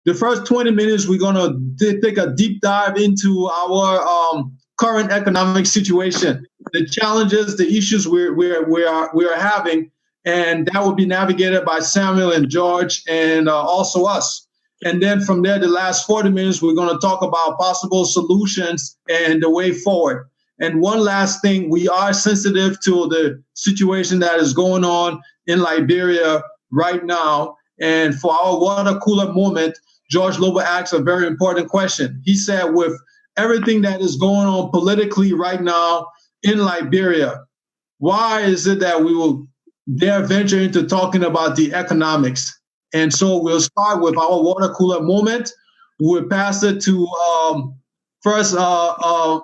The first 20 minutes, we're going to take a deep dive into our current economic situation, the challenges, the issues we are having, and that will be navigated by Samuel and George and also us. And then from there, the last 40 minutes, we're going to talk about possible solutions and the way forward. And one last thing, we are sensitive to the situation that is going on in Liberia right now. And for our water cooler moment, George Lobo asked a very important question. He said, with everything that is going on politically right now in Liberia, why is it that we will dare venture into talking about the economics? And so we'll start with our water cooler moment. We'll pass it to first. We're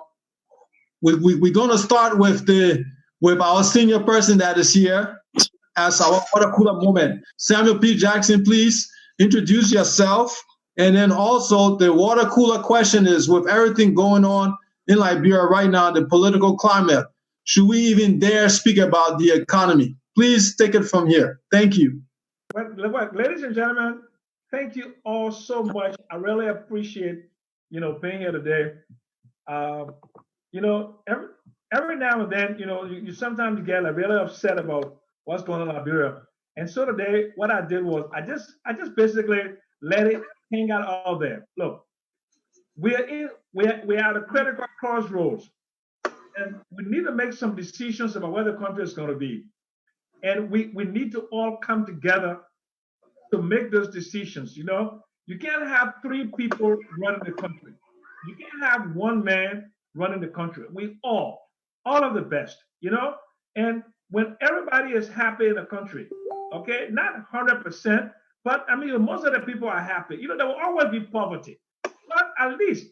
going to start with our senior person that is here as our water cooler moment. Samuel P. Jackson, please introduce yourself. And then also the water cooler question is, with everything going on in Liberia right now, the political climate, should we even dare speak about the economy? Please take it from here. Thank you. Well, ladies and gentlemen, thank you all so much. I really appreciate, being here today. Every now and then, you sometimes get really upset about what's going on in Liberia. And so today, what I did was I just basically let it hang out all there. Look, we're at a critical crossroads, and we need to make some decisions about where the country is going to be. And we need to all come together to make those decisions. You can't have three people running the country. You can't have one man running the country. We all of the best, And when everybody is happy in the country, okay, not 100%, but I mean, most of the people are happy. There will always be poverty, but at least,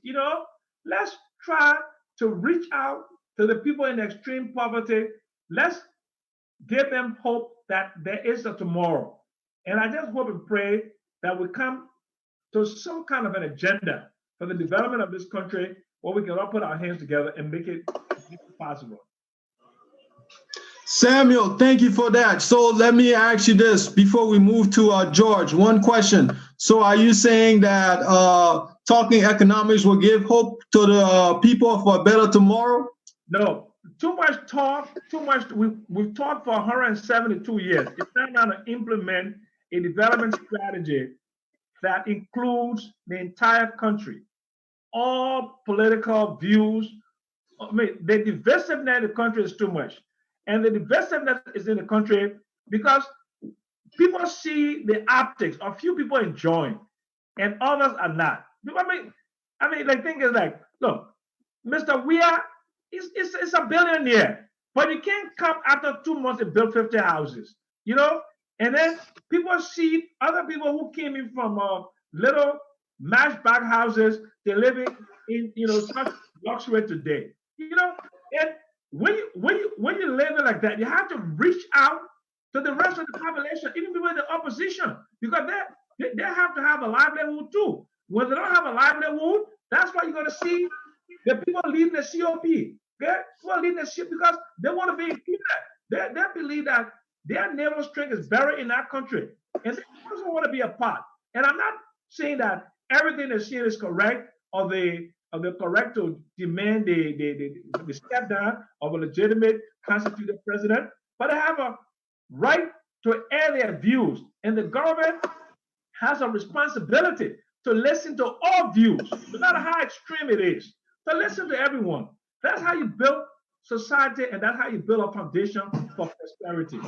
let's try to reach out to the people in extreme poverty. Let's give them hope that there is a tomorrow. And I just hope and pray that we come to some kind of an agenda for the development of this country where we can all put our hands together and make it possible. Samuel, thank you for that. So let me ask you this before we move to George. One question. So are you saying that talking economics will give hope to the people for a better tomorrow? No. Too much talk, we've talked for 172 years. It's time to implement a development strategy that includes the entire country, all political views. I mean, the divisiveness in the country is too much. And the divisiveness is in the country because people see the optics, a few people enjoying, and others are not. I mean, the thing is like, look, Mr. Weir, it's a billionaire, but you can't come after 2 months and build 50 houses, And then people see other people who came in from little matchback houses, they're living in such luxury today, And when you live like that, you have to reach out to the rest of the population, even people in the opposition, because they have to have a livelihood too. When they don't have a livelihood, that's why you're going to see the people leaving the COP. Okay? People leaving the COP because they want to be included. They believe that their naval strength is buried in that country, and they also want to be a part. And I'm not saying that everything that's here is correct or the correct to demand the step down of a legitimate constituted president, but they have a right to air their views, and the government has a responsibility to listen to all views, no matter how extreme it is, to listen to everyone. That's how you build society, and that's how you build a foundation for prosperity.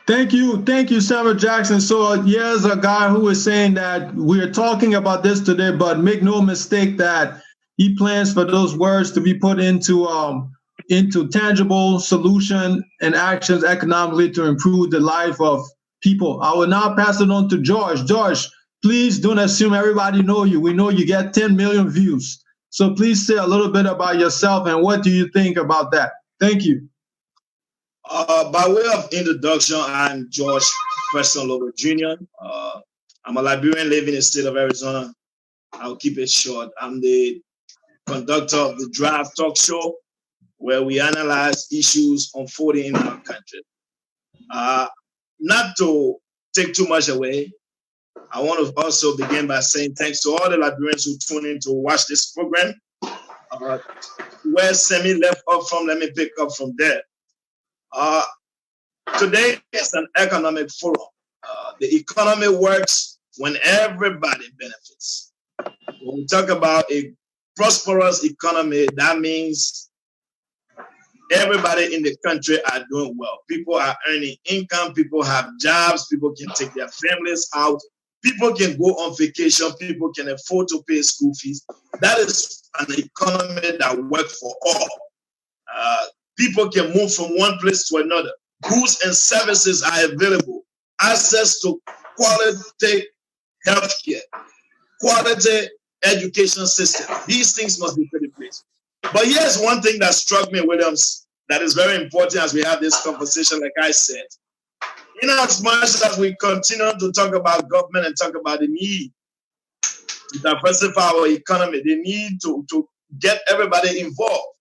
Thank you, Samuel Jackson. So here's a guy who is saying that we're talking about this today, but make no mistake that he plans for those words to be put into tangible solution and actions economically to improve the life of people. I will now pass it on to George. George, please don't assume everybody know you. We know you get 10 million views. So please say a little bit about yourself and what do you think about that? Thank you. By way of introduction, I'm George Preston Lobo Jr. I'm a Liberian living in the state of Arizona. I'll keep it short. I'm the conductor of the Drive Talk Show, where we analyze issues unfolding in our country. Not to take too much away, I want to also begin by saying thanks to all the Liberians who tune in to watch this program. Where Semi left off from, let me pick up from there. Today is an economic forum. The economy works when everybody benefits. When we talk about a prosperous economy, that means everybody in the country are doing well. People are earning income, people have jobs, people can take their families out, people can go on vacation, people can afford to pay school fees. That is an economy that works for all. People can move from one place to another. Goods and services are available. Access to quality healthcare, quality education system. These things must be put in place. But here's one thing that struck me, Williams, that is very important as we have this conversation, like I said. In as much as we continue to talk about government and talk about the need to diversify our economy, the need to get everybody involved.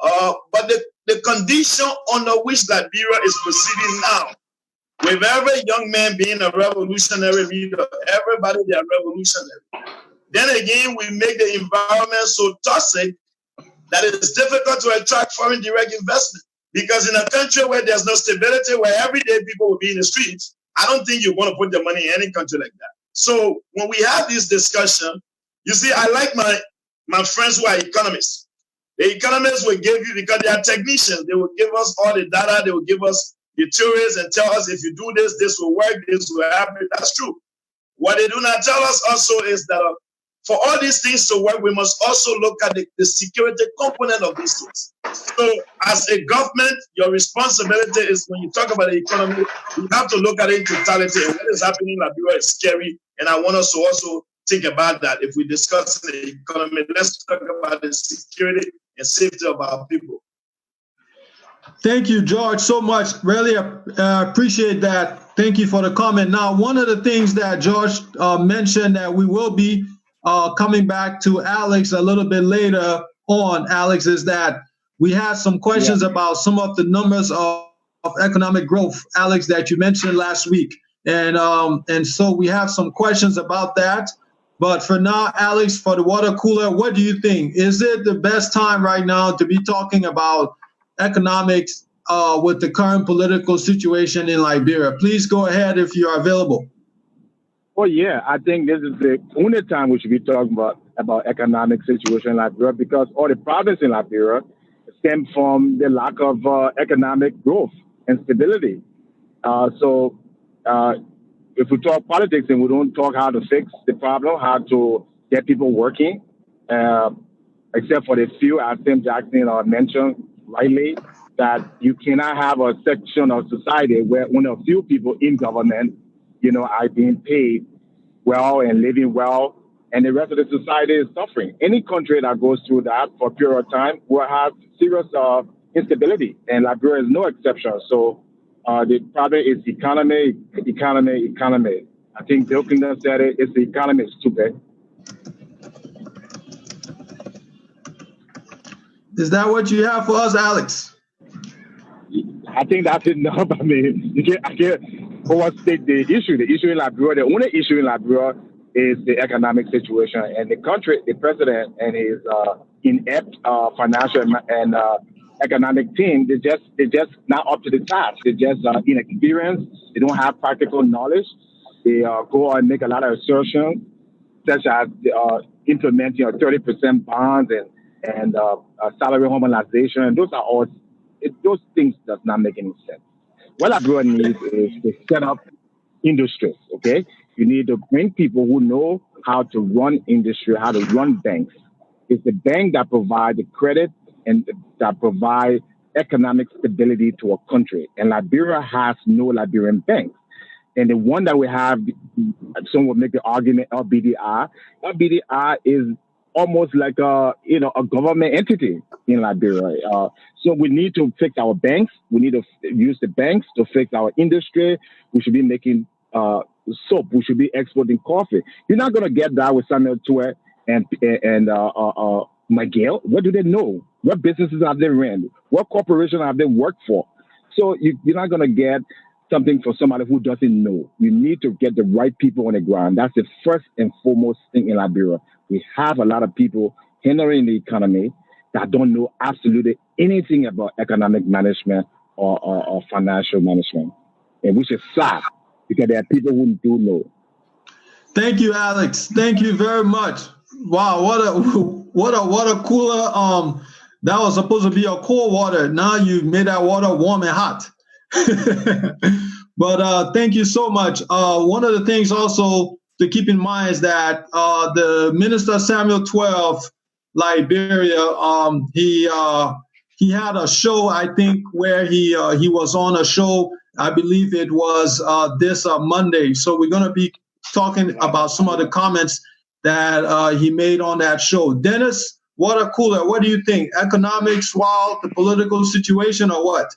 But the condition under which Liberia is proceeding now, with every young man being a revolutionary leader, everybody they are revolutionary. Then again, we make the environment so toxic that it is difficult to attract foreign direct investment. Because in a country where there's no stability, where every day people will be in the streets, I don't think you want to put your money in any country like that. So when we have this discussion, you see, I like my friends who are economists. The economists will give you, because they are technicians, they will give us all the data, they will give us the theories and tell us if you do this, this will work, this will happen. That's true. What they do not tell us also is that for all these things to work, we must also look at the security component of these things. So as a government, your responsibility is, when you talk about the economy, you have to look at it in totality. And what is happening in Liberia is scary. And I want us to also think about that. If we discuss the economy, let's talk about the security and safety of our people. Thank you, George, so much. Really appreciate that. Thank you for the comment. Now, one of the things that George mentioned that we will be coming back to Alex a little bit later on, Alex, is that we had some questions about some of the numbers of economic growth, Alex, that you mentioned last week. And so we have some questions about that. But for now, Alex, for the water cooler, what do you think? Is it the best time right now to be talking about economics with the current political situation in Liberia? Please go ahead if you are available. Oh, yeah, I think this is the only time we should be talking about economic situation in Liberia, because all the problems in Liberia stem from the lack of economic growth and stability. So if we talk politics and we don't talk how to fix the problem, how to get people working, except for the few, as Tim Jackson mentioned rightly, that you cannot have a section of society where only a few people in government, are being paid well and living well, and the rest of the society is suffering. Any country that goes through that for a period of time will have serious instability, and Liberia is no exception. So the problem is economy. I think Bill Clinton said it, it's the economy is stupid. Is that what you have for us, Alex? I think that's enough. I mean, I can't overstate the issue. The issue in Liberia, the only issue in Liberia is the economic situation, and the country, the president and his inept financial and economic team, they just not up to the task. They're just inexperienced. They don't have practical knowledge. They go and make a lot of assertions, such as implementing 30% bonds and salary harmonization. Those are all. Those things does not make any sense. What Liberia needs is to set up industries, okay? You need to bring people who know how to run industry, how to run banks. It's the bank that provide the credit and that provide economic stability to a country. And Liberia has no Liberian banks. And the one that we have, some will make the argument, LBDI. LBDI is almost like a government entity in Liberia. So we need to fix our banks. We need to use the banks to fix our industry. We should be making soap. We should be exporting coffee. You're not going to get that with Samuel Tuet and Miguel. What do they know? What businesses have they ran? What corporation have they worked for? So you're not going to get something for somebody who doesn't know. You need to get the right people on the ground. That's the first and foremost thing in Liberia. We have a lot of people hindering the economy that don't know absolutely anything about economic management or financial management, and which is sad because there are people who do know. Thank you, Alex. Thank you very much. Wow, what a cooler. That was supposed to be a cold water. Now you made that water warm and hot. But thank you so much. One of the things also to keep in mind is that the Minister Samuel 12, Liberia, he had a show, I think, where he was on a show. I believe it was this Monday. So we're going to be talking about some of the comments that he made on that show. Dennis, water cooler, what do you think? Economics while the political situation, or what?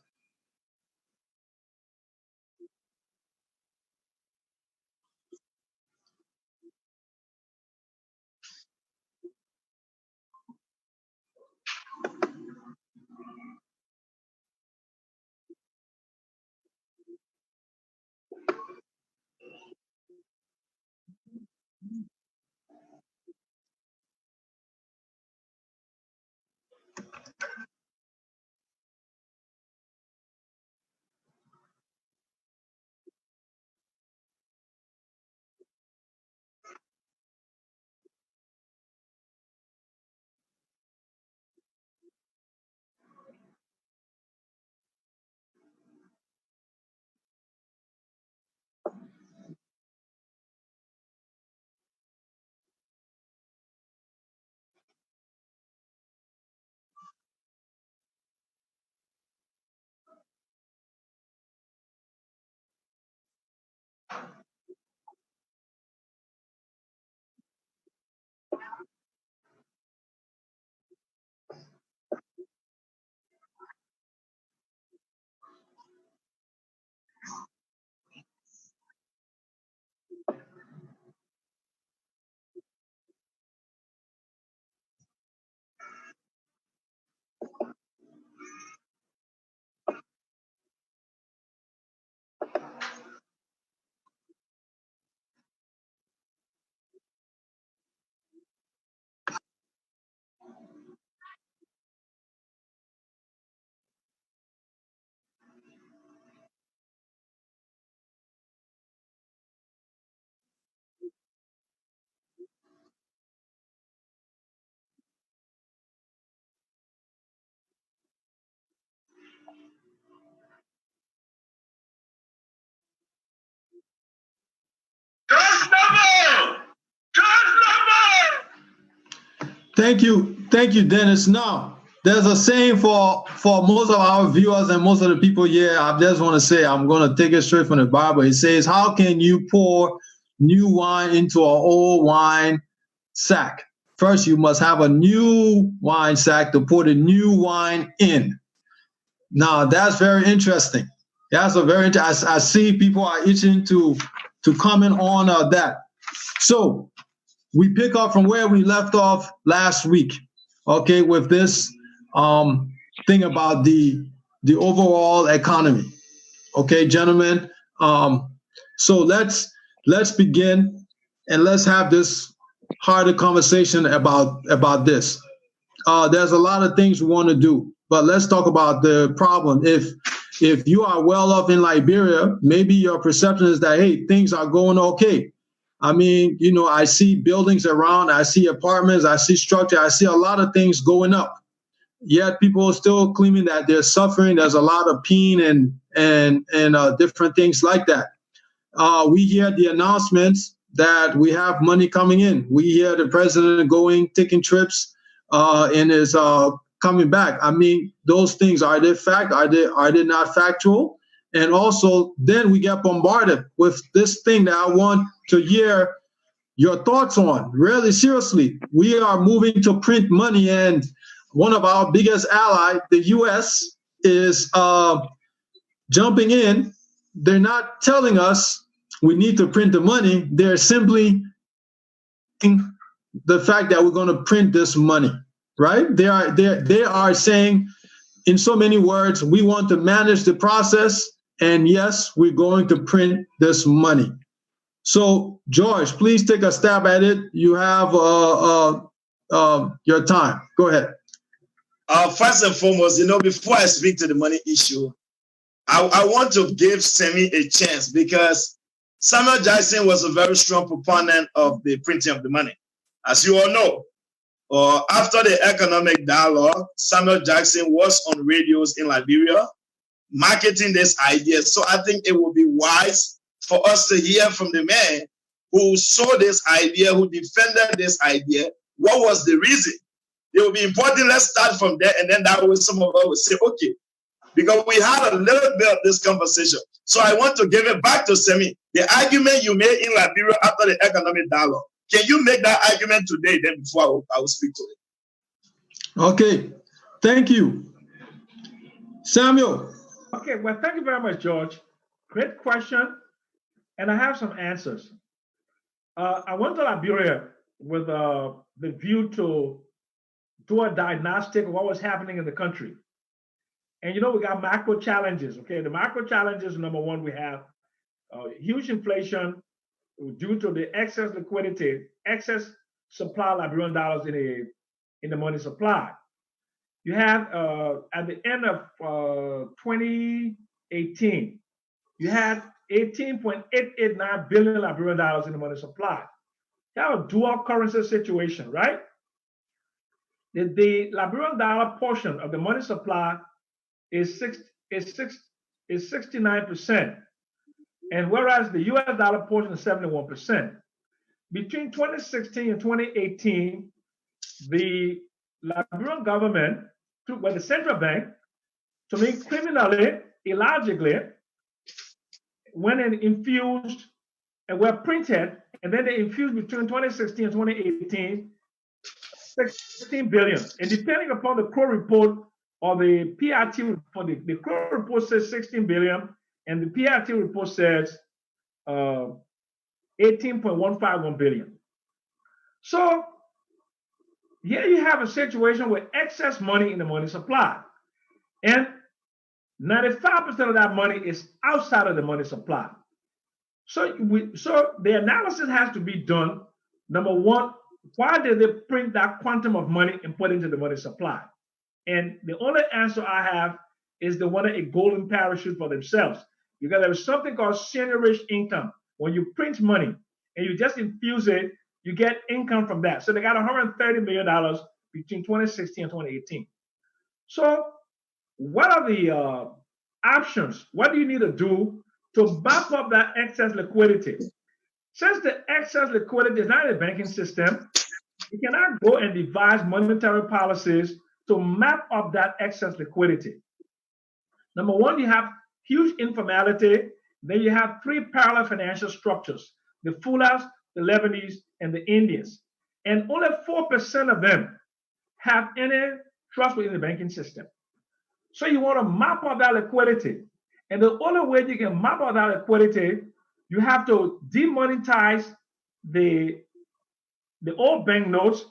Thank you, Dennis. Now, there's a saying for most of our viewers and most of the people here. I just want to say, I'm going to take it straight from the Bible. It says, how can you pour new wine into an old wine sack? First, you must have a new wine sack to pour the new wine in. Now, that's very interesting. That's a very, I see people are itching to comment on that. So, we pick up from where we left off last week, okay, with this thing about the overall economy. Okay, gentlemen. So let's begin and let's have this harder conversation about this. There's a lot of things we want to do, but let's talk about the problem. If you are well off in Liberia, maybe your perception is that, hey, things are going okay. I mean, I see buildings around, I see apartments, I see structure, I see a lot of things going up. Yet people are still claiming that they're suffering. There's a lot of pain and different things like that. We hear the announcements that we have money coming in. We hear the president taking trips, and is coming back. I mean, those things, are they fact? Are they not factual? And also, then we get bombarded with this thing that I want to hear your thoughts on. Really, seriously, we are moving to print money, and one of our biggest allies, the U.S., is jumping in. They're not telling us we need to print the money. They're simply the fact that we're going to print this money, right? They are saying, in so many words, we want to manage the process And yes, we're going to print this money. So, George, please take a stab at it. You have your time. Go ahead. First and foremost, before I speak to the money issue, I want to give Semi a chance because Samuel Jackson was a very strong proponent of the printing of the money. As you all know, after the economic dialogue, Samuel Jackson was on radios in Liberia marketing this idea. So I think it would be wise for us to hear from the man who saw this idea, who defended this idea. What was the reason? It will be important. Let's start from there, and then that way some of us will say, okay, because we had a little bit of this conversation. So I want to give it back to Semi. The argument you made in Liberia after the economic dialogue, can you make that argument today? Then before I will speak to it. Okay, thank you. Samuel. Okay, well, thank you very much, George. Great question, and I have some answers. I went to Liberia with the view to do a diagnostic of what was happening in the country. And we got macro challenges, okay? The macro challenges, number one, we have huge inflation due to the excess liquidity, excess supply of Liberian dollars in the money supply. You have, at the end of 2018, you had 18.889 billion Liberian dollars in the money supply. You have a dual currency situation, right? The Liberian dollar portion of the money supply is 69%, and whereas the US dollar portion is 71%. Between 2016 and 2018, the Liberian government, with the central bank, to me criminally, illogically, went and infused and were printed, and then they infused between 2016 and 2018 16 billion. And depending upon the core report or the PRT report, the core report says 16 billion, and the PRT report says 18.151 billion. So here you have a situation with excess money in the money supply. And 95% of that money is outside of the money supply. So the analysis has to be done. Number one, why did they print that quantum of money and put into the money supply? And the only answer I have is they wanted a golden parachute for themselves, because there is something called seigniorage income. When you print money and you just infuse it, you get income from that. So they got $130 million between 2016 and 2018. So what are the options? What do you need to do to map up that excess liquidity? Since the excess liquidity is not in the banking system, you cannot go and devise monetary policies to map up that excess liquidity. Number one, you have huge informality. Then you have three parallel financial structures: the Fullahs, the Lebanese, and the Indians. And only 4% of them have any trust within the banking system. So you want to map out that liquidity. And the only way you can map out that liquidity, you have to demonetize the old banknotes,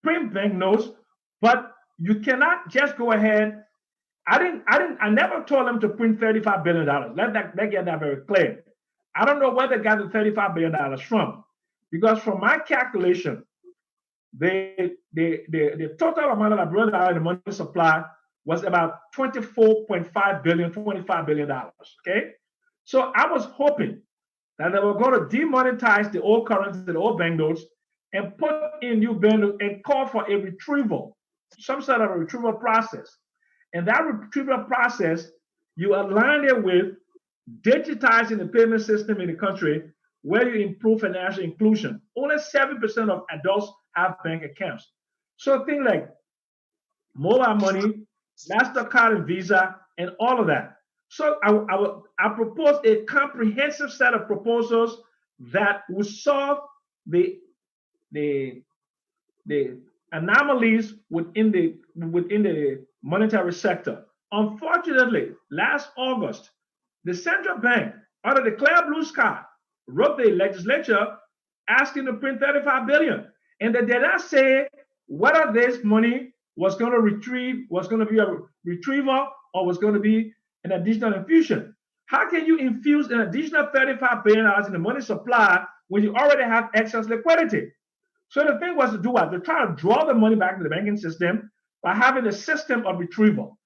print banknotes, but you cannot just go ahead. I never told them to print $35 billion. Let get that very clear. I don't know where they got the $35 billion from, because from my calculation, the total amount of Liberian dollar in the money supply was about $24.5 billion, $25 billion. Okay, so I was hoping that they were going to demonetize the old currency, the old banknotes, and put in new banknotes and call for a retrieval, some sort of a retrieval process. And that retrieval process, you align it with digitizing the payment system in the country, where you improve financial inclusion. Only 7% of adults have bank accounts. So things like mobile money, MasterCard and Visa, and all of that. So I propose a comprehensive set of proposals that will solve the anomalies within the monetary sector. Unfortunately, last August, the central bank, under the clear blue sky, wrote the legislature asking to print $35 billion. And they did not say whether this money was going to be a retrieval or was going to be an additional infusion. How can you infuse an additional $35 billion in the money supply when you already have excess liquidity? So the thing was to do what? To try to draw the money back into the banking system by having a system of retrieval.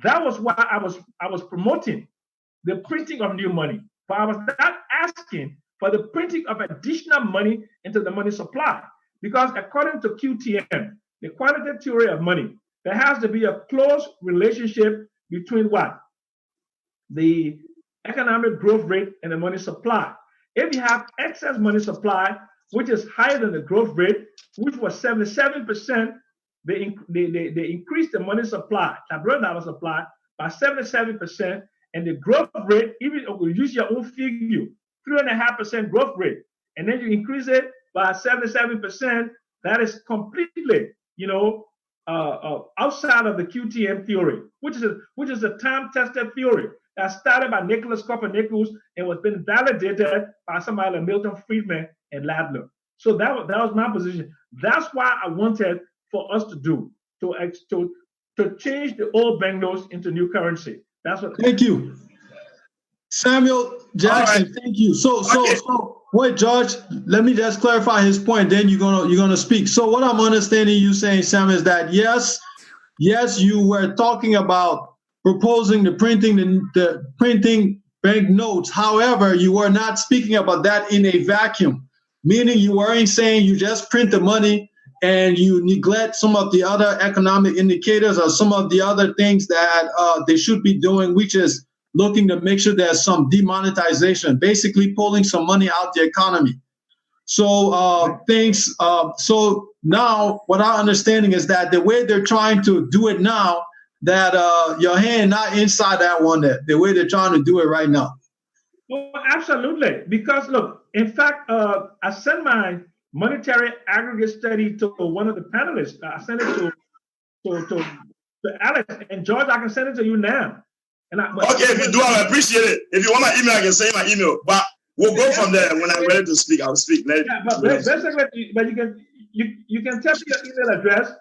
That was why I was promoting the printing of new money, but I was not asking for the printing of additional money into the money supply. Because according to QTM, the quantitative theory of money, there has to be a close relationship between what? The economic growth rate and the money supply. If you have excess money supply, which is higher than the growth rate, which was 77%, they increased the money supply, Liberian dollar supply, by 77%, and the growth rate, even if you use your own figure, 3.5% growth rate, and then you increase it by 77%, that is completely, outside of the QTM theory, which is a time-tested theory that started by Nicholas Copernicus and was been validated by somebody like Milton Friedman and Ladler. So that was my position. That's why I wanted for us to change the old banknotes into new currency. That's what. Thank you, Samuel Jackson. Right. Thank you. So wait, George. Let me just clarify his point. Then you're gonna speak. So what I'm understanding you saying, Sam, is that yes, you were talking about proposing the printing banknotes. However, you were not speaking about that in a vacuum, meaning you weren't saying you just print the money and you neglect some of the other economic indicators or some of the other things that they should be doing, which is looking to make sure there's some demonetization, basically pulling some money out the economy. So so now what our understanding is that the way they're trying to do it now, that your hand not inside that one, that the way they're trying to do it right now. Well, absolutely. Because look, in fact, I sent my monetary aggregate study to one of the panelists. I sent it to Alex and George. I can send it to you now. Okay, if you do, I appreciate it. If you want my email, I can send you my email. But we'll go from there. When I'm ready to speak, I'll speak. But you can tell me your email address,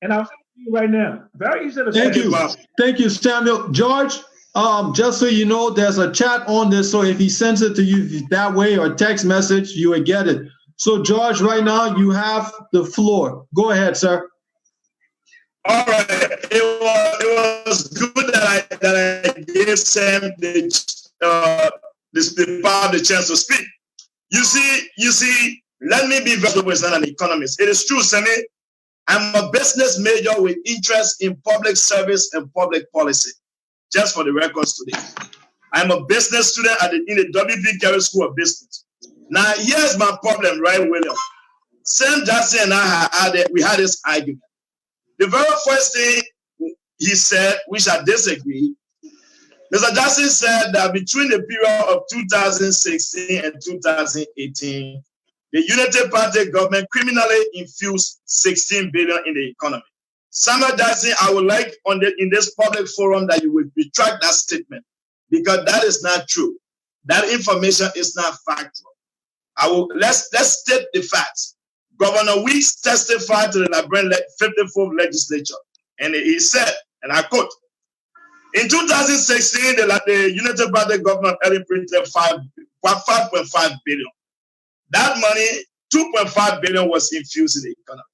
and I'll send it to you right now. Very easy to send. Thank you, Samuel. George, just so you know, there's a chat on this, so if he sends it to you that way or text message, you will get it. So, George, right now you have the floor. Go ahead, sir. All right. It was good that I gave Sam the chance to speak. You see. Let me be very with an economist. It is true, Sammy. I'm a business major with interest in public service and public policy. Just for the records today, I'm a business student in the W.P. Carey School of Business. Now, here's my problem, right, William? Sam Jackson and I we had this argument. The very first thing he said, which I disagree, Mr. Jackson said that between the period of 2016 and 2018, the Unity Party government criminally infused $16 billion in the economy. Samuel Jackson, I would like in this public forum that you will retract that statement, because that is not true. That information is not factual. Let's state the facts. Governor Weeks testified to the Liberian 54th legislature, and he said, and I quote, in 2016, the Unity Party government only printed $5.5 billion. That money, $2.5 billion, was infused in the economy.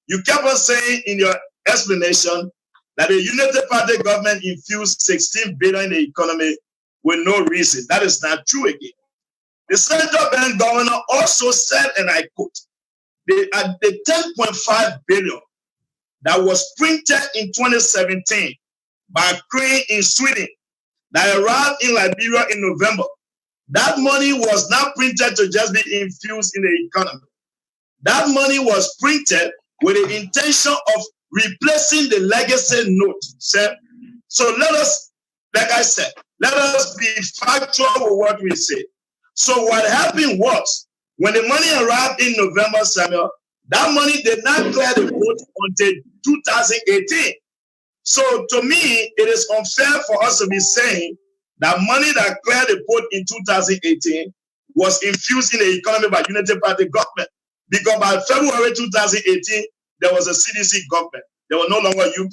You kept on saying in your explanation that the Unity Party government infused $16 billion in the economy with no reason. That is not true again. The central bank governor also said, and I quote, the $10.5 billion that was printed in 2017 by Crane in Sweden that arrived in Liberia in November, that money was not printed to just be infused in the economy. That money was printed with the intention of replacing the legacy note. So let us, like I said, let us be factual with what we say. So what happened was, when the money arrived in November, Samuel, that money did not clear the vote until 2018. So to me, it is unfair for us to be saying that money that cleared the vote in 2018 was infused in the economy by Unity Party government. Because by February 2018, there was a CDC government. There was no longer UP.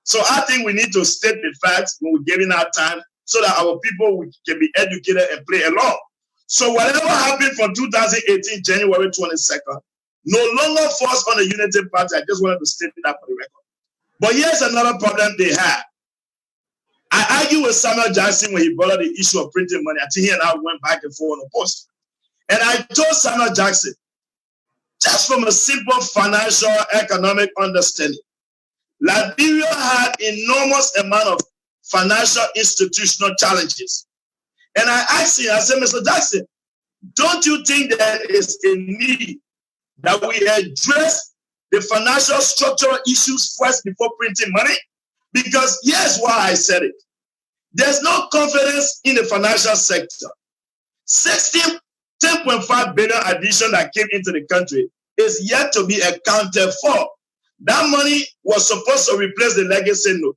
So I think we need to state the facts when we're giving our time so that our people can be educated and play along. So whatever happened from 2018, January 22nd, no longer falls on the Unity Party. I just wanted to state that for the record. But here's another problem they have. I argued with Samuel Jackson when he brought up the issue of printing money. I think he and I went back and forth on the post. And I told Samuel Jackson, just from a simple financial economic understanding, Liberia had enormous amount of financial institutional challenges. And I asked him, I said, Mr. Jackson, don't you think there is a need that we address the financial structural issues first before printing money? Because here's why I said it. There's no confidence in the financial sector. 10.5 billion addition that came into the country is yet to be accounted for. That money was supposed to replace the legacy note.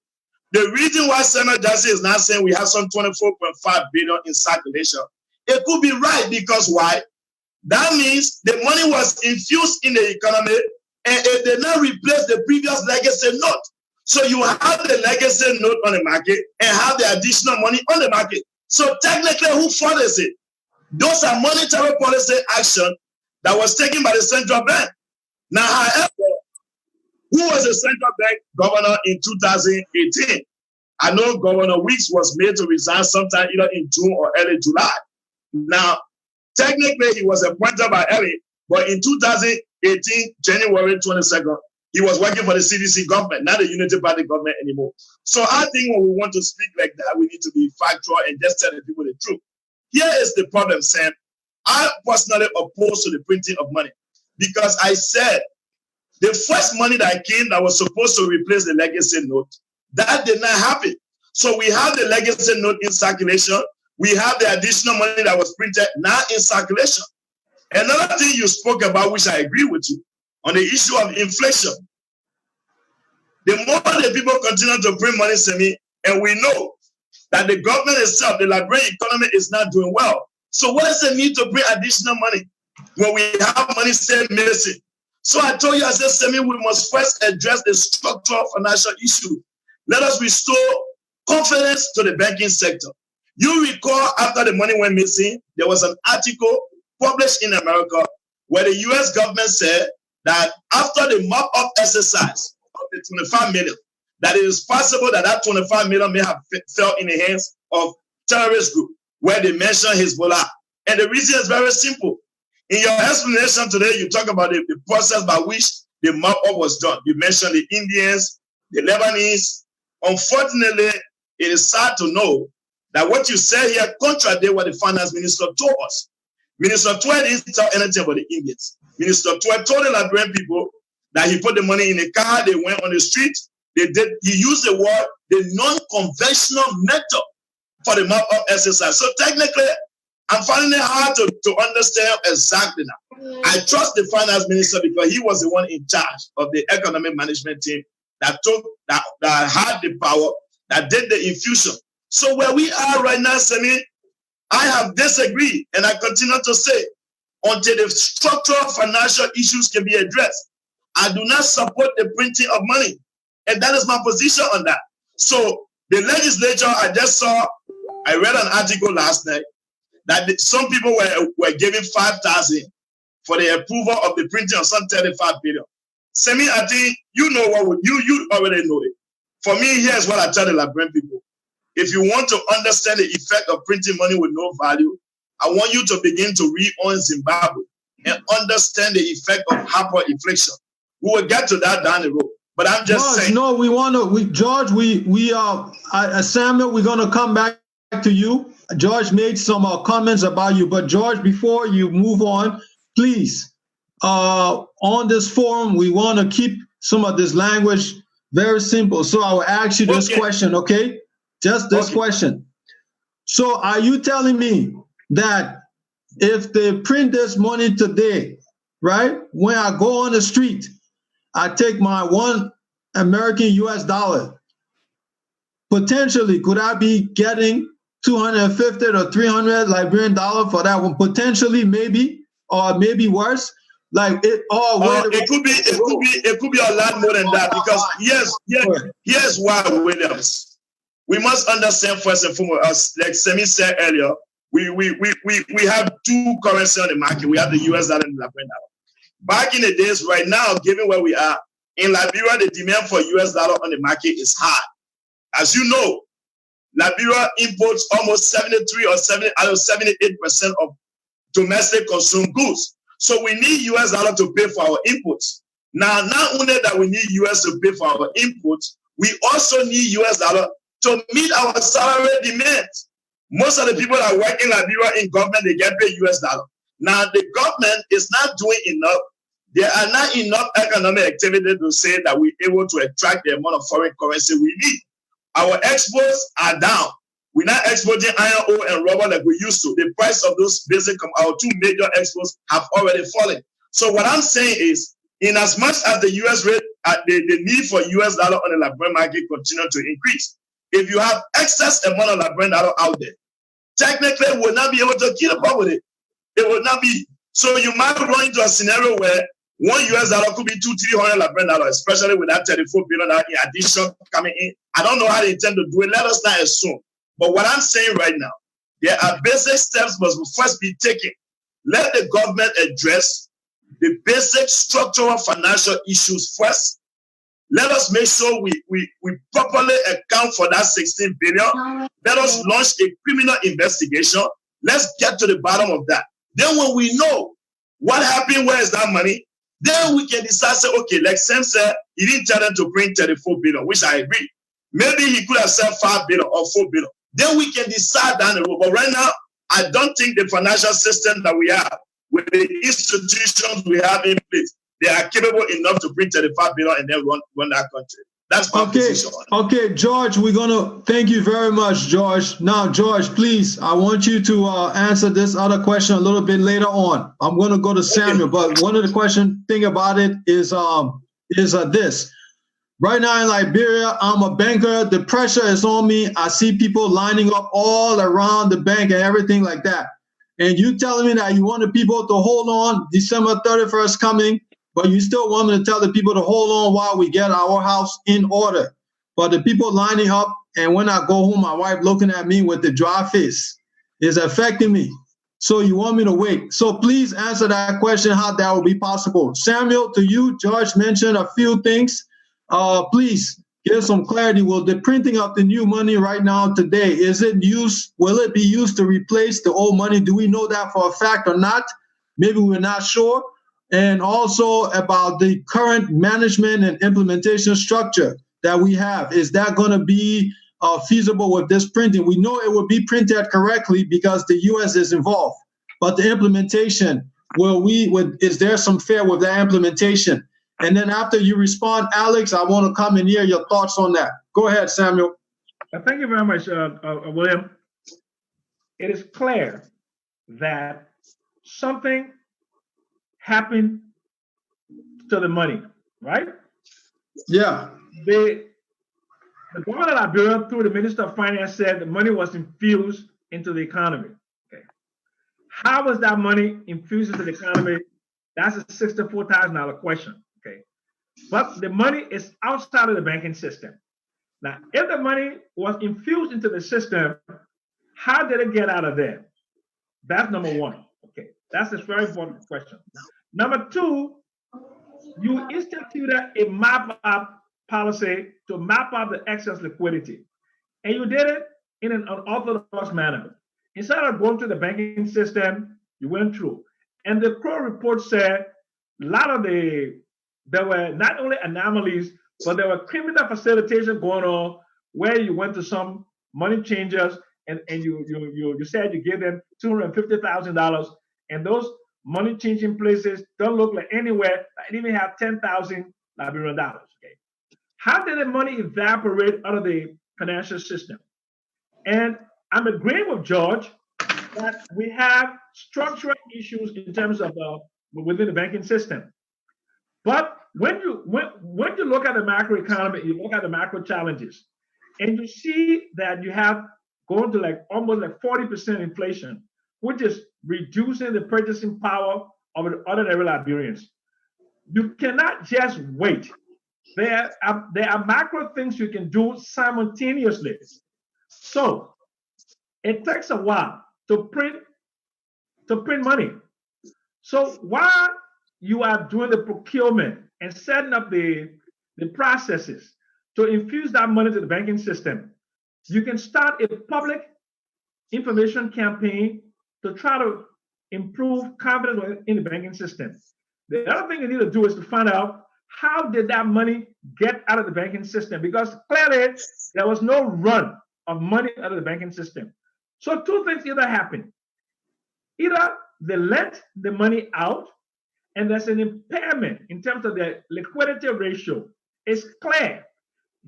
The reason why Samuel Jackson is now saying we have some 24.5 billion in circulation, it could be right because why? That means the money was infused in the economy and it did not replace the previous legacy note. So you have the legacy note on the market and have the additional money on the market. So technically, who follows it? Those are monetary policy action that was taken by the central bank. Now, however, who was the central bank governor in 2018? I know Governor Weeks was made to resign sometime either in June or early July. Now, technically, he was appointed by Elliott, but in 2018, January 22nd, he was working for the CDC government, not the Unity Party government anymore. So I think when we want to speak like that, we need to be factual and just tell the people the truth. Here is the problem, Sam. I personally oppose to the printing of money because I said the first money that came that was supposed to replace the legacy note, that did not happen. So we have the legacy note in circulation. We have the additional money that was printed now in circulation. Another thing you spoke about, which I agree with you, on the issue of inflation. The more the people continue to print money, Semi, and we know that the government itself, the Liberian economy is not doing well. So what is the need to print additional money when we have money still missing? So I told you, I said, Semi, we must first address the structural financial issue. Let us restore confidence to the banking sector. You recall after the money went missing, there was an article published in America where the US government said that after the mop-up exercise of the 25 million, that it is possible that that 25 million may have fell in the hands of terrorist group, where they mention Hezbollah. And the reason is very simple. In your explanation today, you talk about the process by which the mop-up was done. You mentioned the Indians, the Lebanese. Unfortunately, it is sad to know that what you say here contradicts what the finance minister told us. Minister Twe didn't tell anything about the Indians. Minister Twe told the Liberian people that he put the money in a car, they went on the street, he used the word, the non-conventional method for the mop-up exercise. So technically, I'm finding it hard to understand exactly now. I trust the finance minister because he was the one in charge of the economic management team that had the power, that did the infusion. So where we are right now, Semi, I have disagreed, and I continue to say, until the structural financial issues can be addressed, I do not support the printing of money. And that is my position on that. So the legislature, I read an article last night that some people were giving 5,000 for the approval of the printing of some 35 billion. Semi, I think you know what you already know it. For me, here's what I tell the Liberian people. If you want to understand the effect of printing money with no value, I want you to begin to read on Zimbabwe and understand the effect of hyperinflation. We will get to that down the road. But I'm just saying. No, we want to, George, Samuel, we're going to come back to you. George made some comments about you. But George, before you move on, please, on this forum, we want to keep some of this language very simple. So I will ask you this question, okay? Just this question. So are you telling me that if they print this money today, right, when I go on the street, I take my $1 American US dollar, potentially could I be getting 250 or 300 Liberian dollar for that one? Potentially, maybe, or maybe worse. Like it. It could be a lot more than that because here's why, Williams. we must understand first and foremost, as like Semi said earlier, we have two currencies on the market. We have the US dollar and the Liberian dollar. Back in the days, right now, given where we are, in Liberia, the demand for US dollar on the market is high. As you know, Liberia imports almost 73 or 78% of domestic consumed goods. So we need US dollar to pay for our inputs. Now, not only that we need US to pay for our inputs, we also need US dollar to meet our salary demands. Most of the people that work in Liberia in government, they get paid US dollar. Now, the government is not doing enough. There are not enough economic activity to say that we're able to attract the amount of foreign currency we need. Our exports are down. We're not exporting iron ore and rubber like we used to. The price of those our two major exports have already fallen. So what I'm saying is, in as much as the US rate, the need for US dollar on the Liberian market continue to increase, if you have excess amount of Liberian dollar out there, technically we will not be able to keep up with it. It will not be. So you might run into a scenario where one US dollar could be $200-300 Liberian dollars, especially with that $34 billion in addition coming in. I don't know how they intend to do it. Let us not assume. But what I'm saying right now, there are basic steps must first be taken. Let the government address the basic structural financial issues first. Let us make sure we properly account for that $16 billion. Let us launch a criminal investigation. Let's get to the bottom of that. Then when we know what happened, where is that money, then we can decide, say, okay, like Sam said, he didn't tell them to bring 34 billion, which I agree. Maybe he could have said 5 billion or 4 billion. Then we can decide down the road. But right now, I don't think the financial system that we have, with the institutions we have in place, they are capable enough to bring 35 billion and then run that country. That's my position. Okay, George, we're going to thank you very much, George. Now, George, please, I want you to answer this other question a little bit later on. I'm going to go to Samuel, but one of the thing about it is this. Right now in Liberia, I'm a banker. The pressure is on me. I see people lining up all around the bank and everything like that. And you telling me that you want the people to hold on, December 31st coming, but you still want me to tell the people to hold on while we get our house in order. But the people lining up, and when I go home, my wife looking at me with the dry face is affecting me. So you want me to wait. So please answer that question, how that will be possible. Samuel, to you, George mentioned a few things. Please give some clarity. Will the printing of the new money right now today, will it be used to replace the old money? Do we know that for a fact or not? Maybe we're not sure. And also about the current management and implementation structure that we have. Is that going to be feasible with this printing? We know it will be printed correctly because the U.S. is involved. But the implementation, is there some fair with that implementation? And then after you respond, Alex, I want to come and hear your thoughts on that. Go ahead, Samuel. Thank you very much, William. It is clear that something happened to the money, right? Yeah. The government of Liberia, through the Minister of Finance, said the money was infused into the economy. Okay. How was that money infused into the economy? That's a $64,000 question. Okay. But the money is outside of the banking system. Now, if the money was infused into the system, how did it get out of there? That's number one. Okay. That's a very important question. Number two, you instituted a map-up policy to map out the excess liquidity. And you did it in an unorthodox manner. Instead of going to the banking system, you went through. And the Crow report said there were not only anomalies, but there were criminal facilitation going on where you went to some money changers and you said you gave them $250,000, and those money changing places don't look like anywhere that even have 10,000 Liberian dollars. Okay, how did the money evaporate out of the financial system? And I'm agreeing with George that we have structural issues in terms of within the banking system. But when you look at the macroeconomy, you look at the macro challenges, and you see that you have going to almost 40% inflation, which is reducing the purchasing power of the ordinary Liberians. You cannot just wait. There are macro things you can do simultaneously. So it takes a while to print money. So while you are doing the procurement and setting up the processes to infuse that money to the banking system, you can start a public information campaign to try to improve confidence in the banking system. The other thing you need to do is to find out how did that money get out of the banking system, because clearly there was no run of money out of the banking system. So two things either happen. Either they lent the money out and there's an impairment in terms of the liquidity ratio. It's clear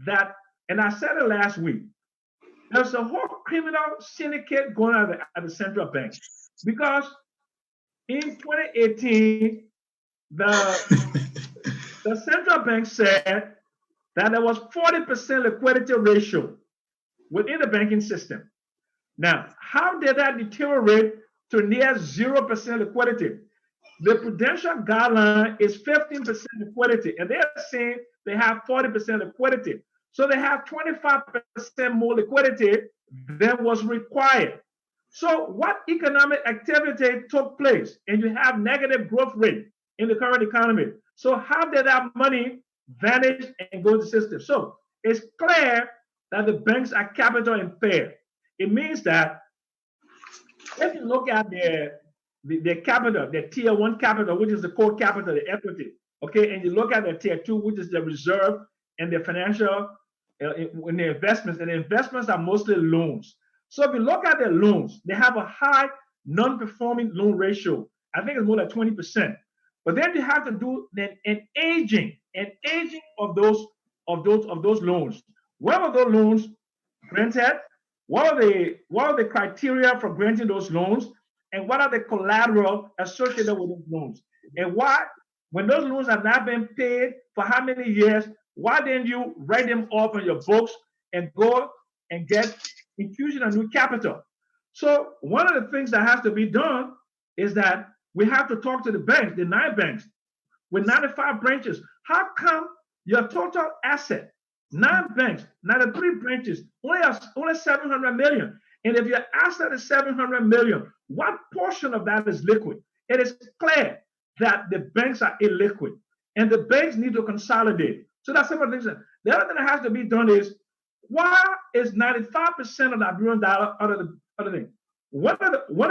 that, and I said it last week, there's a whole criminal syndicate going on at the central bank, because in 2018, the central bank said that there was 40% liquidity ratio within the banking system. Now, how did that deteriorate to near 0% liquidity? The prudential guideline is 15% liquidity, and they're saying they have 40% liquidity. So they have 25% more liquidity than was required. So what economic activity took place? And you have negative growth rate in the current economy. So how did that money vanish and go to the system? So it's clear that the banks are capital impaired. It means that if you look at their capital, their tier 1 capital, which is the core capital, the equity, okay, and you look at their tier 2, which is the reserve and the financial in the investments, and the investments are mostly loans. So if you look at their loans, they have a high non-performing loan ratio. I think it's more than 20%. But then you have to do an aging of those loans. What are those loans granted? What are the criteria for granting those loans? And what are the collateral associated with those loans? And why, when those loans have not been paid for how many years, why didn't you write them off on your books and go and get infusion of new capital? So one of the things that has to be done is that we have to talk to the banks, the 9 banks, with 95 branches. How come your total asset, 9 banks, 93 branches, only 700 million? And if your asset is 700 million, what portion of that is liquid? It is clear that the banks are illiquid, and the banks need to consolidate. So that's some of the things. The other thing that has to be done is, why is 95% of the Liberian dollar out of the other thing? One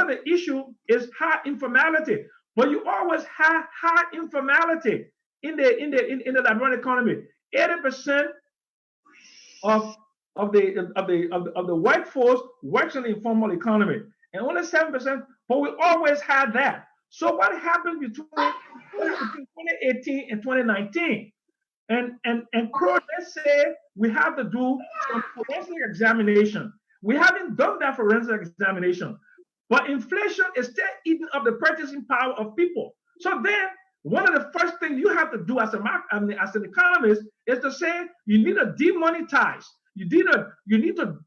of the issue is high informality, but you always have high informality in the Liberian economy. 80% of the workforce works in the informal economy, and only 7%. But we always had that. So what happened between 2018 and 2019? And Crow, let's say we have to do some forensic examination. We haven't done that forensic examination, but inflation is still eating up the purchasing power of people. So then, one of the first things you have to do as an economist is to say you need to demonetize. You need to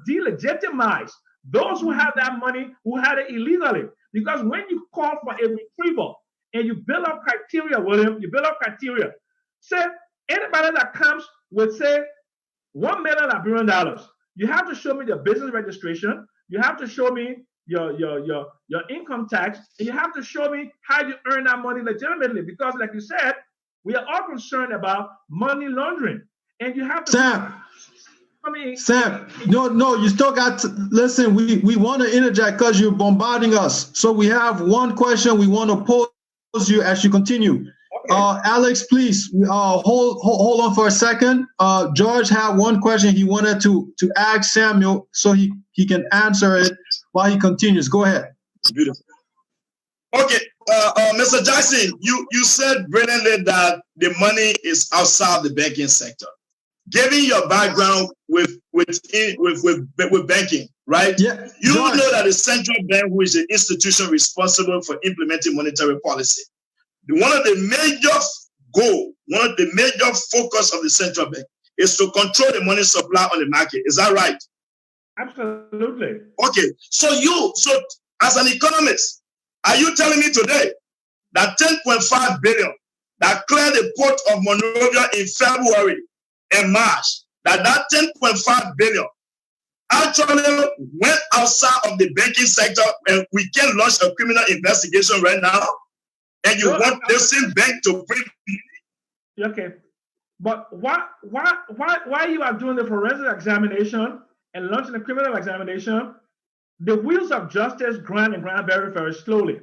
delegitimize those who have that money, who had it illegally. Because when you call for a retrieval and you build up criteria with them, say anybody that comes with, say, $1 million Liberian, you have to show me your business registration, you have to show me your income tax, and you have to show me how you earn that money legitimately. Because, like you said, we are all concerned about money laundering, and you have to. Sam, no, you still got to listen. We want to interject because you're bombarding us. So we have one question we want to pose you as you continue. Okay. Alex, please hold on for a second. George had one question he wanted to ask Samuel, so he can answer it while he continues. Go ahead. Beautiful. Okay, Mr. Jackson, you said brilliantly that the money is outside the banking sector. Given your background with banking, right? Yeah. You George, know that the central bank, who is the institution responsible for implementing monetary policy, one of the major focus of the central bank is to control the money supply on the market. Is that right? Absolutely. Okay. So as an economist, are you telling me today that 10.5 billion that cleared the port of Monrovia in February and March, that 10.5 billion actually went outside of the banking sector, and we can launch a criminal investigation right now, and you want the same bank to bring. Okay, but why you are doing the forensic examination and launching the criminal examination? The wheels of justice grind and grind very, very slowly.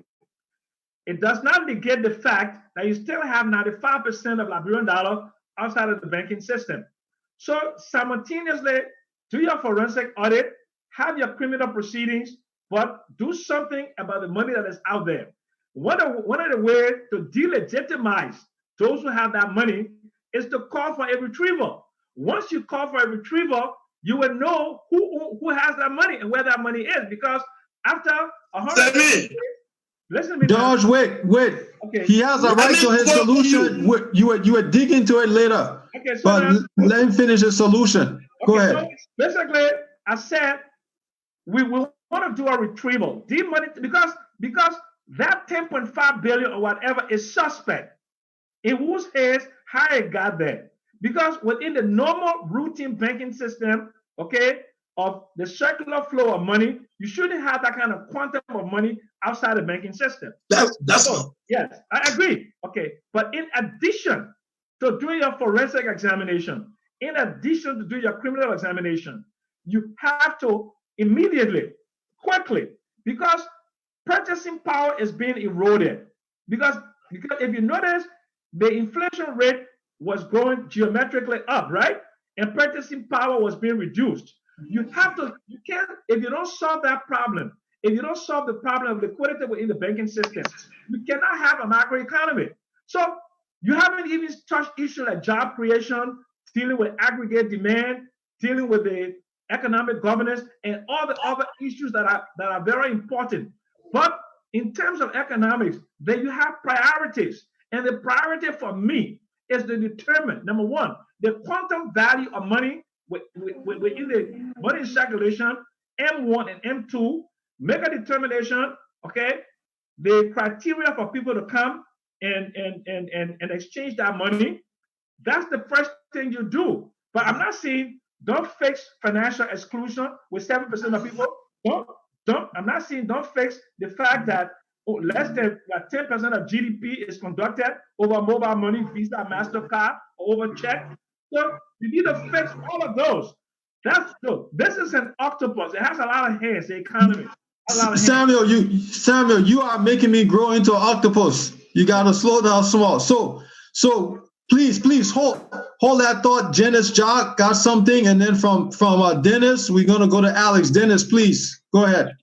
It does not negate the fact that you still have 95% of Liberian dollar outside of the banking system. So simultaneously, do your forensic audit, have your criminal proceedings, but do something about the money that is out there. One of the ways to delegitimize those who have that money is to call for a retrieval. Once you call for a retrieval, you will know who has that money and where that money is, because after 100 days, listen to me. George, wait. Okay. He has a right to his solution. You were digging to it later. Okay, so but let him finish his solution. Okay, go ahead. So basically, I said we will want to do a retrieval. The money, because that 10.5 billion or whatever is suspect. In whose hands how it got there? Because within the normal routine banking system, okay, of the circular flow of money, you shouldn't have that kind of quantum of money outside the banking system. That's yes, I agree. Okay, but in addition to doing your forensic examination, in addition to doing your criminal examination, you have to immediately, quickly, because purchasing power is being eroded. Because if you notice, the inflation rate was going geometrically up, right? And purchasing power was being reduced. You can't, if you don't solve that problem, if you don't solve the problem of liquidity within the banking system, you cannot have a macroeconomy. So you haven't even touched issues like job creation, dealing with aggregate demand, dealing with the economic governance, and all the other issues that are very important. But in terms of economics, then you have priorities. And the priority for me is to determine, number one, the quantum value of money within the money circulation, M1 and M2, make a determination, okay, the criteria for people to come and exchange that money. That's the first thing you do. But I'm not saying don't fix financial exclusion with 7% of people. I'm not saying don't fix the fact that less than 10% of GDP is conducted over mobile money, Visa, MasterCard, or over check. So you need to fix all of those. That's good. This is an octopus. It has a lot of hands, the economy. Samuel, you are making me grow into an octopus. You gotta slow down small. So please hold that thought. Janice Jock got something, and then from Dennis, we're gonna go to Alex. Dennis, please go ahead.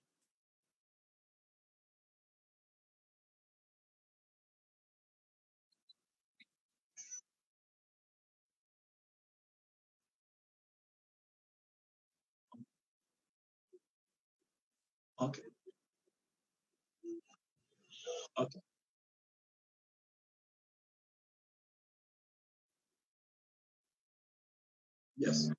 Okay. Okay. Yes.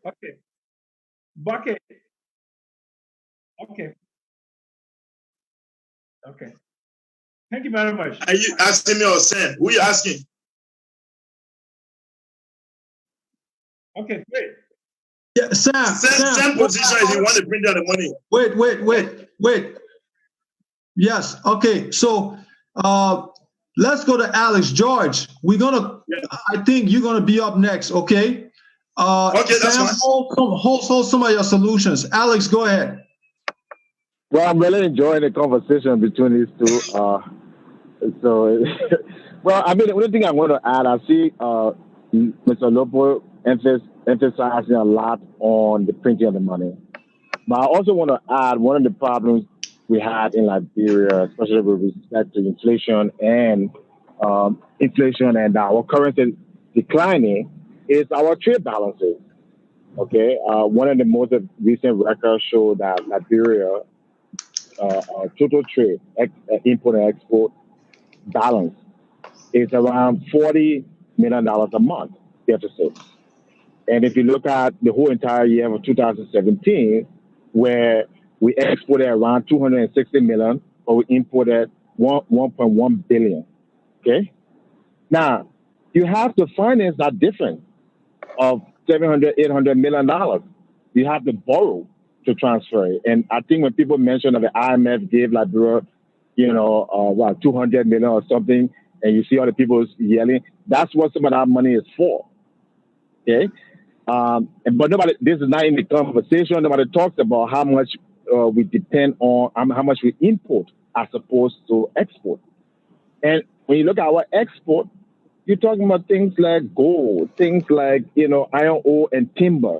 Okay. Bucket. Okay. Okay. Thank you very much. Are you asking me or Sam? Who are you asking? Okay, great. Yeah, Sam position is you want to bring down the money. Wait. Yes. Okay. So let's go to Alex. George, I think you're gonna be up next. Okay. Okay, that's Sam, fine. hold some of your solutions. Alex, go ahead. Well, I'm really enjoying the conversation between these two. So, well, I mean, the only thing I want to add, I see Mr. Lopo emphasizing a lot on the printing of the money. But I also want to add one of the problems we had in Liberia, especially with respect to inflation and our currency declining, is our trade balances. Okay, one of the most recent records show that Liberia total trade, import and export balance is around $40 million a month deficit. And if you look at the whole entire year of 2017, where we exported around 260 million, but we imported 1.1 billion. Okay. Now you have to finance that difference of 700, 800 million dollars. You have to borrow to transfer it. And I think when people mention that the IMF gave Liberia, 200 million or something, and you see all the people yelling, that's what some of that money is for. Okay. But this is not in the conversation. Nobody talks about how much we depend on, how much we import as opposed to export. And when you look at our export, you're talking about things like gold, things like, iron ore and timber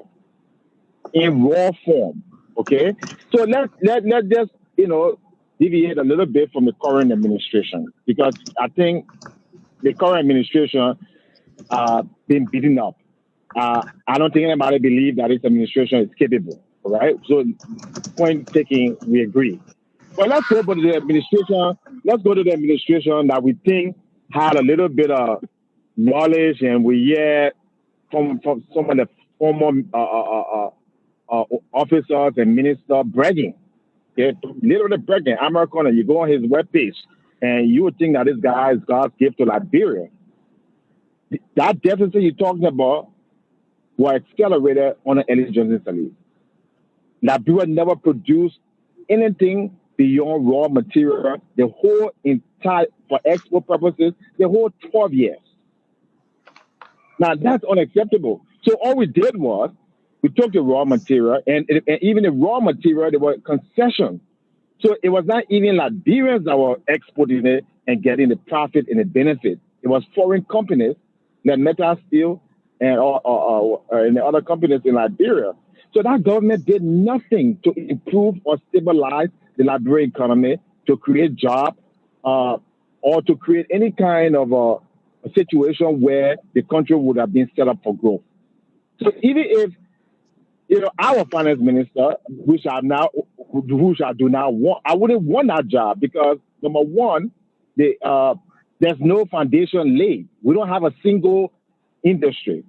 in raw form. Okay. So let's just, deviate a little bit from the current administration, because I think the current administration been beaten up. I don't think anybody believes that this administration is capable, right? So, point taking, we agree. But let's go to the administration. Let's go to the administration that we think had a little bit of knowledge, and we hear from some of the former officers and ministers bragging. Okay, literally bragging. American, you go on his webpage, and you would think that this guy is God's gift to Liberia. That deficit you're talking about was accelerated on the Ellen Johnson Sirleaf. Liberia never produced anything beyond raw material the whole entire, for export purposes, the whole 12 years. Now that's unacceptable. So all we did was we took the raw material, and even the raw material, there were concessions. So it was not even Liberians that were exporting it and getting the profit and the benefit. It was foreign companies like Metal Steel and the other companies in Liberia. So that government did nothing to improve or stabilize the Liberian economy, to create jobs, or to create any kind of a situation where the country would have been set up for growth. So even if our finance minister, which I do not want, I wouldn't want that job, because number one, there's no foundation laid. We don't have a single industry.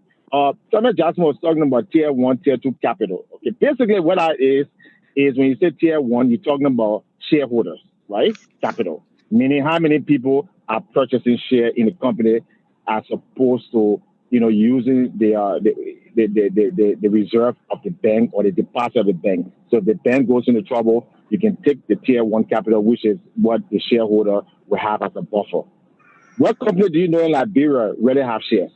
Samuel Jackson was talking about tier 1, tier 2 capital. Okay, basically what that is when you say tier 1, you're talking about shareholders, right? Capital, meaning how many people are purchasing share in the company as opposed to using the reserve of the bank or the deposit of the bank. So if the bank goes into trouble, you can take the tier 1 capital, which is what the shareholder will have as a buffer. What company do you know in Liberia really have shares?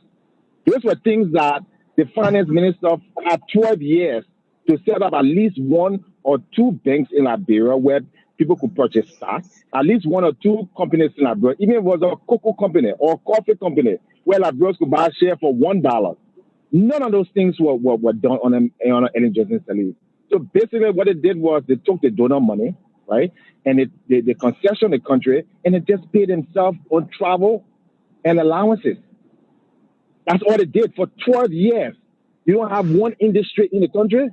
Those were things that the finance minister had 12 years to set up at least 1 or 2 banks in Liberia where people could purchase stock, at least 1 or 2 companies in Liberia, even if it was a cocoa company or a coffee company, where Liberians could buy a share for $1. None of those things were done on Ellen Johnson Sirleaf. So basically what it did was they took the donor money, right? And they concession the country, and it just paid themselves on travel and allowances. That's all it did for 12 years. You don't have one industry in the country.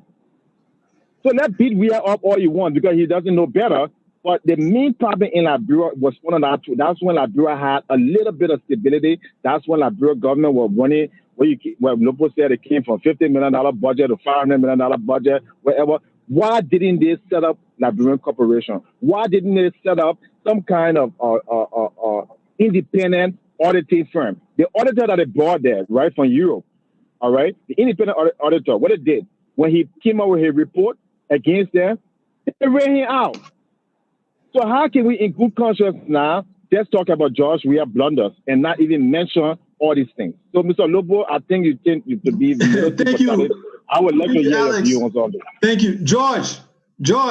So let beat Weir up all you want, because he doesn't know better. But the main problem in Liberia was one of that. That's when Liberia had a little bit of stability. That's when Liberia government was running, where Lopo said it came from $50 million budget to $500 million budget, whatever. Why didn't they set up Liberian Corporation? Why didn't they set up some kind of independent auditing firm? The auditor that they brought there, right, from Europe, all right, the independent auditor, what it did, when he came out with his report against them, they ran him out. So how can we, in good conscience now, just talk about George Weah blunders and not even mention all these things? So, Mr. Lobo, I think you could be Thank you. I would like to hear your view on this. Thank you, George. Your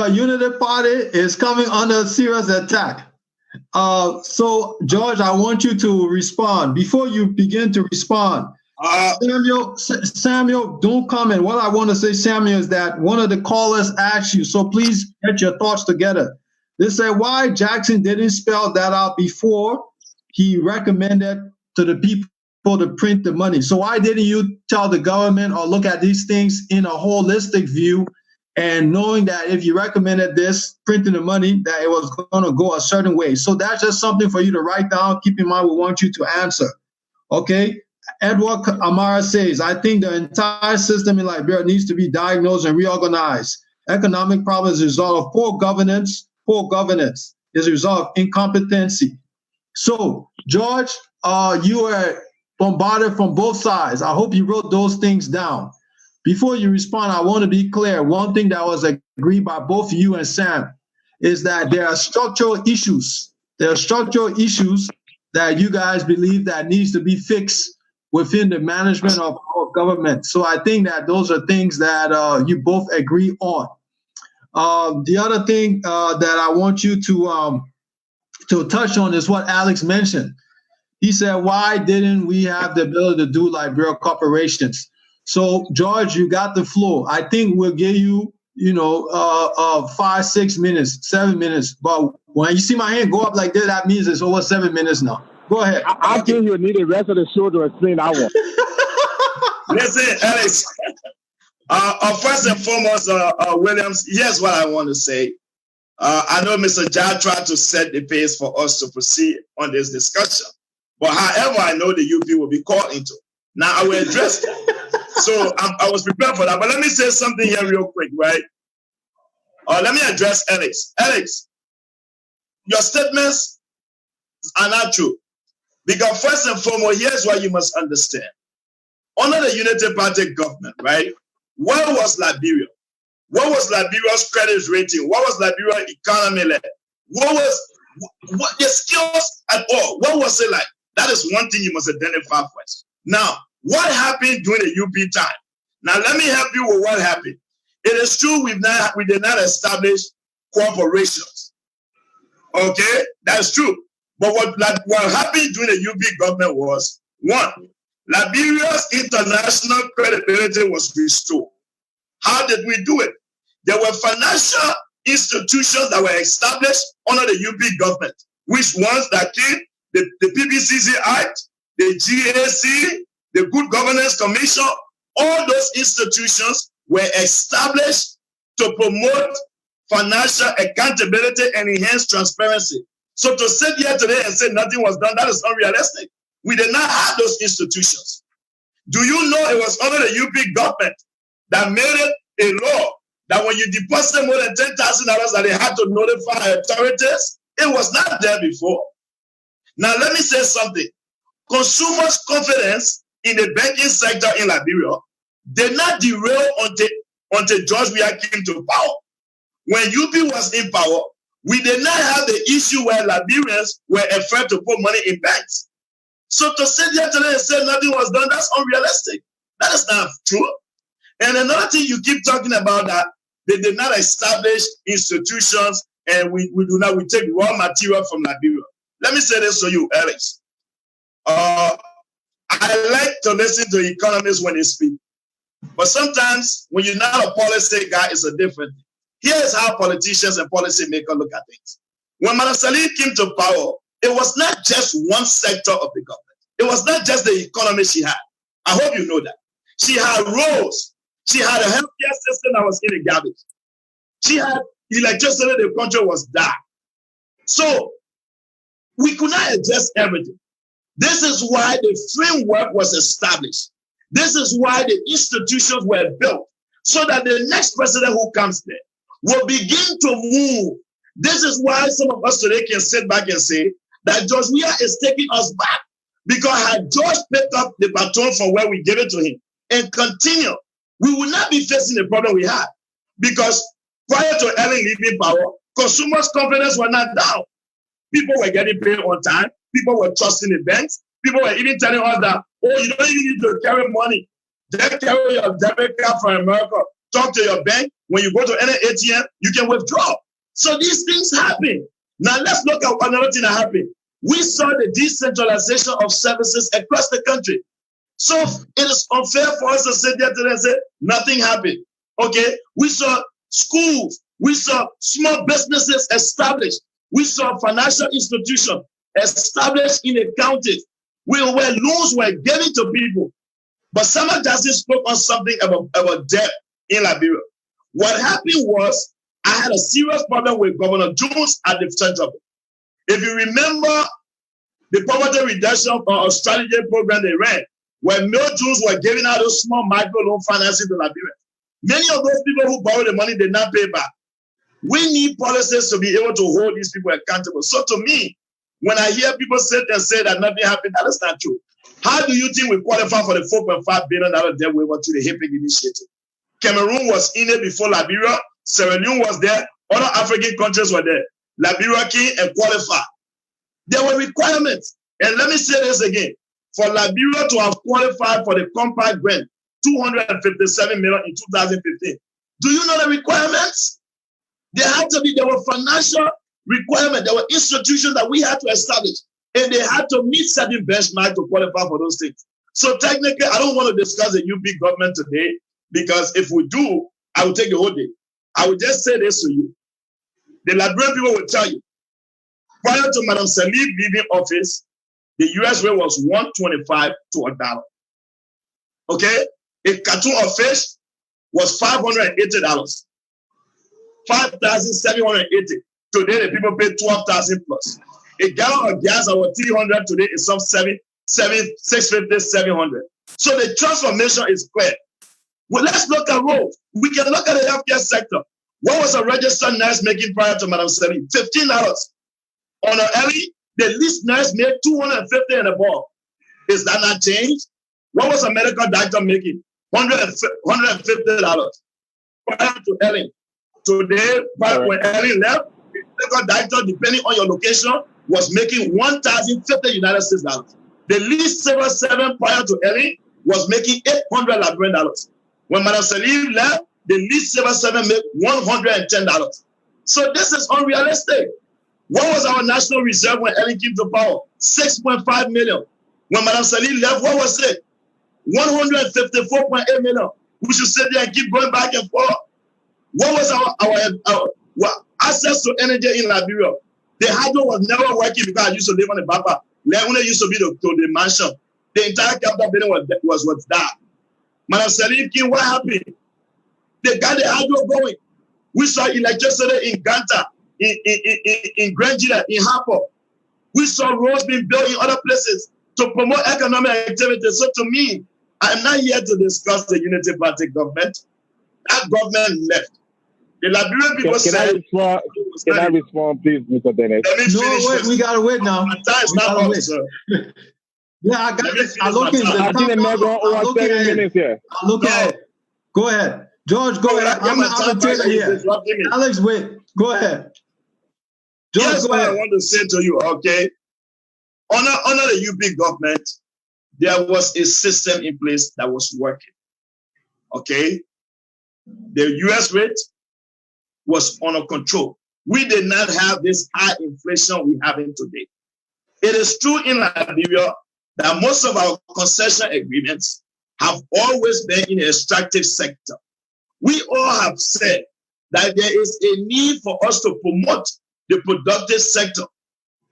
Unity Party is coming under serious attack. So, George, I want you to respond. Before you begin to respond, Samuel, don't comment. What I want to say, Samuel, is that one of the callers asked you, so please get your thoughts together. They say why Jackson didn't spell that out before he recommended to the people for to print the money. So why didn't you tell the government or look at these things in a holistic view, and knowing that if you recommended this, printing the money, that it was going to go a certain way? So that's just something for you to write down. Keep in mind, we want you to answer. Okay. Edward Amara says, I think the entire system in Liberia needs to be diagnosed and reorganized. Economic problems is a result of poor governance. Poor governance is a result of incompetency. So, George, you were bombarded from both sides. I hope you wrote those things down. Before you respond, I want to be clear. One thing that was agreed by both you and Sam is that there are structural issues. There are structural issues that you guys believe that needs to be fixed within the management of our government. So I think that those are things that you both agree on. The other thing that I want you to touch on is what Alex mentioned. He said, why didn't we have the ability to do Liberia corporations? So, George, you got the floor. I think we'll give you, 5, 6 minutes, 7 minutes. But when you see my hand go up like that, that means it's over 7 minutes now. Go ahead. I think you need the rest of the show to explain that one. Listen, Alex. First and foremost, Williams, here's what I want to say. I know Mr. Jad tried to set the pace for us to proceed on this discussion. But however, I know the UP will be called into. Now, I will address that. So I was prepared for that. But let me say something here real quick, right? Let me address Alex. Alex, your statements are not true. Because first and foremost, here's what you must understand. Under the Unity Party government, right? What was Liberia? What was Liberia's credit rating? What was Liberia's economy like? What the skills at all? What was it like? That is one thing you must identify first. Now, what happened during the UP time? Now, let me help you with what happened. It is true we did not establish corporations. Okay, that's true. But what happened during the UP government was, one, Liberia's international credibility was restored. How did we do it? There were financial institutions that were established under the UP government, which ones that came, the PBCC Act, the GAC, the Good Governance Commission, all those institutions were established to promote financial accountability and enhance transparency. So to sit here today and say nothing was done, that is unrealistic. We did not have those institutions. Do you know it was under the UP government that made it a law that when you deposit more than $10,000 that they had to notify authorities? It was not there before. Now let me say something. Consumers' confidence in the banking sector in Liberia did not derail until George Weah came to power. When UP was in power, we did not have the issue where Liberians were afraid to put money in banks. So to sit here today and say nothing was done, that's unrealistic. That is not true. And another thing you keep talking about, that they did not establish institutions and we take raw material from Liberia. Let me say this to you, Alex. I like to listen to economists when they speak. But sometimes when you're not a policy guy, it's a different thing. Here's how politicians and policymakers look at things. When Madam Salih came to power, it was not just one sector of the government. It was not just the economy she had. I hope you know that. She had roads. She had a healthcare system that was in the garbage. She had electricity, the country was dark. So we could not address everything. This is why the framework was established. This is why the institutions were built, so that the next president who comes there will begin to move. This is why some of us today can sit back and say that George Weah is taking us back. Because had George picked up the baton from where we gave it to him and continue, we would not be facing the problem we had. Because prior to Ellen leaving power, consumers' confidence were not down. People were getting paid on time. People were trusting the banks. People were even telling us that, oh, you don't even need to carry money. Just carry your debit card from America. Talk to your bank. When you go to any ATM, you can withdraw. So these things happen. Now let's look at another thing that happened. We saw the decentralization of services across the country. So it is unfair for us to sit there today and say nothing happened. Okay, we saw schools, we saw small businesses established, we saw financial institutions established in the counties. Loans were given to people. But Samuel Jackson spoke on something about debt in Liberia. What happened was, I had a serious problem with Governor Jones at the Central Bank. If you remember the poverty reduction or strategy program they ran, where Mill Jews were giving out those small micro loan financing to Liberia. Many of those people who borrowed the money did not pay back. We need policies to be able to hold these people accountable. So to me, when I hear people sit and say that nothing happened, that is not true. How do you think we qualify for the $4.5 billion debt waiver to the HIPIC initiative? Cameroon was in it before Liberia. Sierra Leone was there. Other African countries were there. Liberia came and qualified. There were requirements. And let me say this again. For Liberia to have qualified for the compact grant, $257 million in 2015. Do you know the requirements? There were financial requirements. There were institutions that we had to establish. And they had to meet certain benchmarks to qualify for those things. So technically, I don't want to discuss the UP government today, because if we do, I will take a whole day. I will just say this to you. The Liberian people will tell you, prior to Madam Salib leaving office, the US rate was $1.25 to $1. Okay? A carton of fish was $580. 5,780. Today, the people pay 12,000 plus. A gallon of gas over 300 today is some 650, 700. So the transformation is clear. Well, let's look at roads. We can look at the healthcare sector. What was a registered nurse making prior to Madam Sally? $15. On an early, the least nurse made $250 and above. Is that not changed? What was a medical doctor making? $150 prior to Ellen. Today, when Ellen left, the medical doctor, depending on your location, was making $1,050 United States dollars. The least civil servant prior to Ellen was making $800 Liberian dollars. When Madam Salim left, the least civil servant made $110. So this is unrealistic. What was our national reserve when Ellen came to power? 6.5 million. When Madam Salim left, what was it? 154.8 million. We should sit there and keep going back and forth. What was our access to energy in Liberia? The hydro was never working because I used to live on the Baba. When I used to be to the mansion, the entire capital building was dark. Madam Salim King, what happened? They got the hydro going. We saw electricity in Ganta, in Grangida, in Harper. We saw roads being built in other places to promote economic activity. So to me, I'm not here to discuss the Unity Party government. That government left. The Liberian people said... Can I respond, please, Mr. Dennis? No, we got to wait now. My time is not up, sir. Yeah, I got it. I look at it. Go ahead. George, go ahead. I'm a taker here. Alex, wait. Go ahead. George, here's what I want to say to you, okay? Under the UP government, there was a system in place that was working, okay? The US rate was under control. We did not have this high inflation we have in today. It is true in Liberia that most of our concession agreements have always been in the extractive sector. We all have said that there is a need for us to promote the productive sector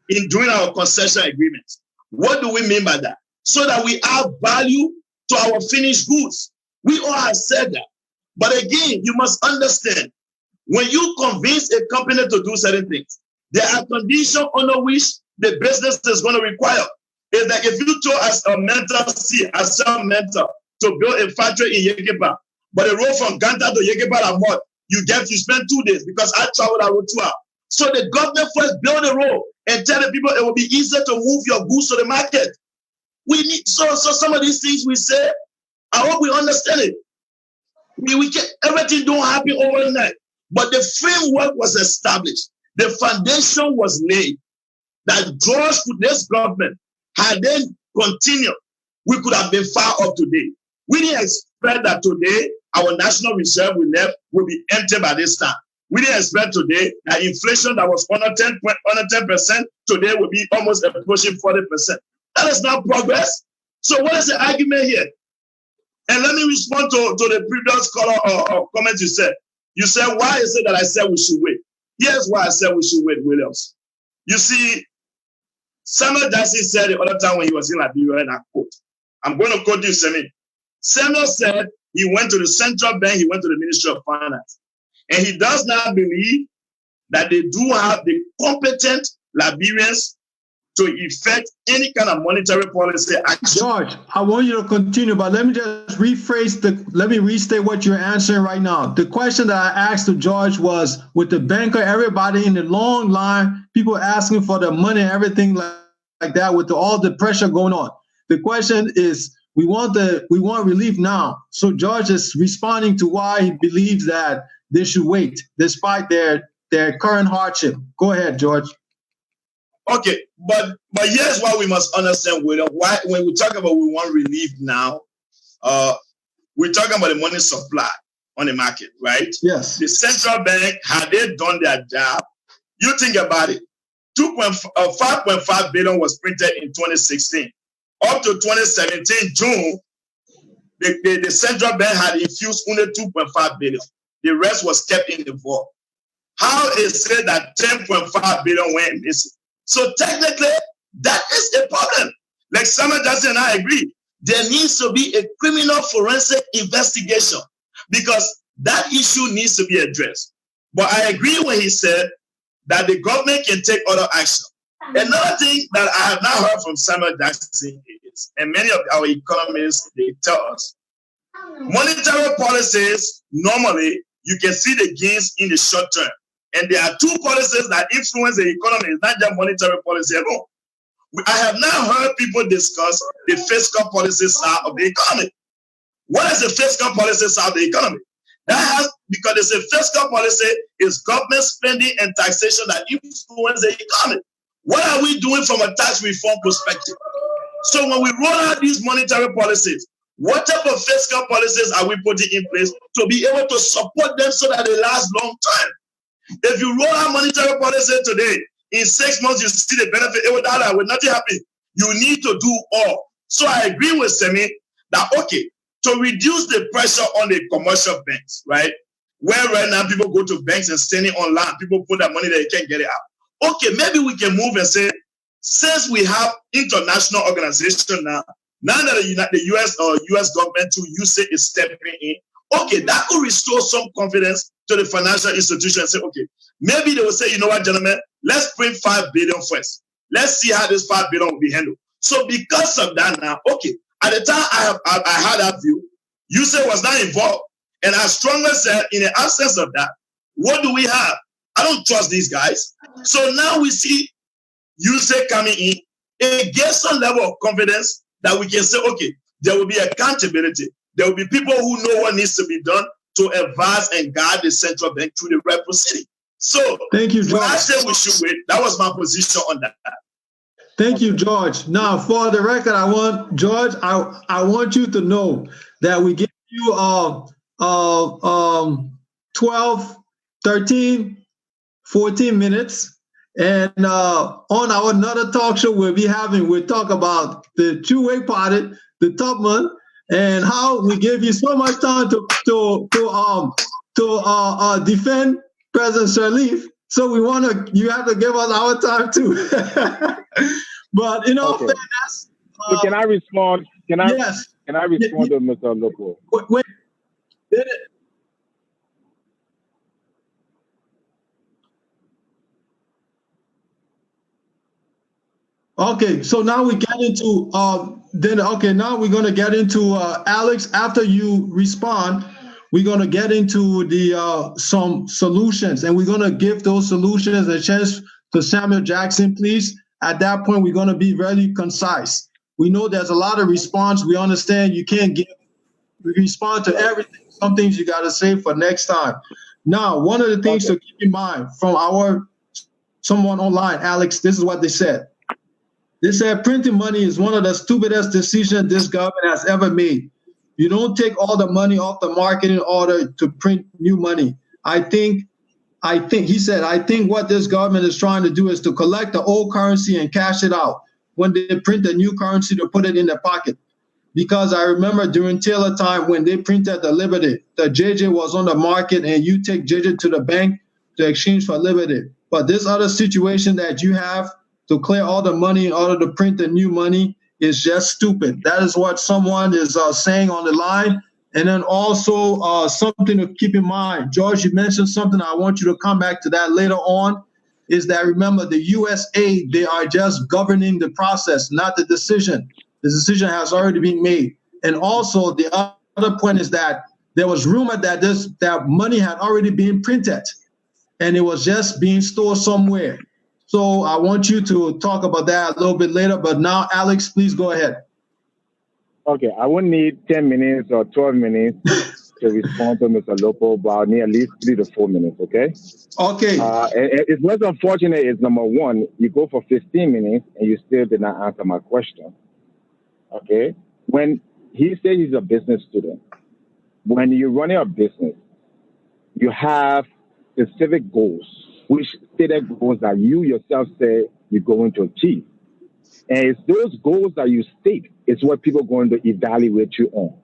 in doing our concession agreements. What do we mean by that? So that we add value to our finished goods. We all have said that. But again, you must understand, when you convince a company to do certain things, there are conditions under which the business is going to require. Is that if you told us a mentor to build a factory in Yekepa, but the road from Ganta to Yekepa and more, you spend 2 days because I traveled that road 2 hours. So the government first build a road and tell the people it will be easier to move your goods to the market. We need so some of these things we say, I hope we understand it. We can, everything don't happen overnight, but the framework was established. The foundation was laid that George to this government had then continued. We could have been far up today. We didn't expect that today our national reserve we left will be empty by this time. We didn't expect today that inflation that was under 10% today will be almost approaching 40%. That is not progress. So what is the argument here? And let me respond to the previous caller or comment you said. You said, why is it that I said we should wait? Here's why I said we should wait, Williams. You see, Samuel Jackson said the other time when he was in Liberia, and I quote, I'm going to quote you, Sammy. Samuel said he went to the central bank, he went to the Ministry of Finance, and he does not believe that they do have the competent Liberians to effect any kind of monetary policy action. George, I want you to continue, but let me just let me restate what you're answering right now. The question that I asked to George was, with the banker, everybody in the long line, people asking for the money, everything like that, with all the pressure going on. The question is, we want relief now. So George is responding to why he believes that they should wait, despite their current hardship. Go ahead, George. Okay, but here's what we must understand, William. Why, when we talk about we want relief now, we're talking about the money supply on the market, right? Yes. The central bank, had they done their job, you think about it, 5.5 billion was printed in 2016. Up to 2017, June, the central bank had infused only 2.5 billion. The rest was kept in the vault. How is it that 10.5 billion went missing? So technically, that is a problem. Like Samuel Jackson and I agree, there needs to be a criminal forensic investigation because that issue needs to be addressed. But I agree when he said that the government can take other action. Another thing that I have now heard from Samuel Jackson is, and many of our economists, they tell us, monetary policies, normally, you can see the gains in the short term. And there are two policies that influence the economy. It's not just monetary policy alone. I have now heard people discuss the fiscal policy side of the economy. What is the fiscal policy side of the economy? Because it's a fiscal policy, is government spending and taxation that influence the economy. What are we doing from a tax reform perspective? So when we roll out these monetary policies, what type of fiscal policies are we putting in place to be able to support them so that they last long time? If you roll out monetary policy today, in 6 months you see the benefit, it will die with nothing happen. You need to do all. So I agree with Semi that, okay, to reduce the pressure on the commercial banks, right? Where right now people go to banks and standing online, people put that money there, you can't get it out. Okay, maybe we can move and say, since we have international organization now that the US government to use it is stepping in, okay, that could restore some confidence to the financial institution and say, okay, maybe they will say, you know what, gentlemen, let's print 5 billion first. Let's see how this 5 billion will be handled. So because of that now, okay, at the time I had that view, USAID was not involved. And I strongly said, in the absence of that, what do we have? I don't trust these guys. So now we see USAID coming in. It gives some level of confidence that we can say, okay, there will be accountability. There will be people who know what needs to be done to advise and guide the central bank through the right proceeding. So, thank you, George. When I said we should wait, that was my position on that. Thank you, George. Now, for the record, I want you to know that we give you 12, 13, 14 minutes. And on our another talk show we'll talk about the two-way party, the top one, and how we give you so much time to defend President Sirleaf. So you have to give us our time too. But in all fairness, so can I respond? Yes. Can I respond to Mr. Lopo? Wait. Okay, so now we get into now we're gonna get into Alex. After you respond, we're gonna get into the some solutions, and we're gonna give those solutions a chance to Samuel Jackson, please. At that point, we're gonna be very concise. We know there's a lot of response. We understand you can't respond to everything. Some things you gotta save for next time. Now, one of the things to keep in mind from someone online, Alex, this is what they said. They said printing money is one of the stupidest decisions this government has ever made. You don't take all the money off the market in order to print new money. I think what this government is trying to do is to collect the old currency and cash it out. When they print the new currency, to put it in their pocket. Because I remember during Taylor time when they printed the Liberty, the JJ was on the market and you take JJ to the bank to exchange for Liberty. But this other situation that you have to clear all the money in order to print the new money is just stupid. That is what someone is saying on the line. And then also something to keep in mind, George, you mentioned something. I want you to come back to that later on, is that remember the USA, they are just governing the process, not the decision. The decision has already been made. And also the other point is that there was rumor that that money had already been printed and it was just being stored somewhere. So I want you to talk about that a little bit later. But now, Alex, please go ahead. Okay, I won't need 10 minutes or 12 minutes to respond to Mr. Lopo, but I'll need at least 3 to 4 minutes, okay? Okay. It's what's unfortunate is, number one, you go for 15 minutes and you still did not answer my question, okay? When he says he's a business student, when you're running a business, you have specific goals, which stated goals that you yourself say you're going to achieve. And it's those goals that you state is what people are going to evaluate you on.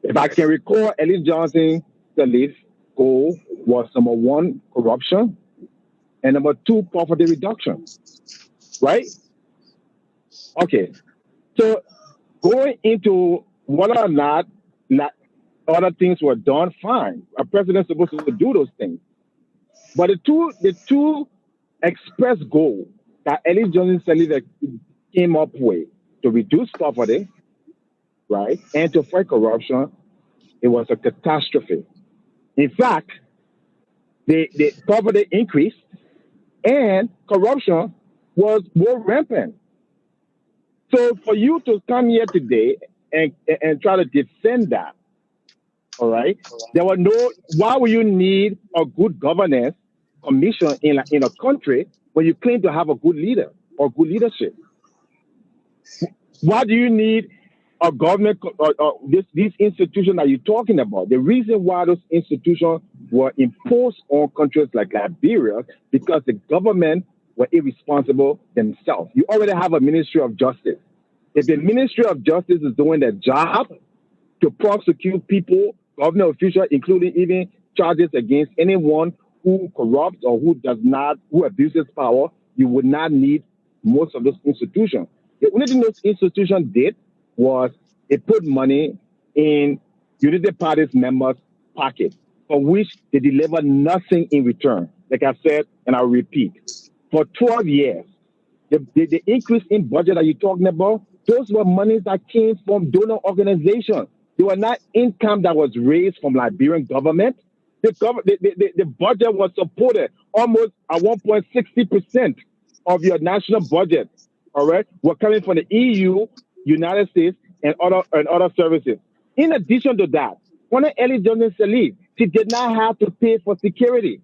If I can recall, Ellis Johnson Sirleaf's goal was number 1, corruption, and number 2, poverty reduction, right? Okay, so going into whether or not other things were done, fine. A president's supposed to do those things. But the two express goals that Ellis Johnson Sirleaf came up with to reduce poverty, right, and to fight corruption, it was a catastrophe. In fact, the poverty increased and corruption was more rampant. So for you to come here today and try to defend that, all right, why would you need a good governance commission in a country when you claim to have a good leader or good leadership? Why do you need a government or these institutions that you're talking about? The reason why those institutions were imposed on countries like Liberia, because the government were irresponsible themselves. You already have a Ministry of Justice. If the Ministry of Justice is doing their job to prosecute people, government officials, including even charges against anyone who corrupts or who abuses power, you would not need most of those institutions. The only thing those institutions did was it put money in Unity Party's members' pockets, for which they delivered nothing in return. Like I said, and I'll repeat, for 12 years, the increase in budget that you're talking about, those were monies that came from donor organizations. They were not income that was raised from Liberian government. The budget was supported almost at 1.60% of your national budget. All right, were coming from the EU, United States, and other services. In addition to that, when Ellis Johnson Sirleaf, she did not have to pay for security.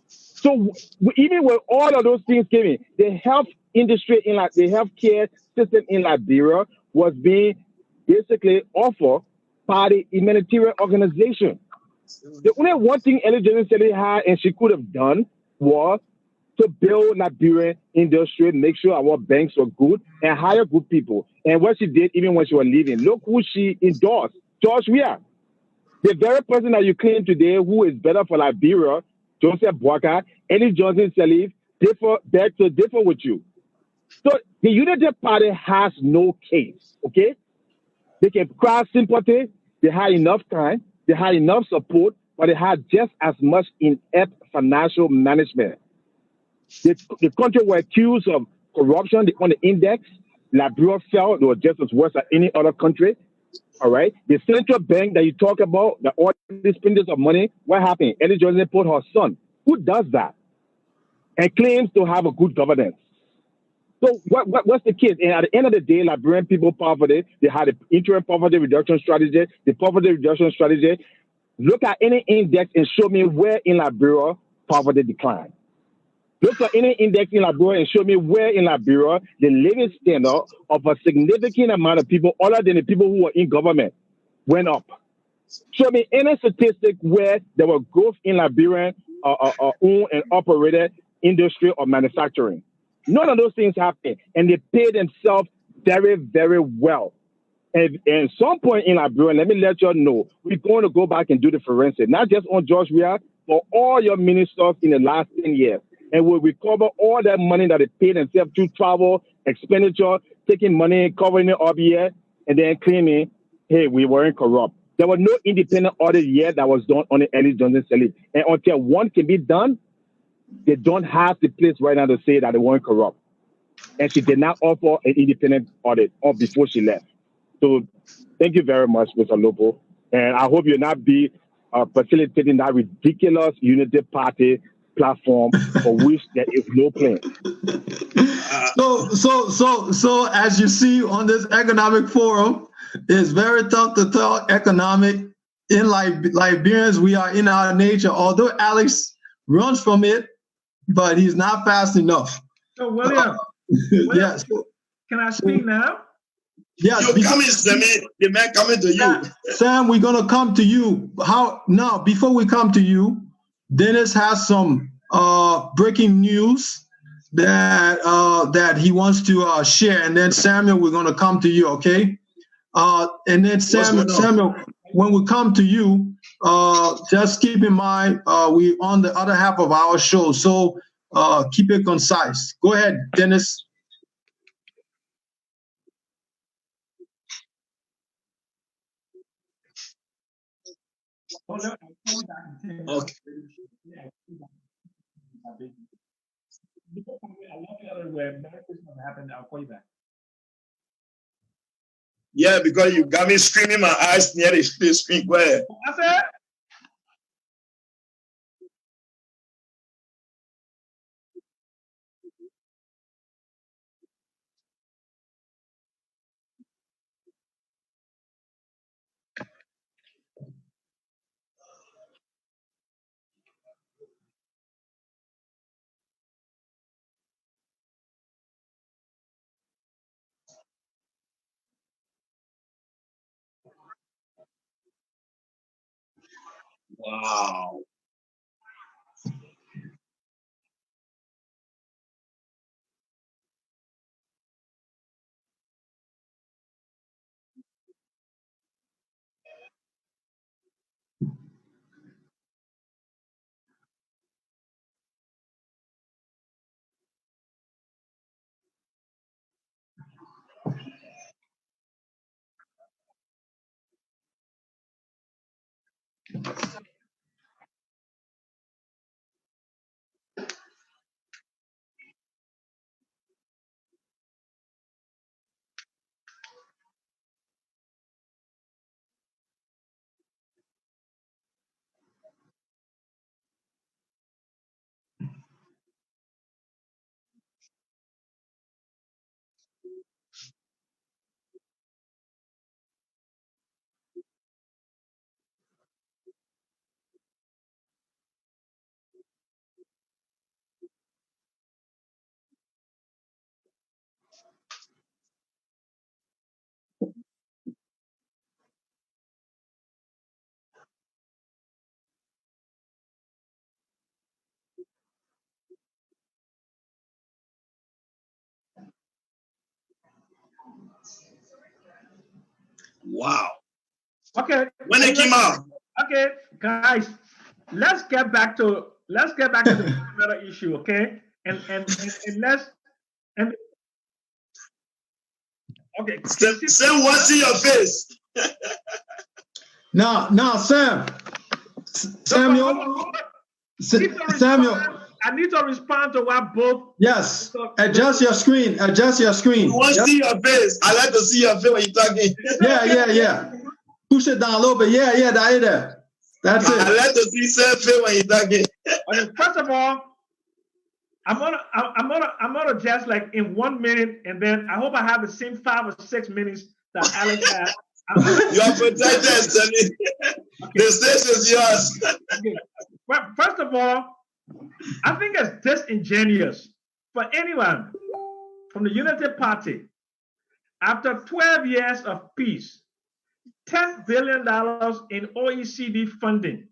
So even with all of those things came in, the health industry the healthcare system in Liberia was being basically offered by the humanitarian organization. The only one thing Ellis Johnson Sirleaf had and she could have done was to build Liberian industry, make sure our banks were good, and hire good people. And what she did, even when she was leaving, look who she endorsed, George Weah. The very person that you claim today who is better for Liberia, Joseph Boakai, Ellis Johnson Sirleaf, beg to differ with you. So the Unity Party has no case, okay? They can cry sympathy, they had enough time, they had enough support, but they had just as much inept financial management. The country were accused of corruption on the index. Liberia fell. They were just as worse as any other country. All right. The central bank that you talk about, all these spenders of money, what happened? Ellis Johnson put her son. Who does that? And claims to have a good governance. So what's the case? And at the end of the day, Liberian people poverty, they had an interim poverty reduction strategy. The poverty reduction strategy, look at any index and show me where in Liberia poverty declined. Look at any index in Liberia and show me where in Liberia the living standard of a significant amount of people, other than the people who were in government, went up. Show me any statistic where there was growth in Liberian owned and operated industry or manufacturing. None of those things happened, and they paid themselves very, very well. And at some point in Liberia, let me let you know, we're going to go back and do the forensic, not just on George Weah, but all your ministers in the last 10 years. and will recover all that money that they paid themselves through travel, expenditure, taking money, covering it up here, and then claiming, hey, we weren't corrupt. There was no independent audit yet that was done on the Ellis Johnson Sirleaf. And until one can be done, they don't have the place right now to say that they weren't corrupt. And she did not offer an independent audit or before she left. So thank you very much, Mr. Lopo. And I hope you'll not be facilitating that ridiculous Unity Party platform for which there is no plan. So as you see on this economic forum, it's very tough to talk economic in Liberians. We are in our nature, although Alex runs from it, but he's not fast enough. So William, yes. Can I speak now? Yes. You're coming, Sammy. The man coming to you. Sam, we're gonna come to you. Now, before we come to you, Dennis has some breaking news that he wants to share, and then Samuel, we're gonna come to you, okay? And then Samuel, when we come to you, just keep in mind we on the other half of our show, so keep it concise. Go ahead, Dennis. Okay. Yeah, because you got me screaming my eyes near the screen. Go ahead. I said, Wow. Wow. okay. When it came out. Okay, guys, let's get back to the fundamental issue, okay? And let's and okay. Say what's in your face. Now, Samuel. I need to respond to what both. Yes. Adjust your screen. You want to see your face. I like to see your face when you're talking. Yeah. Push it down a little bit. Yeah, there. That's it. I like to see your face when you're talking. Okay, first of all, I'm gonna just like in 1 minute, and then I hope I have the same 5 or 6 minutes that Alex had. You are protected, Sammy. Okay. The stage is yours. Okay. Well, first of all, I think it's disingenuous for anyone from the Unity Party, after 12 years of peace, $10 billion in OECD funding,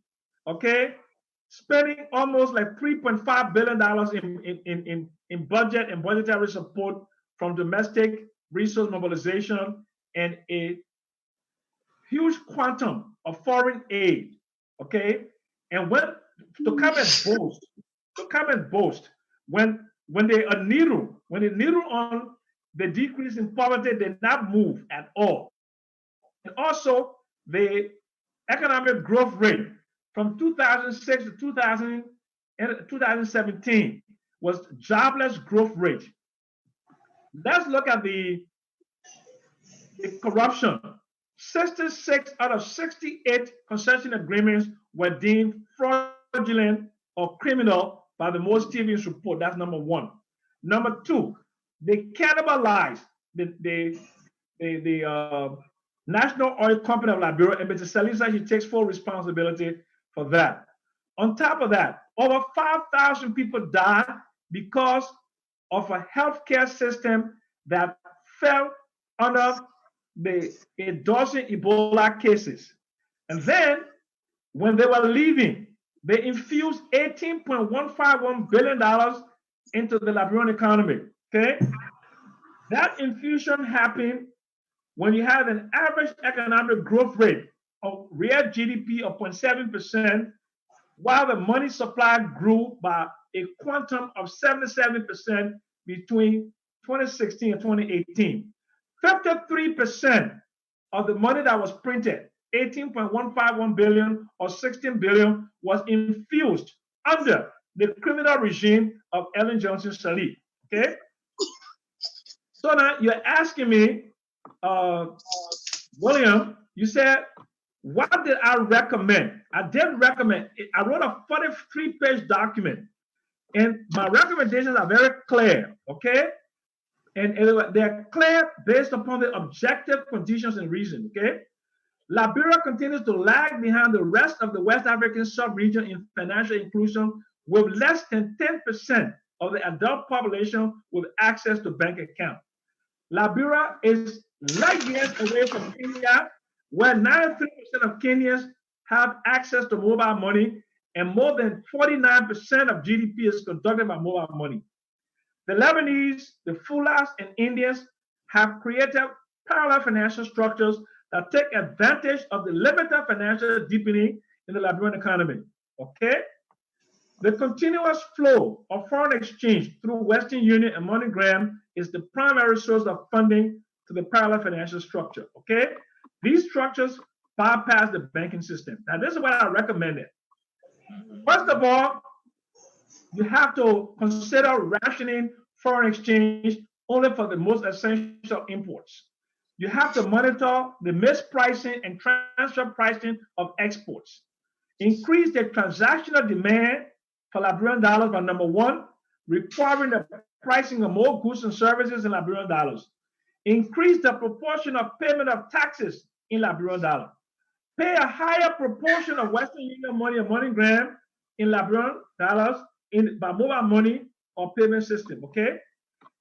okay, spending almost like $3.5 billion in budget and budgetary support from domestic resource mobilization and a huge quantum of foreign aid, okay, and when to come and boast when the needle on the decrease in poverty did not move at all. And also the economic growth rate from 2006 to 2017 was jobless growth rate. Let's look at the corruption. 66 out of 68 concession agreements were deemed fraudulent or criminal by the Moore Stevens report. That's number one. Number two, they cannibalized the National Oil Company of Liberia, and Mr. Salisa, he takes full responsibility for that. On top of that, over 5,000 people died because of a healthcare system that fell under the endorsing Ebola cases. And then when they were leaving, they infused $18.151 billion into the Liberian economy. Okay? That infusion happened when you have an average economic growth rate of real GDP of 0.7%, while the money supply grew by a quantum of 77% between 2016 and 2018. 53% of the money that was printed, 18.151 billion or 16 billion, was infused under the criminal regime of Ellen Johnson Sirleaf. Okay? So now you're asking me, William, you said, what did I recommend? I did recommend, I wrote a 43-page document, and my recommendations are very clear, okay? And they're clear based upon the objective conditions and reason, okay? Liberia continues to lag behind the rest of the West African sub-region in financial inclusion, with less than 10% of the adult population with access to bank account. Liberia is light years away from Kenya, where 93% of Kenyans have access to mobile money, and more than 49% of GDP is conducted by mobile money. The Lebanese, the Fulas, and Indians have created parallel financial structures that take advantage of the limited financial deepening in the Liberian economy. Okay? The continuous flow of foreign exchange through Western Union and MoneyGram is the primary source of funding to the parallel financial structure. Okay? These structures bypass the banking system. Now, this is what I recommended. First of all, you have to consider rationing foreign exchange only for the most essential imports. You have to monitor the mispricing and transfer pricing of exports. Increase the transactional demand for Liberian dollars by number one, requiring the pricing of more goods and services in Liberian dollars. Increase the proportion of payment of taxes in Liberian dollars. Pay a higher proportion of Western Union money and MoneyGram in Liberian dollars by mobile money or payment system, okay?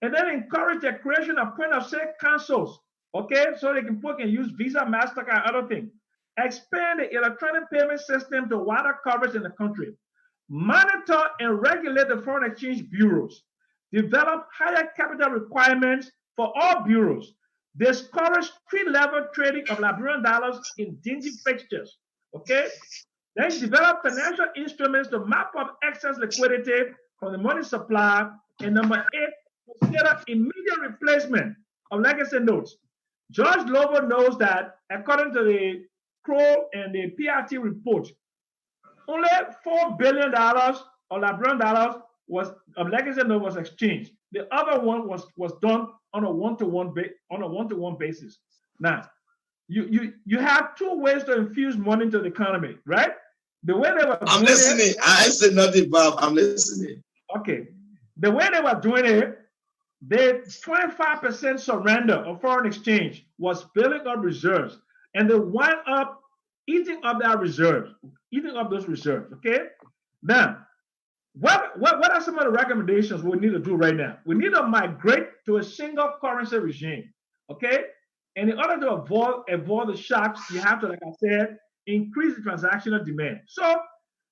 And then encourage the creation of point-of-sale consoles, okay? So they can use Visa, MasterCard, other things. Expand the electronic payment system to wider coverage in the country. Monitor and regulate the foreign exchange bureaus. Develop higher capital requirements for all bureaus. Discourage street-level trading of Liberian dollars in dingy fixtures, okay? Then develop financial instruments to map up excess liquidity from the money supply. And number 8, consider immediate replacement of legacy notes. George Lobo knows that, according to the Kroll and the PRT report, only $4 billion of Liberian dollars of legacy note was exchanged. The other one was done on a one-to-one basis. Now, you have two ways to infuse money into the economy, right? The way they were I'm listening. I ain't said nothing, Bob. I'm listening. Okay. The way they were doing it, the 25% surrender of foreign exchange was building up reserves, and they wind up eating up their reserves, eating up those reserves. Okay. Now, what are some of the recommendations we need to do right now? We need to migrate to a single currency regime. Okay. And in order to avoid the shocks, you have to, like I said, increase the transactional demand. So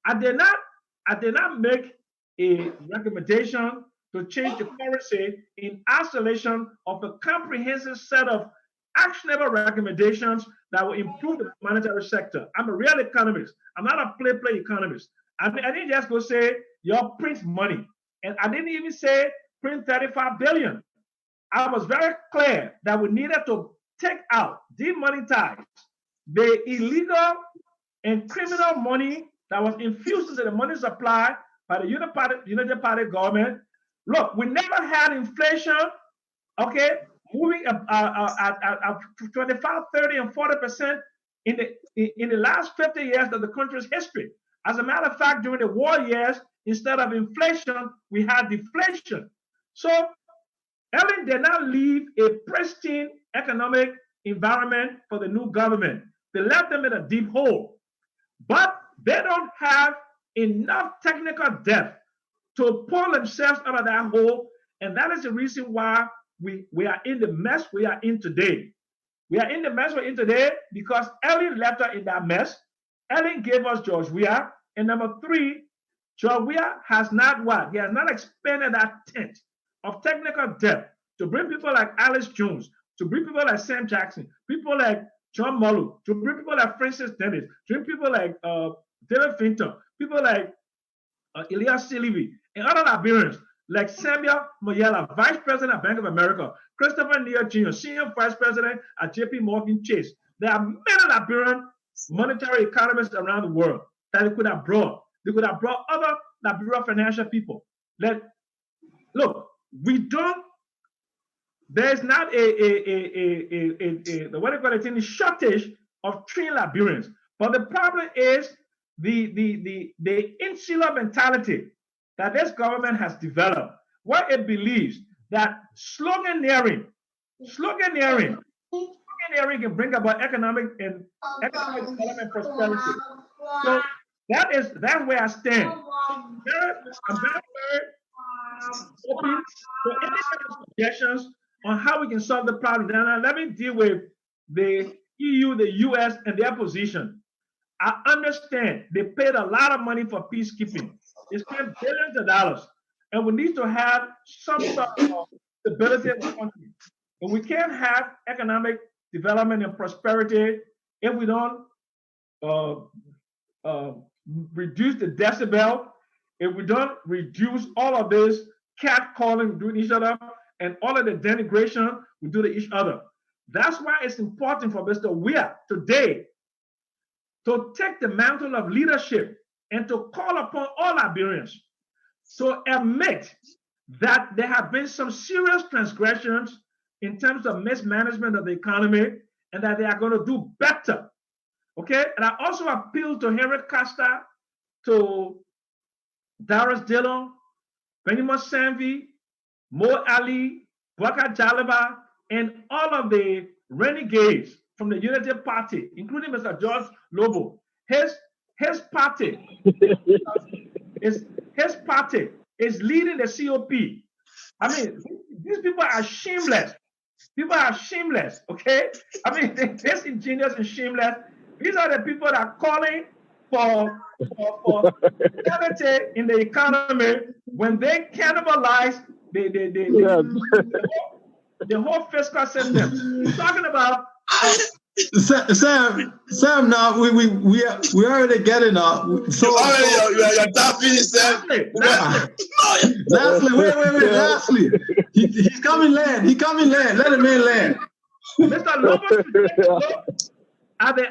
I did not make a recommendation to change the currency in isolation of a comprehensive set of actionable recommendations that will improve the monetary sector. I'm a real economist. I'm not a play economist. I didn't just go say, y'all print money. And I didn't even say print 35 billion. I was very clear that we needed to take out, demonetize the illegal and criminal money that was infused into the money supply by the United Party government. Look, we never had inflation, okay, moving at 25, 30, and 40% in the last 50 years of the country's history. As a matter of fact, during the war years, instead of inflation, we had deflation. So Ellen did not leave a pristine economic environment for the new government. They left them in a deep hole. But they don't have enough technical depth to pull themselves out of that hole. And that is the reason why we are in the mess we are in today. We are in the mess we're in today because Ellen left us in that mess. Ellen gave us George Weah. And number three, George Weah has not what? He has not expanded that tent of technical depth to bring people like Alice Jones, to bring people like Sam Jackson, people like John Mullen, to bring people like Francis Dennis, to bring people like David Finton, people like Elias Silivi, and other Liberians like Samuel Moyela, Vice President of Bank of America, Christopher Neal Jr., Senior Vice President at JP Morgan Chase. There are many Liberian monetary economists around the world that they could have brought. They could have brought other Liberian financial people. Look, there's not a shortage of trained Liberians. But the problem is the insular mentality that this government has developed, where it believes that sloganeering can bring about economic development and prosperity. So that's where I stand. I'm very open to any kind of suggestions on how we can solve the problem. Now let me deal with the EU, the US, and their position. I understand they paid a lot of money for peacekeeping. They spent billions of dollars. And we need to have some sort of stability in the country. And we can't have economic development and prosperity if we don't reduce the decibel, if we don't reduce all of this cat calling doing each other and all of the denigration we do to each other. That's why it's important for Mr. Weah today to take the mantle of leadership and to call upon all Liberians to admit that there have been some serious transgressions in terms of mismanagement of the economy and that they are going to do better. Okay? And I also appeal to Henry Costa, to Darius Dillon, Benjamin Sanvi, Mo Ali, Bwaka Jalaba, and all of the renegades from the Unity Party, including Mr. George Lobo. His party is leading the COP. I mean, these people are shameless. People are shameless, okay? I mean, they're disingenuous and shameless. These are the people that are calling for stability in the economy when they cannibalize the whole fiscal system. We're talking about Sam. Now we already getting up. So you're tapping, Sam. Lastly, wait. Lastly, he's coming land. Let him in land. Mr. Lobo at the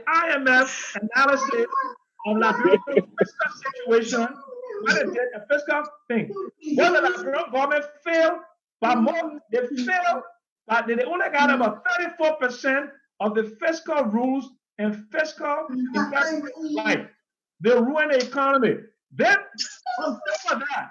IMF analysis of Liberia's fiscal situation, when they did a fiscal thing, well, the Liberian government failed by more. They failed, but they only got about 34% of the fiscal rules and fiscal investment right. They ruined the economy. Then, on top of that,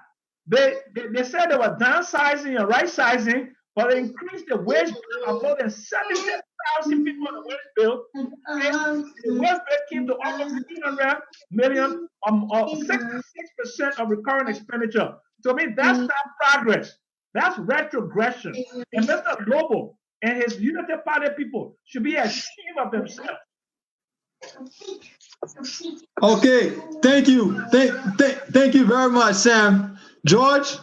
they said they were downsizing and right-sizing, but they increased the wage bill of more than 70,000 people on the wage bill. And the wage bill came to almost 300 million, or 66% of recurrent expenditure. To me, that's not progress. That's retrogression. And Mr. Lobo and his Unity Party people should be ashamed of themselves. Okay, thank you. Thank you very much, Sam. George,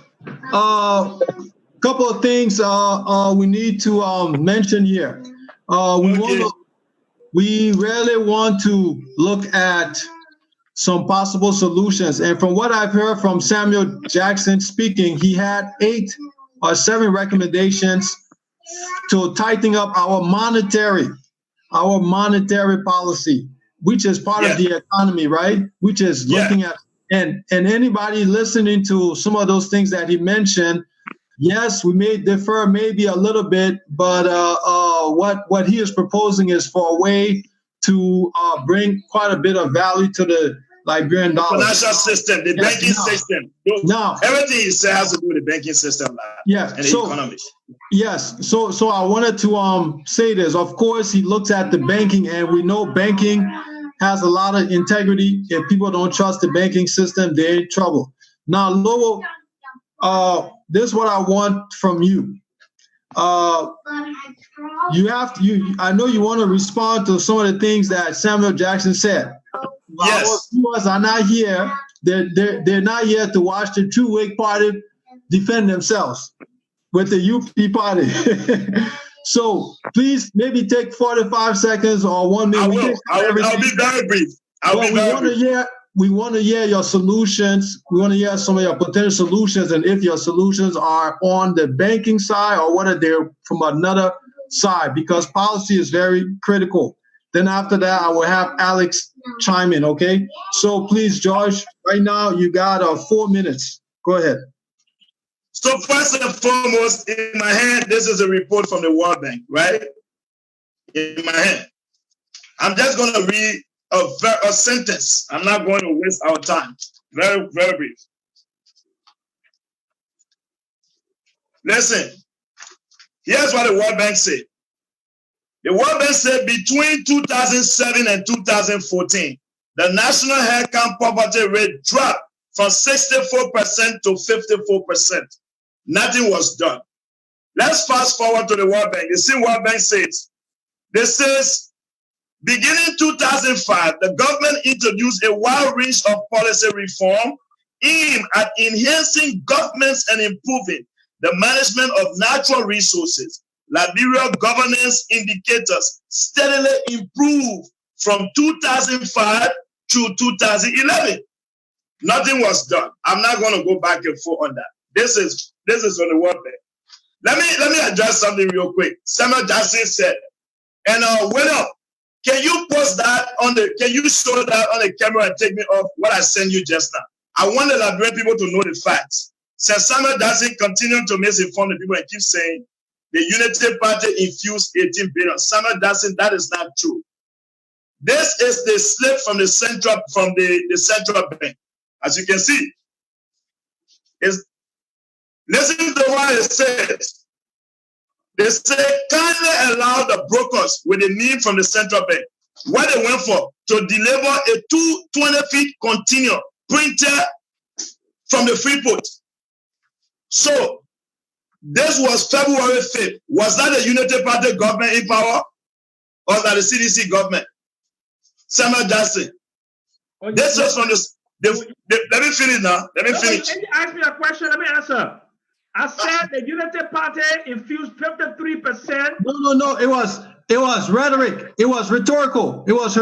couple of things we need to mention here. We really want to look at some possible solutions. And from what I've heard from Samuel Jackson speaking, he had 8 or 7 recommendations to tighten up our monetary policy, which is part of the economy, right? Which is looking at, and anybody listening to some of those things that he mentioned, yes, we may differ maybe a little bit, but what he is proposing is for a way to bring quite a bit of value to the Liberian dollar. Financial system, the banking system. No, everything he said has to do with the banking system and the economy. Yes. So I wanted to say this. Of course, he looks at the banking, and we know banking has a lot of integrity. If people don't trust the banking system, they're in trouble. Now, Lowell, this is what I want from you. I know you want to respond to some of the things that Samuel Jackson said. Yes. Our viewers are not here. They're not here to watch the True Wake Party defend themselves with the UP party. So please maybe take 45 seconds or 1 minute. I'll be very brief. We want to hear your solutions. We want to hear some of your potential solutions, and if your solutions are on the banking side or whether they're from another side, because policy is very critical. Then after that, I will have Alex chime in, okay? So please, George, right now you got 4 minutes. Go ahead. So first and foremost, in my hand, this is a report from the World Bank, right? In my hand. I'm just going to read a sentence. I'm not going to waste our time. Very, very brief. Listen, here's what the World Bank said. The World Bank said between 2007 and 2014, the national headcount poverty rate dropped from 64% to 54%. Nothing was done. Let's fast forward to the World Bank. The same World Bank says, beginning 2005, the government introduced a wide range of policy reform aimed at enhancing governance and improving the management of natural resources. Liberia governance indicators steadily improved from 2005 to 2011. Nothing was done. I'm not going to go back and forth on that. This is on the World Bank. Let me address something real quick. Samuel Jackson said, and William, can you post that can you show that on the camera and take me off what I sent you just now? I want the Liberian people to know the facts. Since Samuel Jackson continued to misinform the people and keep saying the Unity Party infused 18 billion. Samuel Jackson, that is not true. This is the slip from the central bank. As you can see, listen to what it says. They say, kindly allow the brokers with a need from the central bank. What they went for, to deliver a 220-feet continuum printer from the Freeport. So, this was February 5th. Was that the Unity Party government in power? Or was that the CDC government? Samuel Jackson. This was from let me finish now. Let me finish. You ask me a question, let me answer. I said the Unity Party infused 53%. No. It was rhetoric. It was rhetorical. It was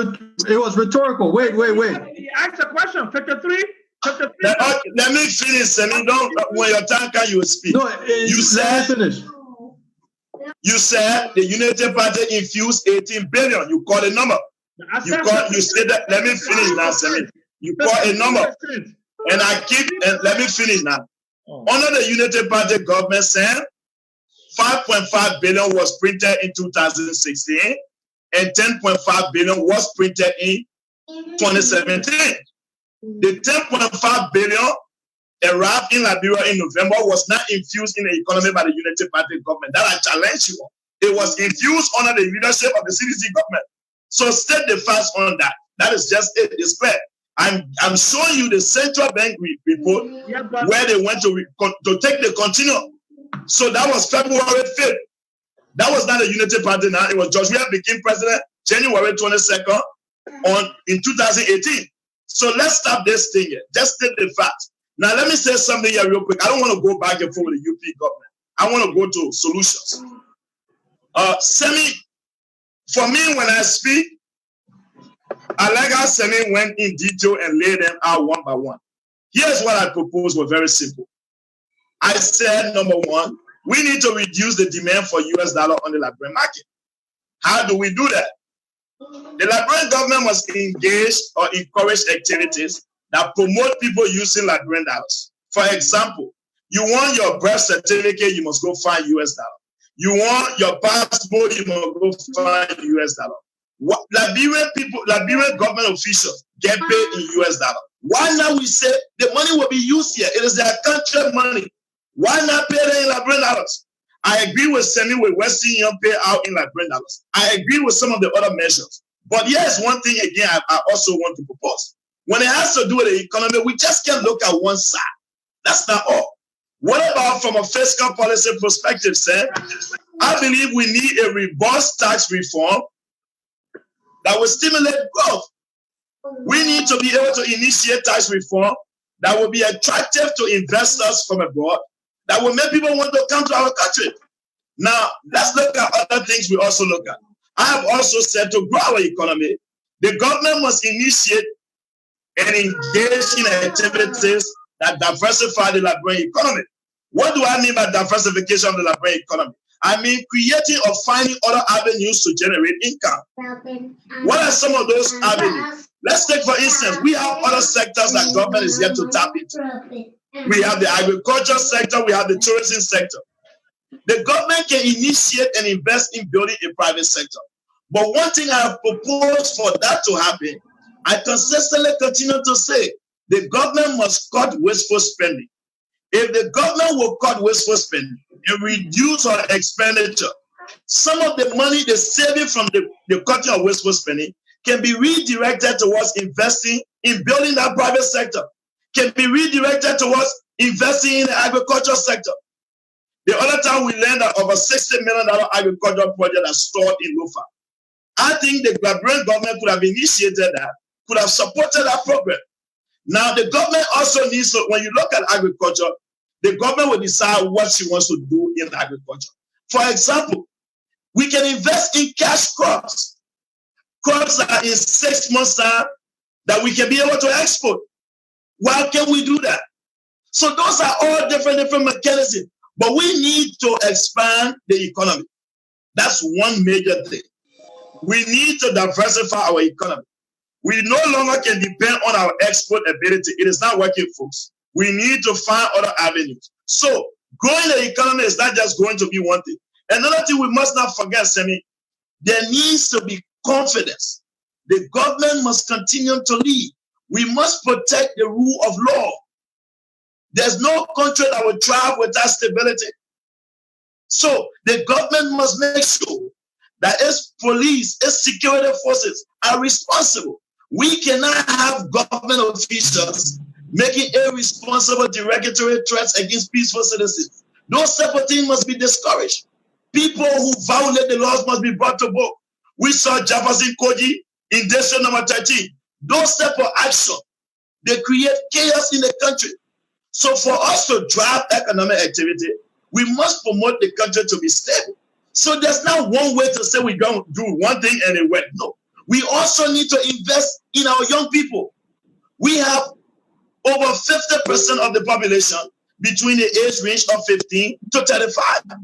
rhetorical. Wait. You asked a question. 53. Let me finish. When your time comes, you will speak. No, you said finish. You said the Unity Party infused 18 billion. You called a number. You said that. Let me finish now, Sammy. You call a number. And let me finish now. Under the Unity Party government, 5.5 billion was printed in 2016 and 10.5 billion was printed in 2017. The 10.5 billion arrived in Liberia in November was not infused in the economy by the Unity Party government. That I challenge you on. It was infused under the leadership of the CDC government. So state the facts on that. That is just it. It's clear. I'm showing you the central bank report where they went to take the continuum. So that was February 5th. That was not a Unity Party now. It was George Weah became president January 22nd in 2018. So let's stop this thing here. Just state the facts. Now let me say something here real quick. I don't want to go back and forth with the UP government. I want to go to solutions. For me, when I speak, I like how Semi went in detail and laid them out one by one. Here's what I proposed was very simple. I said, number one, we need to reduce the demand for US dollar on the Liberian market. How do we do that? The Liberian government must engage or encourage activities that promote people using Liberian dollars. For example, you want your birth certificate, you must go find US dollar. You want your passport, you must go find US dollar. Liberian government officials get paid in US dollar. Why not we say the money will be used here? It is their country money. Why not pay them in Liberian dollars? I agree with sending with Western Union pay out in Liberian dollars. I agree with some of the other measures. But yes, one thing again I also want to propose. When it has to do with the economy, we just can't look at one side. That's not all. What about from a fiscal policy perspective, sir? I believe we need a robust tax reform that will stimulate growth. We need to be able to initiate tax reform that will be attractive to investors from abroad, that will make people want to come to our country. Now, let's look at other things we also look at. I have also said to grow our economy, the government must initiate and engage in activities that diversify the Liberian economy. What do I mean by diversification of the Liberian economy? I mean creating or finding other avenues to generate income. What are some of those avenues? Let's take, for instance, we have other sectors that government is yet to tap into. We have the agriculture sector, we have the tourism sector. The government can initiate and invest in building a private sector. But one thing I have proposed for that to happen, I consistently continue to say, the government must cut wasteful spending. If the government will cut wasteful spending and reduce our expenditure, some of the money, the saving from the cutting of wasteful spending can be redirected towards investing in building that private sector, can be redirected towards investing in the agriculture sector. The other time we learned that over $60 million agricultural project are stored in Lofa. I think the Liberian government could have initiated that, could have supported that program. Now, the government also needs to, when you look at agriculture, the government will decide what she wants to do in agriculture. For example, we can invest in cash crops, crops that are in 6 months' time that we can be able to export. Why can we do that? So those are all different mechanisms. But we need to expand the economy. That's one major thing. We need to diversify our economy. We no longer can depend on our export ability. It is not working, folks. We need to find other avenues. So growing the economy is not just going to be one thing. Another thing we must not forget, Semi, there needs to be confidence. The government must continue to lead. We must protect the rule of law. There's no country that will thrive without stability. So the government must make sure that its police, its security forces are responsible. We cannot have government officials making irresponsible derogatory threats against peaceful citizens. Those type of things must be discouraged. People who violate the laws must be brought to book. We saw Jefferson Koji in District number 13. Those type of action, they create chaos in the country. So for us to drive economic activity, we must promote the country to be stable. So there's not one way to say we don't do one thing and it works. No. We also need to invest in our young people. We have over 50% of the population between the age range of 15 to 35.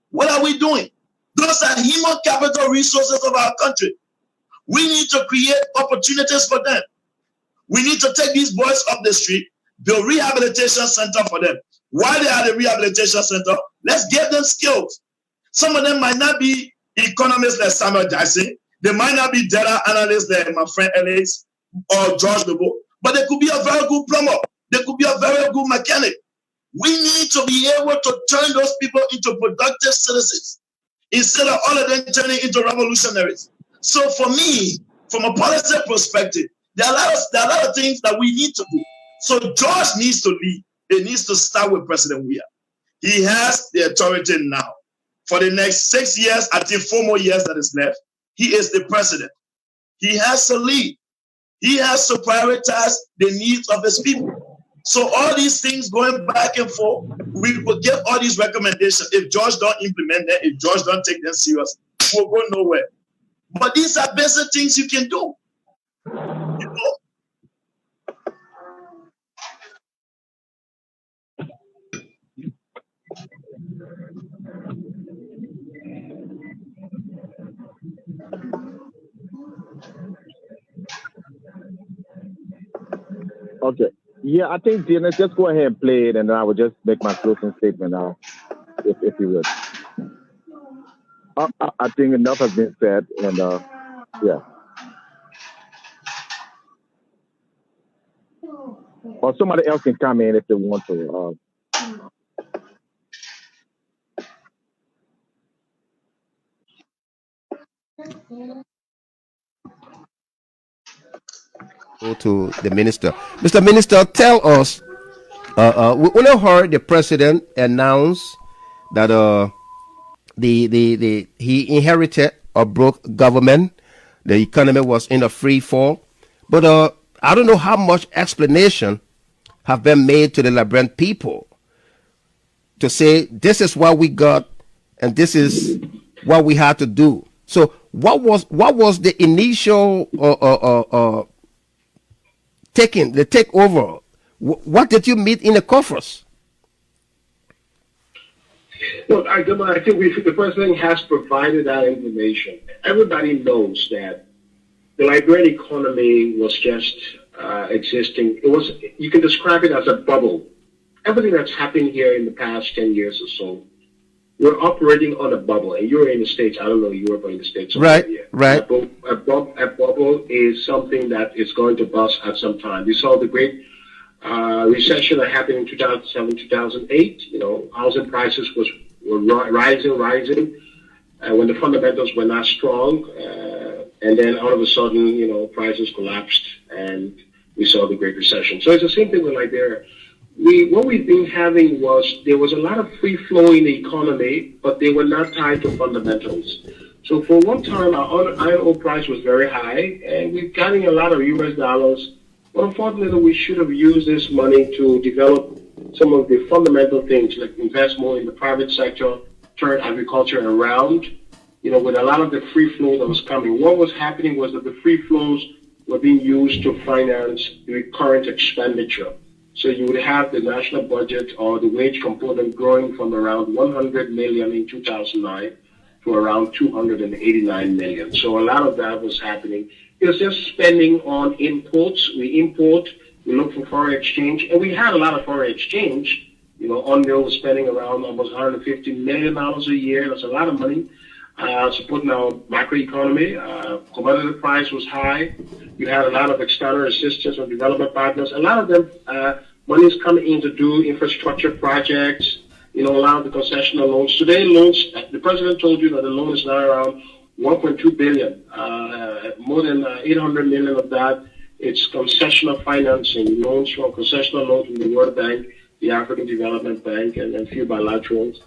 What are we doing? Those are human capital resources of our country. We need to create opportunities for them. We need to take these boys off the street, build rehabilitation center for them. While they are at the rehabilitation center, let's give them skills. Some of them might not be economists like Samuel Jackson. They might not be data analysts like my friend Alex or George Lobo, but they could be a very good plumber. They could be a very good mechanic. We need to be able to turn those people into productive citizens instead of all of them turning into revolutionaries. So for me, from a policy perspective, there are a lot of things that we need to do. So George needs to lead. It needs to start with President Weah. He has the authority now. For the next 6 years, I think 4 more years that is left, he is the president. He has to lead. He has to prioritize the needs of his people. So all these things going back and forth, we will give all these recommendations. If George don't implement them, if George don't take them serious, we'll go nowhere. But these are basic things you can do. Okay. Yeah, I think let's just go ahead and play it, and then I will just make my closing statement now, if you would. I think enough has been said, and yeah. Or somebody else can come in if they want to. Go to the minister. Mr. Minister, tell us. We now heard the president announce that he inherited a broke government. The economy was in a free fall, but I don't know how much explanation have been made to the Liberian people to say this is what we got and this is what we had to do. So what was the initial the takeover? What did you meet in the coffers? Look, I think the president has provided that information. Everybody knows that the Liberian economy was just existing. You can describe it as a bubble. Everything that's happened here in the past 10 years or so, we're operating on a bubble. And you're in the States. I don't know Europe or in the States. Right, right. A bubble is something that is going to bust at some time. We saw the great recession that happened in 2007, 2008. Housing prices were rising, when the fundamentals were not strong. And then all of a sudden, prices collapsed and we saw the Great Recession. So it's the same thing with Liberia. What we've been having there was a lot of free flow in the economy, but they were not tied to fundamentals. So for one time, our iron ore price was very high, and we're getting a lot of US dollars. But unfortunately, we should have used this money to develop some of the fundamental things, like invest more in the private sector, turn agriculture around. With a lot of the free flow that was coming, what was happening was that the free flows were being used to finance the current expenditure. So you would have the national budget or the wage component growing from around 100 million in 2009 to around 289 million. So a lot of that was happening. It was just spending on imports. We import, we look for foreign exchange, and we had a lot of foreign exchange. UNMIL was spending around almost $150 million a year. That's a lot of money. Supporting our macroeconomy. Commodity price was high. You had a lot of external assistance from development partners. A lot of them, money is coming in to do infrastructure projects, a lot of the concessional loans. Today, loans, the president told you that the loan is now around 1.2 billion. More than 800 million of that, it's concessional financing, loans from concessional loans from the World Bank, the African Development Bank, and a few bilaterals.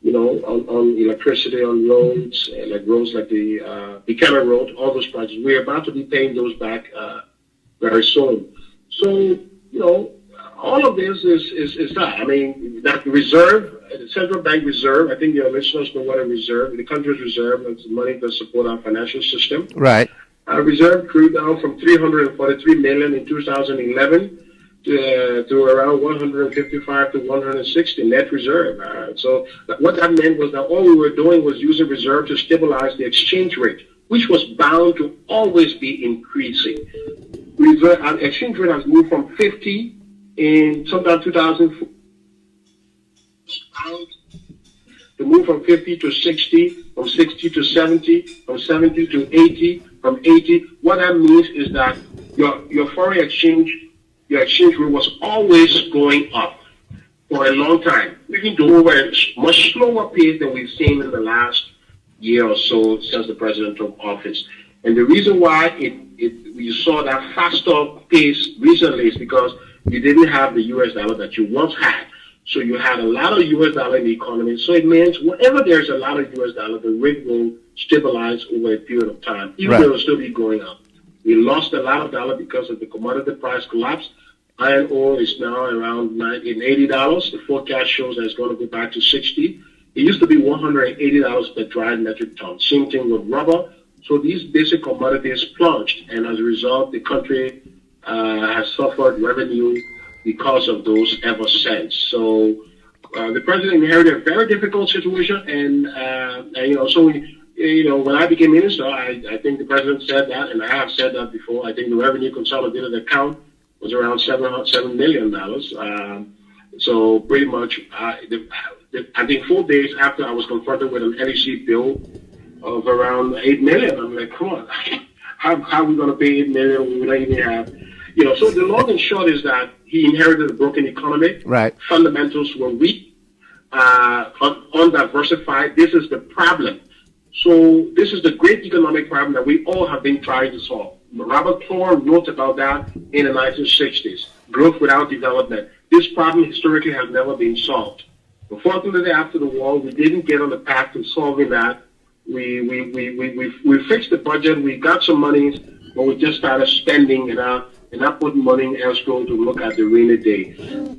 On electricity, on roads, like the Buchanan Road, all those projects. We're about to be paying those back very soon. So, all of this is that. I mean, that reserve, the central bank reserve, I think your listeners know what a reserve, the country's reserve, that's money to support our financial system. Right. Reserve grew down from 343 million in 2011 to around 155 to 160 net reserve. So what that meant was that all we were doing was using reserve to stabilize the exchange rate, which was bound to always be increasing. Exchange rate has moved from 50 in sometime 2004 to move from 50 to 60, from 60 to 70, from 70 to 80, from 80. What that means is that your foreign exchange, your exchange rate was always going up for a long time, even though we're much slower pace than we've seen in the last year or so since the president took office. And the reason why you saw that faster pace recently is because you didn't have the US dollar that you once had. So you had a lot of US dollar in the economy. So it means whenever there's a lot of US dollar, the rate will stabilize over a period of time, even though it will still be going up. We lost a lot of dollar because of the commodity price collapse. Iron ore is now around $80. The forecast shows that it's going to go back to 60. It used to be $180 per dry metric ton. Same thing with rubber. So these basic commodities plunged, and as a result, the country has suffered revenue because of those ever since. So the president inherited a very difficult situation, and when I became minister, I think the president said that, and I have said that before. I think the revenue consolidated account was around $7 million. So pretty much, I think 4 days after I was confronted with an LEC bill of around $8 million, I'm like, come on, how are we going to pay $8 million when we don't even have, So the long and short is that he inherited a broken economy. Right. Fundamentals were weak, undiversified. This is the problem. So this is the great economic problem that we all have been trying to solve. Robert Thorne wrote about that in the 1960s. Growth without development. This problem historically has never been solved. Unfortunately, after the war, we didn't get on the path to solving that. We fixed the budget. We got some money, but we just started spending and not putting money in escrow to look at the rainy day.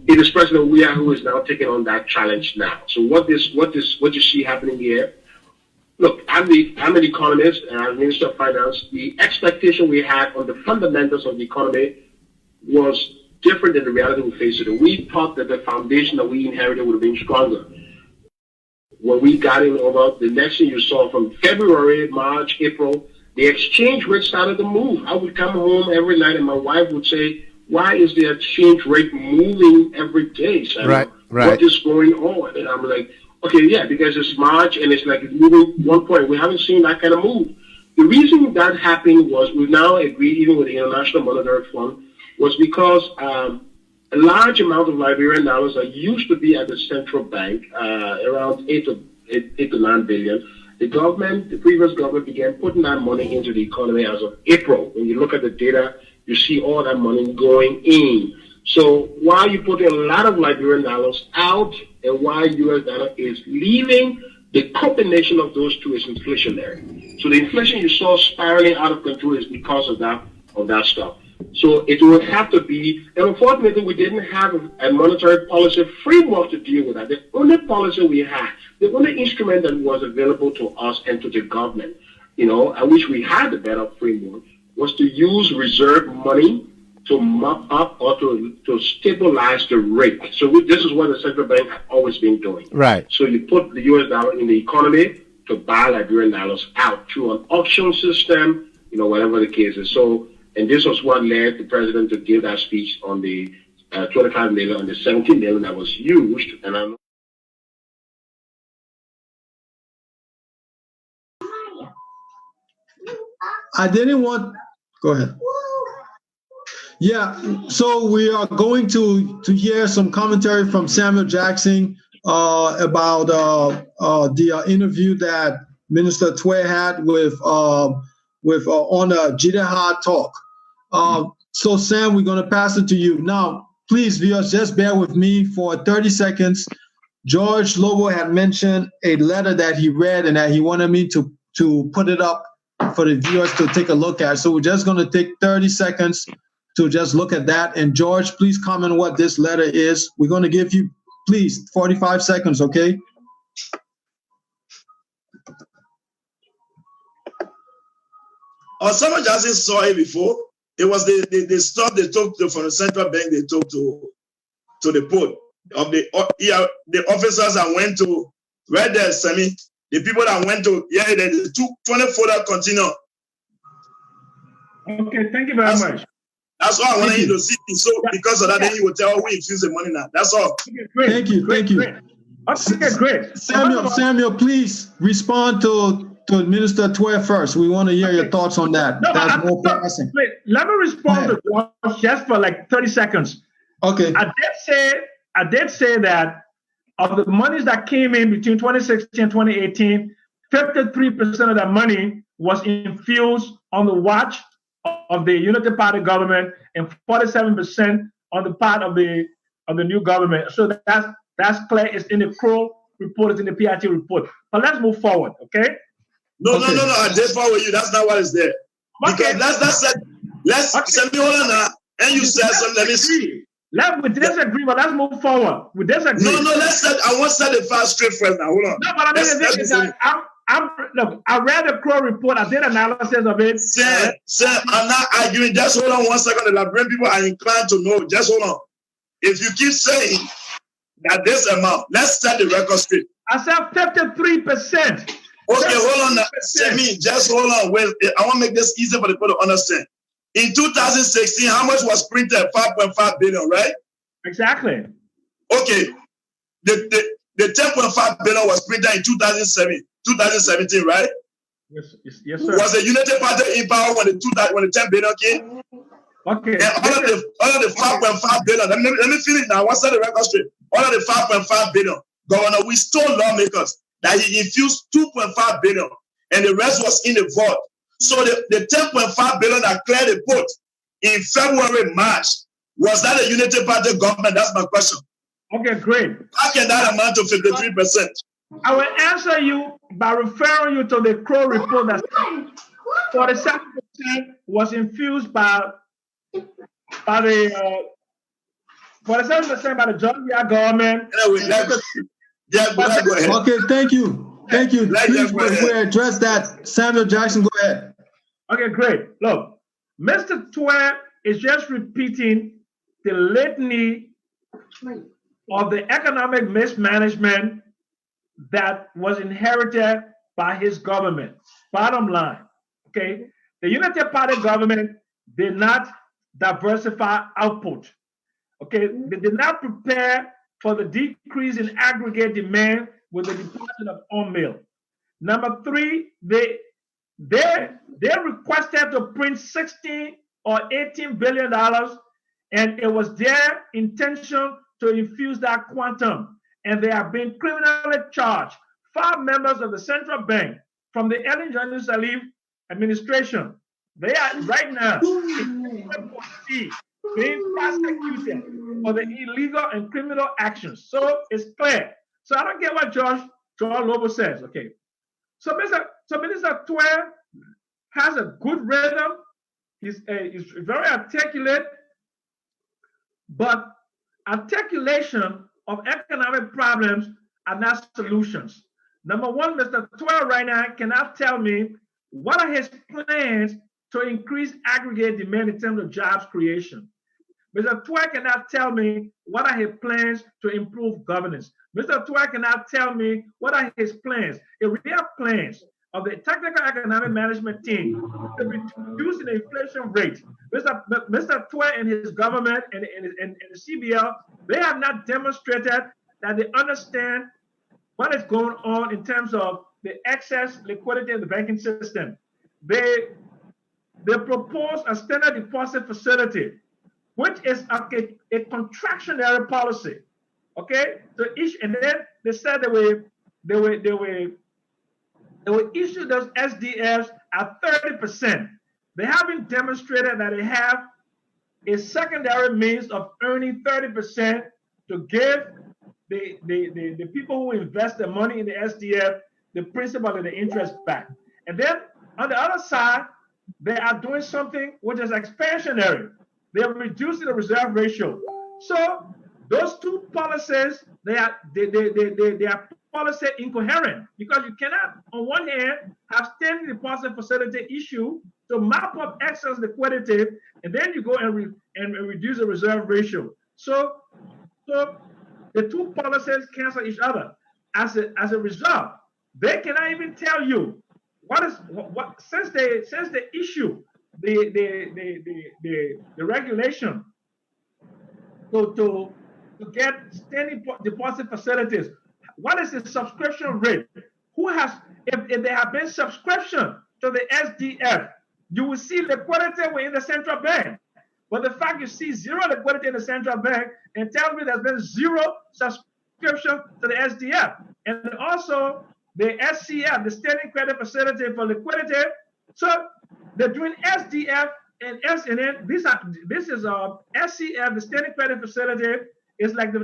It is President Weah who is now taking on that challenge now. So what you see happening here? Look, I'm an economist and I'm Minister of Finance. The expectation we had on the fundamentals of the economy was different than the reality we face today. We thought that the foundation that we inherited would have been stronger. When we got in over, the next thing you saw from February, March, April, the exchange rate started to move. I would come home every night and my wife would say, why is the exchange rate moving every day? So right. What is going on? And I'm like, okay, yeah, because it's March and it's like it's moving 1 point. We haven't seen that kind of move. The reason that happened was we've now agreed, even with the International Monetary Fund, was because a large amount of Liberian dollars that used to be at the central bank, around 8 to 9 billion, the previous government began putting that money into the economy as of April. When you look at the data, you see all that money going in. So while you're putting a lot of Liberian dollars out and while US dollar is leaving, the combination of those two is inflationary. So the inflation you saw spiraling out of control is because of that stuff. So it will have to be, and unfortunately we didn't have a monetary policy framework to deal with that. The only policy we had, the only instrument that was available to us and to the government, I wish we had a better framework, was to use reserve money to mop up or to stabilize the rate. So this is what the central bank has always been doing. Right. So you put the US dollar in the economy to buy Liberian dollars out through an auction system, whatever the case is. So, and this was what led the president to give that speech on the 25 million and the 17 million that was used. And I didn't want. Go ahead. Yeah, so we are going to hear some commentary from Samuel Jackson about the interview that Minister Tway had with on the Jidahad Talk. So Sam, we're going to pass it to you now. Please, viewers, just bear with me for 30 seconds. George Lobo had mentioned a letter that he read and that he wanted me to put it up for the viewers to take a look at. So we're just going to take 30 seconds to just look at that. And George, please comment what this letter is. We're going to give you, please, 45 seconds, okay? Someone just saw it before. It was the stuff they took from the central bank. They took to the port of the officers that went to right there, Sammy. The people that went to the 24 container. Okay, thank you very much. That's all I wanted you to see. So because of that, then you will tell we infuse the money now. That's all. Okay, great. Thank you. Okay, great. Samuel, please respond to Minister Tway first. We want to hear your thoughts on that. No, that's more pressing. Wait, let me respond to George just for like 30 seconds. Okay. I did say that of the monies that came in between 2016 and 2018, 53% of that money was infused on the watch of the Unity Party government and 47% on the part of the new government. So that's clear. It's in the Crow report, it's in the PIT report. But let's move forward, okay? No. I did follow you. That's not what is there. Okay. Because let's send me all on that. And you said something. Let me see. We disagree, but let's move forward. We disagree. No. I want to set the fast straight first now. Hold on. No, but I mean, Look, I read the Crow report. I did analysis of it. Sir, I'm not arguing. Just hold on 1 second. The Liberian people are inclined to know. Just hold on. If you keep saying that this amount, let's set the record straight. I said 53%. Okay, hold on. Semi, just hold on. Wait, I want to make this easy for the people to understand. In 2016, how much was printed? 5.5 billion, right? Exactly. Okay. The 10.5 billion was printed in 2017, right? Yes, sir. Was the United Party in power when the 10 billion came? Okay. And all of the 5.5 billion, let me finish now. What's the record straight? All of the 5.5 billion, Governor, we stole lawmakers that he infused 2.5 billion, and the rest was in the vault. So the 10.5 billion that cleared the port in February, March, was that a United Party government? That's my question. Okay, great. How can that amount to 53%? I will answer you by referring you to the Crow report that 47% was infused by the 47% by the Georgia government. Anyway, go ahead. Okay, thank you. Please, we address that. Samuel Jackson, go ahead. Okay, great. Look, Mr. Twe is just repeating the litany of the economic mismanagement that was inherited by his government. Bottom line, okay? The United Party government did not diversify output. Okay, they did not prepare for the decrease in aggregate demand with the departure of oil. Number three, they requested to print 16 or 18 billion dollars, and it was their intention to infuse that quantum, and they have been criminally charged. 5 members of the central bank from the Ellen Johnson Sirleaf administration, they are right now being prosecuted for the illegal and criminal actions. So it's clear. So I don't get what George Lobo says. Okay. So Minister Twe has a good rhythm. He's very articulate, but articulation of economic problems are not solutions. Number one, Mr. Twe right now cannot tell me what are his plans to increase aggregate demand in terms of jobs creation. Mr. Twe cannot tell me what are his plans to improve governance. Mr. Twe cannot tell me what are his plans, if real plans of the technical economic management team to reduce the inflation rate. Mr. Twe and his government and the CBL, they have not demonstrated that they understand what is going on in terms of the excess liquidity in the banking system. They propose a standard deposit facility, which is a contractionary policy. Okay, so and then they said they will issue those SDFs at 30%. They haven't demonstrated that they have a secondary means of earning 30% to give the people who invest their money in the SDF the principal and the interest back. And then on the other side, they are doing something which is expansionary. They are reducing the reserve ratio. So those two policies, they are policy incoherent, because you cannot, on one hand, have standing deposit facility issue to map up excess liquidity, and then you go and reduce the reserve ratio. So the two policies cancel each other. As a result, they cannot even tell you what since they issue the regulation to get standing deposit facilities. What is the subscription rate? Who has, if there have been subscription to the SDF, you will see liquidity within the central bank. But the fact you see zero liquidity in the central bank and tell me there's been zero subscription to the SDF. And also the SCF, the Standing Credit Facility for Liquidity. So they're doing SDF and SNN. This is SCF, the Standing Credit Facility. It's like the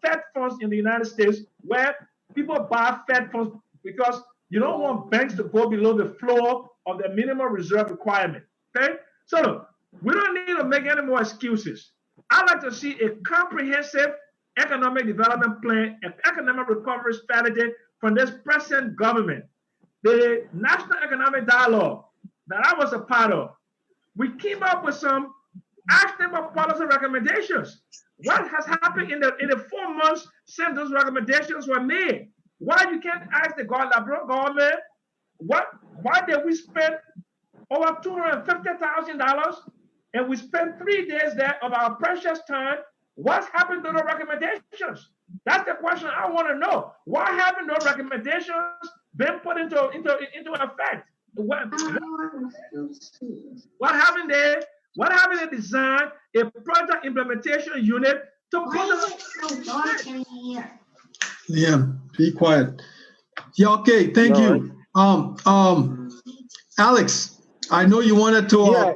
Fed funds in the United States, where people buy Fed funds because you don't want banks to go below the floor of the minimum reserve requirement. Okay? So look, we don't need to make any more excuses. I'd like to see a comprehensive economic development plan, an economic recovery strategy from this present government. the National Economic Dialogue that I was a part of, we came up with some actionable policy recommendations. What has happened in the 4 months since those recommendations were made? Why you can't ask the government, why did we spend over $250,000 and we spent 3 days there of our precious time? What's happened to the recommendations? That's the question I want to know. Why haven't those recommendations been put into effect? What happened there? What happened to design a project implementation unit to put Yeah, be quiet. Yeah, okay, thank you. Alex, I know you wanted to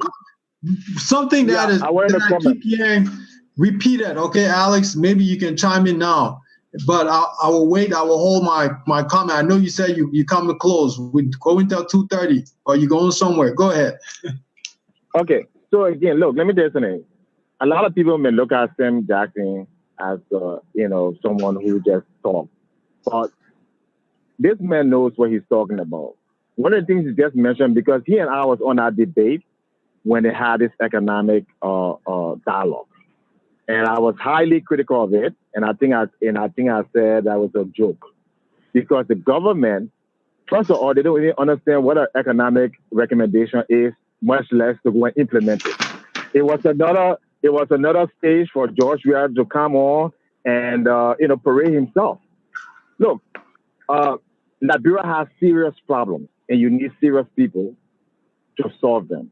something that I keep hearing repeated. Okay, Alex, maybe you can chime in now. But I will wait. I will hold my comment. I know you said you come to close. We go until 2:30. Or you going somewhere? Go ahead. Okay. So again, look. Let me tell you something. A lot of people may look at Sam Jackson as someone who just talks, but this man knows what he's talking about. One of the things he just mentioned, because he and I was on our debate when they had this economic dialogue. And I was highly critical of it, and I think I said that was a joke, because the government, first of all, they don't even understand what an economic recommendation is, much less to go and implement it. It was another stage for George Weah to come on and parade himself. Look, Liberia has serious problems, and you need serious people to solve them.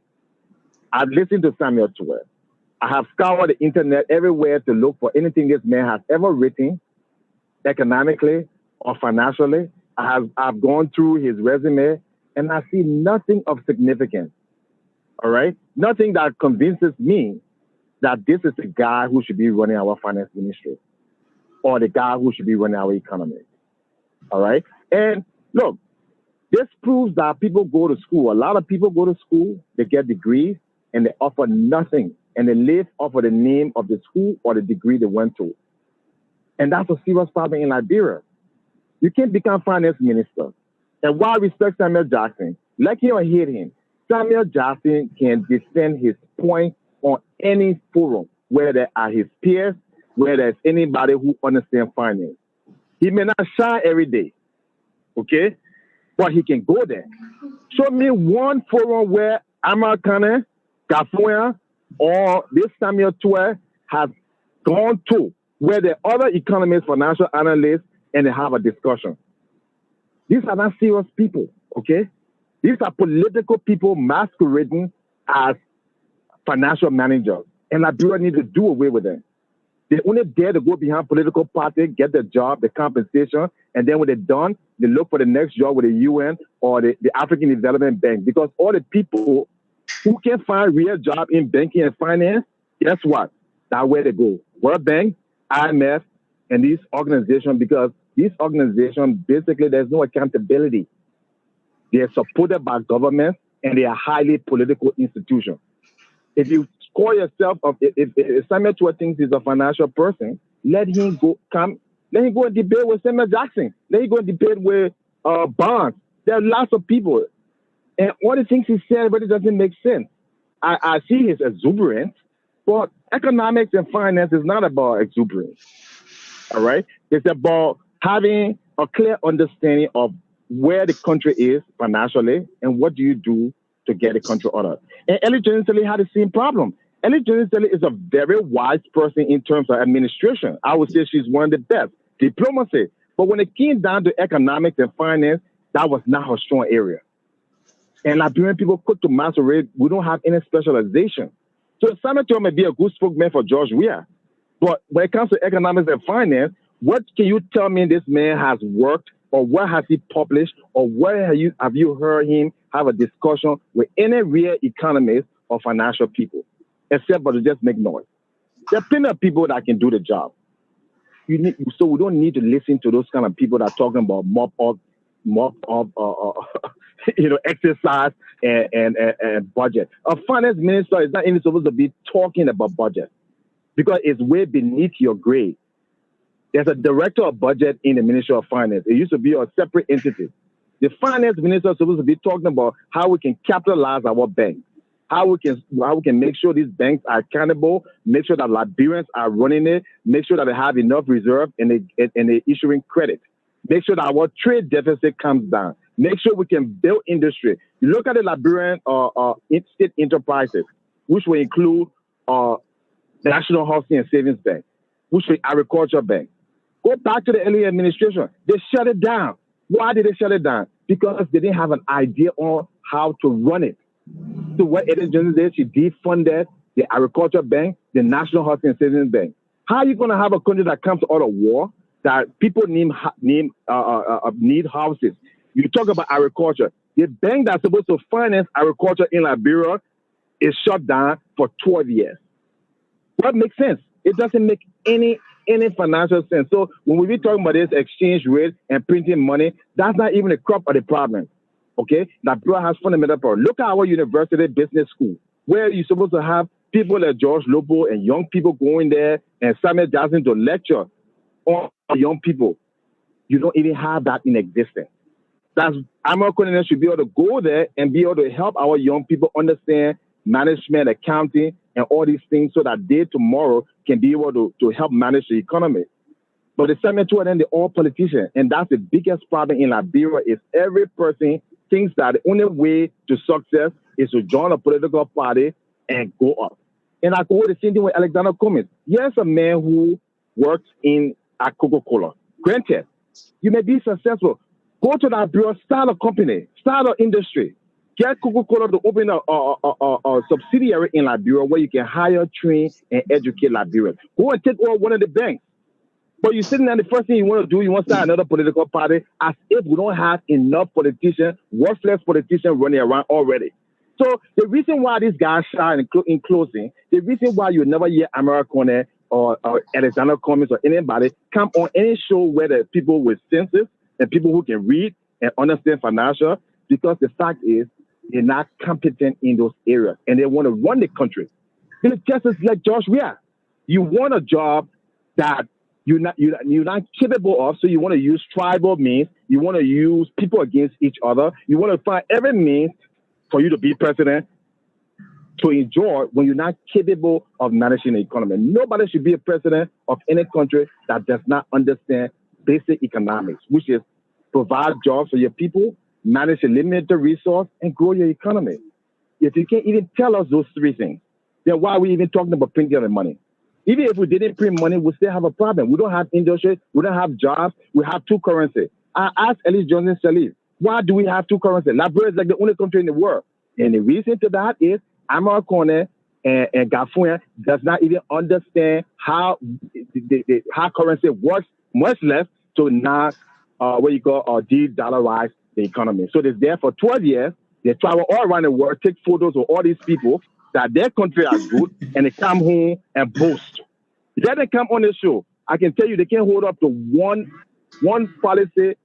I've listened to Samuel Tuer. I have scoured the internet everywhere to look for anything this man has ever written, economically or financially. I've gone through his resume, and I see nothing of significance. All right? Nothing that convinces me that this is the guy who should be running our finance ministry or the guy who should be running our economy. All right? And look, this proves that people go to school. A lot of people go to school, they get degrees, and they offer nothing. And they live off of the name of the school or the degree they went to. And that's a serious problem in Liberia. You can't become finance minister. And while I respect Samuel Jackson, like him or hate him, Samuel Jackson can defend his point on any forum where there are his peers, where there's anybody who understands finance. He may not shine every day, okay? But he can go there. Show me one forum where Americana, Gafoya, or this Samuel Tuer has gone to where the other economists, financial analysts, and they have a discussion. These are not serious people, okay? These are political people masquerading as financial managers. And Liberia need to do away with them. They only dare to go behind political party, get the job, the compensation, and then when they're done, they look for the next job with the UN or the African Development Bank. Because all the people who can find real job in banking and finance, guess what? That's where they go. World Bank, IMF, and these organizations, because these organizations, basically, there's no accountability. They are supported by governments, and they are highly political institutions. If you call yourself, if Samuel Tuer thinks he's a financial person, let him go and debate with Samuel Jackson. Let him go and debate with Barnes. There are lots of people. And all the things he said really doesn't make sense. I see his exuberance, but economics and finance is not about exuberance. All right? It's about having a clear understanding of where the country is financially and what do you do to get the country ordered. And Ellie Jensen had the same problem. Ellie Jensen is a very wise person in terms of administration. I would say she's one of the best. Diplomacy. But when it came down to economics and finance, that was not her strong area. And Liberian people quick to masquerade, we don't have any specialization. So Samuel Tuer may be a good spokesman for George Weah. But when it comes to economics and finance, what can you tell me this man has worked, or what has he published, or where have you heard him have a discussion with any real economist or financial people, except for to just make noise? There are plenty of people that can do the job. So we don't need to listen to those kind of people that are talking about mop up, exercise and budget. A finance minister is not even supposed to be talking about budget because it's way beneath your grade. There's a director of budget in the Ministry of Finance. It used to be a separate entity. The finance minister is supposed to be talking about how we can capitalize our banks, how we can make sure these banks are accountable, make sure that Liberians are running it, make sure that they have enough reserve and they issuing credit, make sure that our trade deficit comes down, make sure we can build industry. You look at the Liberian state enterprises, which will include National Housing and Savings Bank, which will Agriculture Bank. Go back to the earlier administration. They shut it down. Why did they shut it down? Because they didn't have an idea on how to run it. So what Ellen Johnson did, she defunded the Agriculture Bank, the National Housing and Savings Bank. How are you going to have a country that comes out of war, that people need houses? You talk about agriculture. The bank that's supposed to finance agriculture in Liberia is shut down for 12 years. What makes sense? It doesn't make any financial sense. So when we be talking about this exchange rate and printing money, that's not even the crop of the problem. Okay? Liberia has fundamental problem. Look at our university business school, where you're supposed to have people like George Lobo and young people going there and Samuel Jackson to lecture on young people. You don't even have that in existence. American should be able to go there and be able to help our young people understand management, accounting, and all these things so that they tomorrow can be able to help manage the economy. But the same two of them, they're all politicians. And that's the biggest problem in Liberia is every person thinks that the only way to success is to join a political party and go up. And I go the same thing with Alexander Cummings. Yes, a man who works at Coca-Cola. Granted, you may be successful. Go to Liberia, start a company, start an industry. Get Coca-Cola to open a subsidiary in Liberia where you can hire, train, and educate Liberians. Go and take over one of the banks. But you're sitting there, the first thing you want to do, you want to start another political party as if we don't have enough politicians, worthless politicians running around already. So the reason why these guys shine in closing, the reason why you never hear American or Alexander Cummings or anybody come on any show where there are people with senses and people who can read and understand financial, because the fact is, they're not competent in those areas, and they want to run the country. It's just as like Josh Weah. You want a job that you're not capable of, so you want to use tribal means. You want to use people against each other. You want to find every means for you to be president to enjoy when you're not capable of managing the economy. Nobody should be a president of any country that does not understand basic economics, which is provide jobs for your people, manage a limited resource, and grow your economy. If you can't even tell us those three things, then why are we even talking about printing the money? Even if we didn't print money, we still have a problem. We don't have industry, we don't have jobs, we have two currencies. I asked Ellis Johnson Sirleaf, why do we have two currencies? Liberia is like the only country in the world. And the reason to that is Americone and Gafuan does not even understand how how currency works, much less to not de-dollarize the economy. So they're there for 12 years. They travel all around the world, take photos of all these people that their country are good, and they come home and boast. Let them come on the show. I can tell you they can't hold up to one policy,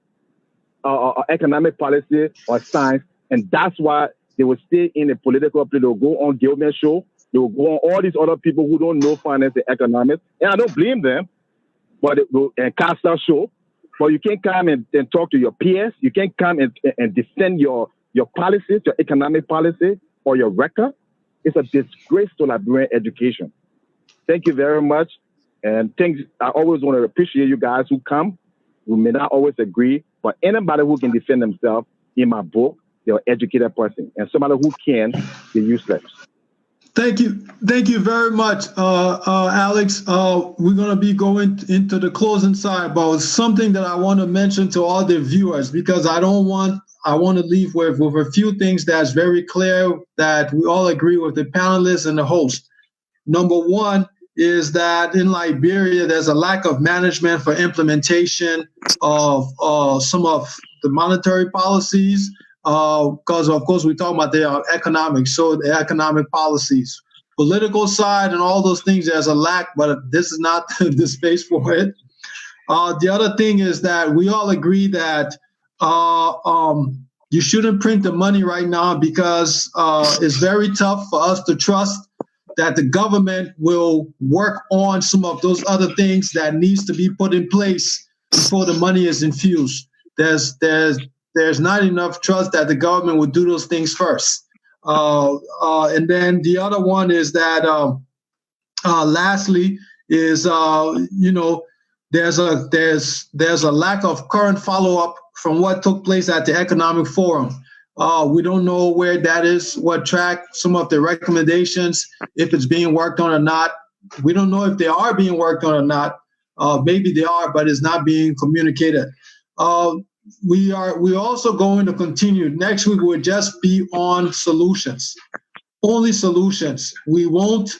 economic policy or science, and that's why they will stay in the political play. They'll go on Gilman show. They will go on all these other people who don't know finance and economics, and I don't blame them. But and Costa show. But you can't come and talk to your peers. You can't come and defend your policies, your economic policy, or your record. It's a disgrace to Liberian education. Thank you very much. And thanks. I always want to appreciate you guys who come. We may not always agree, but anybody who can defend themselves in my book, they're an educated person. And somebody who can, they're useless. Thank you very much, Alex. We're going to be going into the closing side, but something that I want to mention to all the viewers, because I want to leave with a few things that's very clear that we all agree with the panelists and the host. Number one is that in Liberia, there's a lack of management for implementation of some of the monetary policies. Because of course we talk about their economics, so the economic policies, political side, and all those things. There's a lack, but this is not the space for it. The other thing is that we all agree that you shouldn't print the money right now because it's very tough for us to trust that the government will work on some of those other things that needs to be put in place before the money is infused. There's there's not enough trust that the government would do those things first. And then the other one is that, lastly, is there's a lack of current follow-up from what took place at the Economic Forum. We don't know where that is, what track, some of the recommendations, if it's being worked on or not. We don't know if they are being worked on or not. Maybe they are, but it's not being communicated. We're also going to continue. Next week will just be on solutions, only solutions. We won't.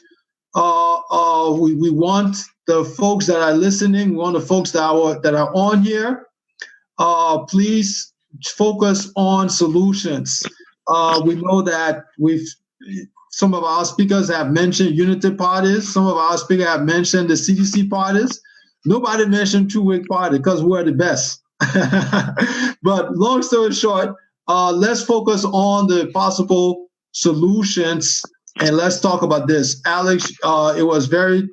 We want the folks that are listening. We want the folks that are on here. Please focus on solutions. We know that some of our speakers have mentioned unity parties. Some of our speakers have mentioned the CDC parties. Nobody mentioned two-way party because we're the best. But long story short, let's focus on the possible solutions and let's talk about this. Alex, it was very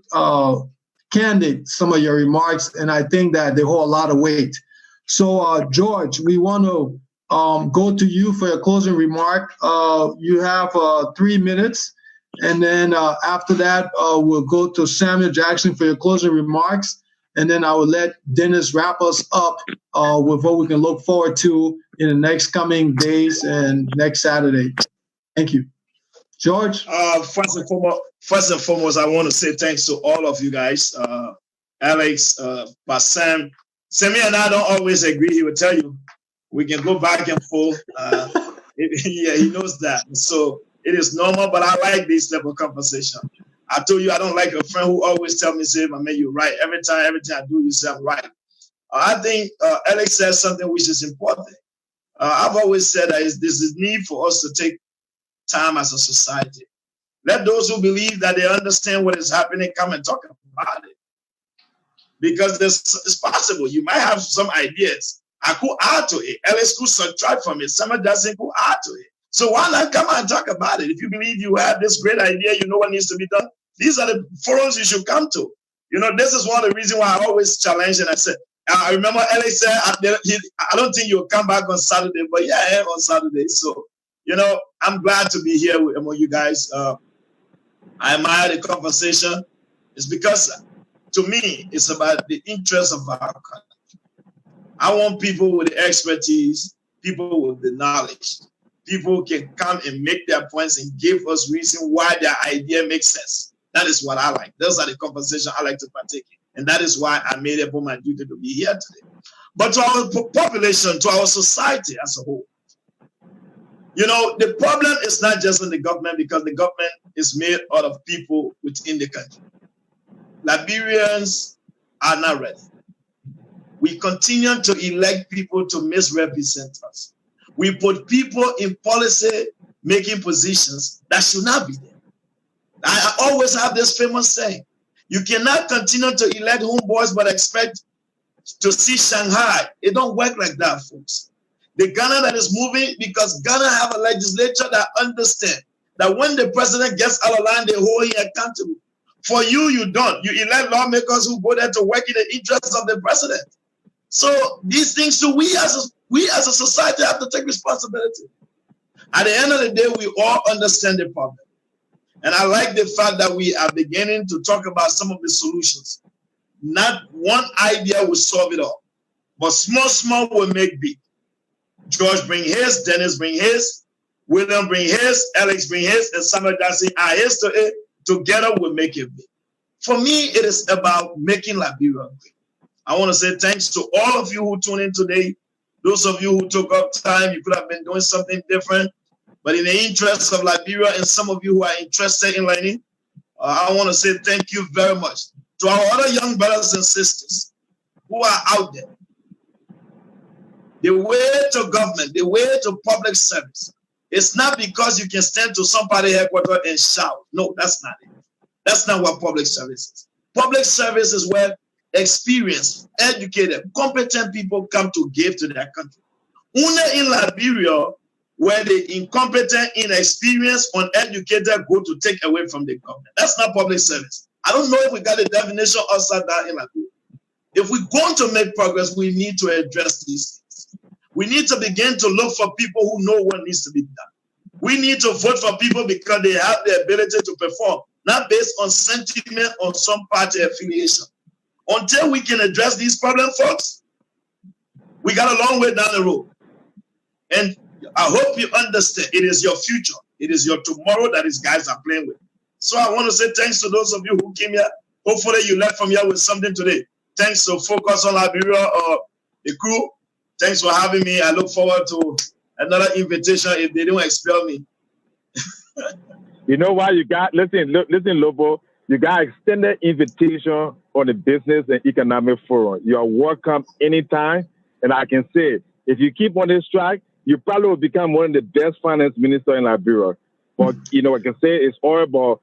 candid, some of your remarks, and I think that they hold a lot of weight. So, George, we want to go to you for your closing remark. You have 3 minutes, and then after that, we'll go to Samuel Jackson for your closing remarks, and then I will let Dennis wrap us up with what we can look forward to in the next coming days and next Saturday. Thank you. George? First and foremost, I want to say thanks to all of you guys. Alex, Sam. Sammy and I don't always agree. He will tell you. We can go back and forth. Yeah, he knows that. So it is normal, but I like this type of conversation. I told you I don't like a friend who always tell me, say, my man, you're right. Every time I do, you say I'm right. I think Alex says something which is important. I've always said that there's a need for us to take time as a society. Let those who believe that they understand what is happening come and talk about it. Because it's possible. You might have some ideas. I could add to it. Alex could subtract from it. Someone doesn't could add to it. So why not come and talk about it? If you believe you have this great idea, you know what needs to be done. These are the forums you should come to. This is one of the reasons why I always challenge and I said, I remember Alex said, I don't think you'll come back on Saturday, but yeah, I am on Saturday. So, I'm glad to be here among you guys. I admire the conversation. It's because, to me, it's about the interest of our country. I want people with the expertise, people with the knowledge, people who can come and make their points and give us reason why their idea makes sense. That is what I like. Those are the conversations I like to partake in. And that is why I made it my duty to be here today. But to our population, to our society as a whole, the problem is not just in the government, because the government is made out of people within the country. Liberians are not ready. We continue to elect people to misrepresent us. We put people in policy-making positions that should not be there. I always have this famous saying, you cannot continue to elect homeboys but expect to see Shanghai. It don't work like that, folks. The Ghana that is moving, because Ghana have a legislature that understand that when the president gets out of line, they hold him accountable. For you don't. You elect lawmakers who go there to work in the interests of the president. So these things, so we as a society have to take responsibility. At the end of the day, we all understand the problem. And I like the fact that we are beginning to talk about some of the solutions. Not one idea will solve it all, but small will make big. George bring his, Dennis bring his, William bring his, Alex bring his, and Samuel Jackson add his to it. Together we'll make it big. For me, it is about making Liberia big. I want to say thanks to all of you who tuned in today. Those of you who took up time, you could have been doing something different. But in the interest of Liberia and some of you who are interested in learning, I want to say thank you very much. To our other young brothers and sisters who are out there, the way to government, the way to public service, it's not because you can stand to somebody headquarters and shout. No, that's not it. That's not what public service is. Public service is where experienced, educated, competent people come to give to their country. Only in Liberia, where the incompetent, inexperienced, uneducated go to take away from the government. That's not public service. I don't know if we got a definition outside that in Liberia. If we're going to make progress, we need to address these things. We need to begin to look for people who know what needs to be done. We need to vote for people because they have the ability to perform, not based on sentiment or some party affiliation. Until we can address these problems, folks, we got a long way down the road. And I hope you understand, it is your future. It is your tomorrow that these guys are playing with. So I want to say thanks to those of you who came here. Hopefully you left from here with something today. Thanks to Focus on Liberia or the crew. Thanks for having me. I look forward to another invitation if they don't expel me. You know why you got, listen, Lobo, you got extended invitation on the Business and Economic Forum. You are welcome anytime. And I can say, if you keep on this track, you probably will become one of the best finance ministers in Liberia. But, you know, I can say it's all about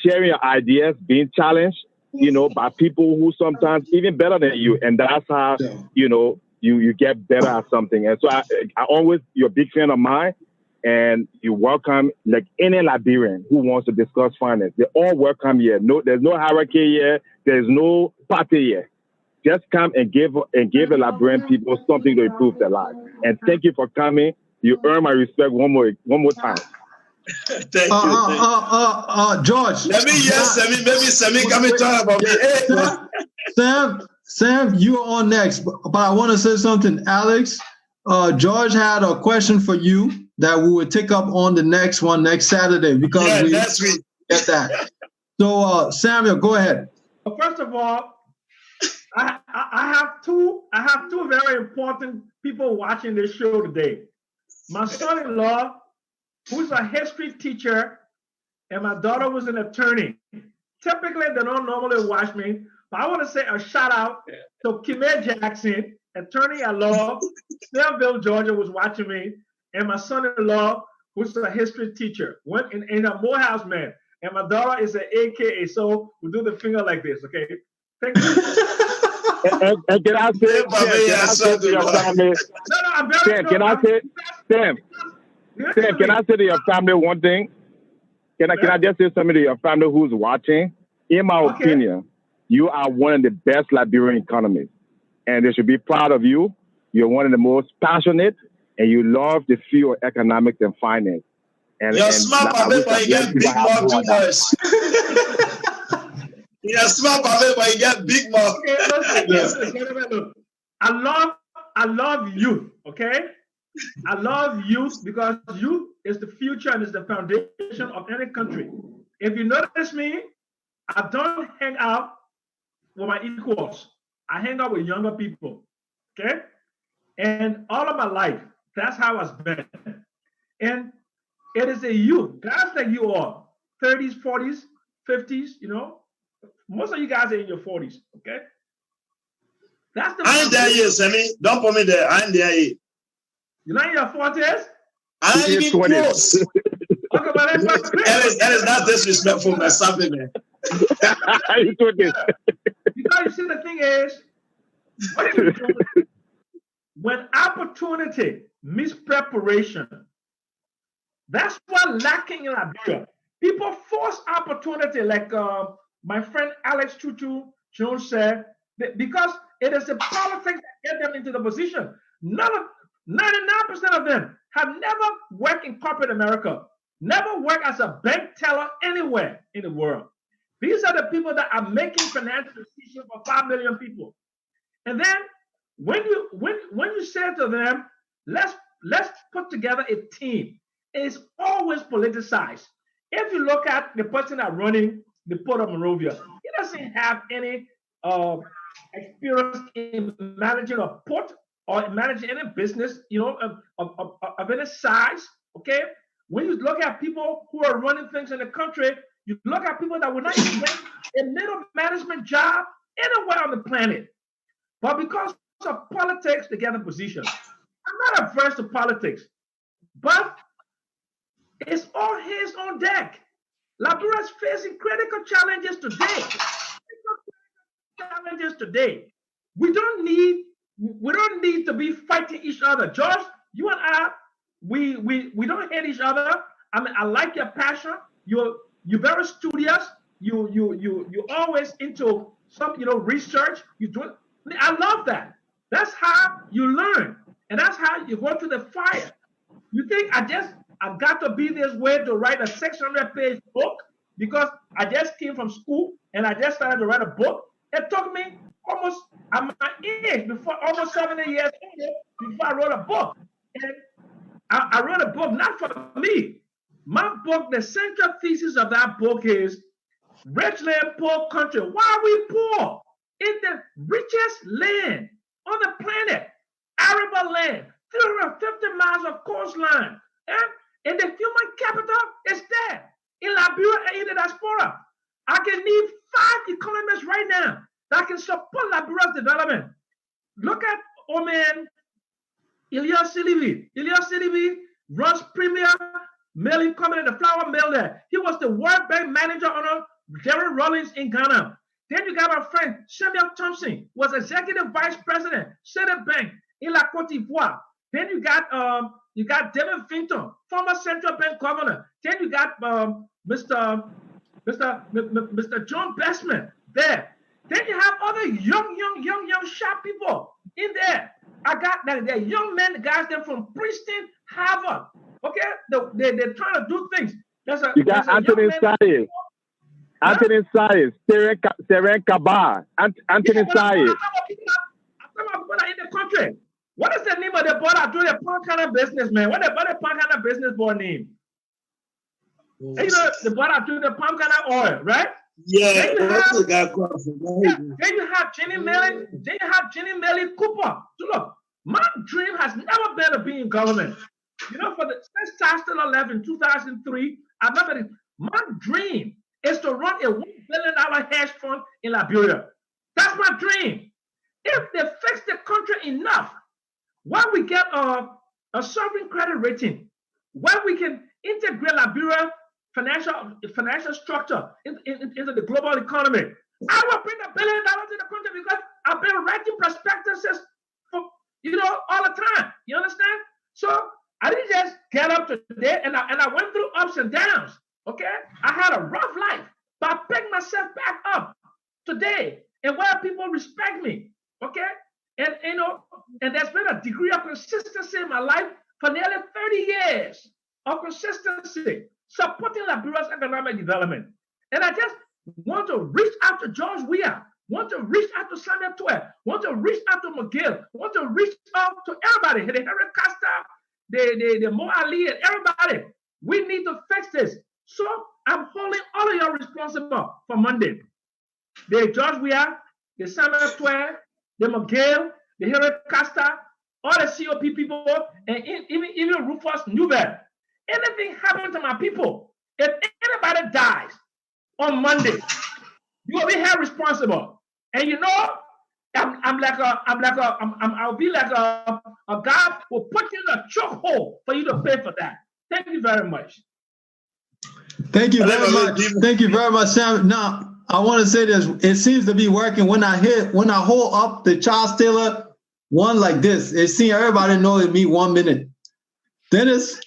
sharing your ideas, being challenged, you know, by people who sometimes even better than you. And that's how, you know, you get better at something. And so I always, you're a big fan of mine. And you welcome like any Liberian who wants to discuss finance. They're all welcome here. No, there's no hierarchy here. There's no party here. Just come and give the Liberian people something to improve their lives. And thank you for coming. You earn my respect one more time. Thank you. George. Let me maybe Sammy come and talk about me. Sam, you're on next, but I want to say something. Alex, George had a question for you that we would take up on the next Saturday because we get that. So Samuel, go ahead. Well, first of all, I have two very important people watching this show today. My son-in-law, who's a history teacher, and my daughter was an attorney. Typically, they don't normally watch me, but I want to say a shout out to Kimé Jackson, attorney at law, Snellville, Georgia, was watching me, and my son-in-law, who's a history teacher, and a Morehouse man, and my daughter is an AKA, so we do the finger like this, okay? Thank you. And can I say to your family? No, I'm very Sam, can I say to your family one thing? Can I just say something to your family who's watching? In my opinion, you are one of the best Liberian economists, and they should be proud of you. You're one of the most passionate, and you love the field of economics and finance. And you're smart, but you get big mouth too much. You're smart, but you get big mouth. Listen. I love youth, okay? I love youth because youth is the future and is the foundation of any country. If you notice me, I don't hang out with my equals. I hang out with younger people, okay? And all of my life, that's how it's been. And it is a youth, guys like you are, 30s, 40s, 50s, you know. Most of you guys are in your 40s, okay? That's the I ain't there yet, Sammy. Don't put me there. I ain't there yet. You're not in your 40s? I ain't even close. Okay, but that is not disrespectful, man. Something, man. Because you see, the thing is, when opportunity meets preparation, that's what lacking in Liberia. People force opportunity, like my friend Alex Tutu Jones said, because it is the politics that get them into the position. 99% of them have never worked in corporate America, never worked as a bank teller anywhere in the world. These are the people that are making financial decisions for 5 million people. And then when you say to them, let's put together a team, it's always politicized. If you look at the person that's running the Port of Monrovia, he doesn't have any experience in managing a port or managing any business, you know, of any size, okay? When you look at people who are running things in the country, you look at people that would not even get a middle management job anywhere on the planet. But because of politics, they get in position. I'm not averse to politics, but it's all hands on deck. Liberia is facing critical challenges today. We don't need to be fighting each other. George, you and I, we don't hate each other. I mean, I like your passion. You're very studious. You always into some research. You do it. I love that. That's how you learn. And that's how you go to the fire. You think I got to be this way to write a 600-page book because I just came from school and I just started to write a book? It took me almost at my age, before almost 70 years old, before I wrote a book. And I wrote a book not for me. My book, the central thesis of that book is rich land, poor country. Why are we poor? In the richest land on the planet, arable land, 350 miles of coastline, and the human capital is there in Liberia and in the diaspora. I can name 5 economists right now that can support Liberia's development. Look at Oman Ilyas Silibi. Ilyas Silibi runs Premier Milling Company, the flour mill there. He was the World Bank manager under Jerry Rawlings in Ghana. Then you got our friend Samuel Thompson, was executive vice president, Senate Bank in La Cote d'Ivoire. Then you got David Vinton, former central bank governor. Then you got Mr. John Bestman there. Then you have other young sharp people in there. I got they're young men, guys, they're from Princeton, Harvard. Okay, they're trying to do things. You got Anthony Sayes, Anthony Sayes, Seren Kabar, Anthony Sayes. I'm talking about people in the country. What is the name of the board that do the palm kind of business, man? What the palm kind of business board name? You know, the board that do the palm kind of oil, right? Yeah, then you have Jenny Melly, Cooper. So look, my dream has never been to be in government. You know, since Chancellor left in 2003, I remember my dream is to run a $1 billion hedge fund in Liberia. That's my dream. If they fix the country enough, when we get a sovereign credit rating, when we can integrate Liberia financial structure into the global economy, I will bring $1 billion to the country because I've been writing prospectuses for all the time. You understand? So I didn't just get up today and I went through ups and downs. Okay, I had a rough life, but I picked myself back up today, and where people respect me. Okay, and and there's been a degree of consistency in my life for nearly 30 years of consistency supporting Liberia's economic development. And I just want to reach out to George Weah, want to reach out to Samuel Twe, want to reach out to McGill, want to reach out to everybody, the Henry Costa, the Mo Ali, and everybody. We need to fix this. So I'm holding all of y'all responsible for Monday. The George Weah, the Samuel Twe, the McGill, the Henry Costa, all the COP people, and even Rufus Newberg. Anything happened to my people, if anybody dies on Monday, you will be held responsible. And I'll be like a guy who will put you in a chokehold for you to pay for that. Thank you very much. Thank you very much. Thank you very much, Sam. Now, I want to say this. It seems to be working when I hold up the Charles Taylor one like this. It seems everybody knows me 1 minute. Dennis.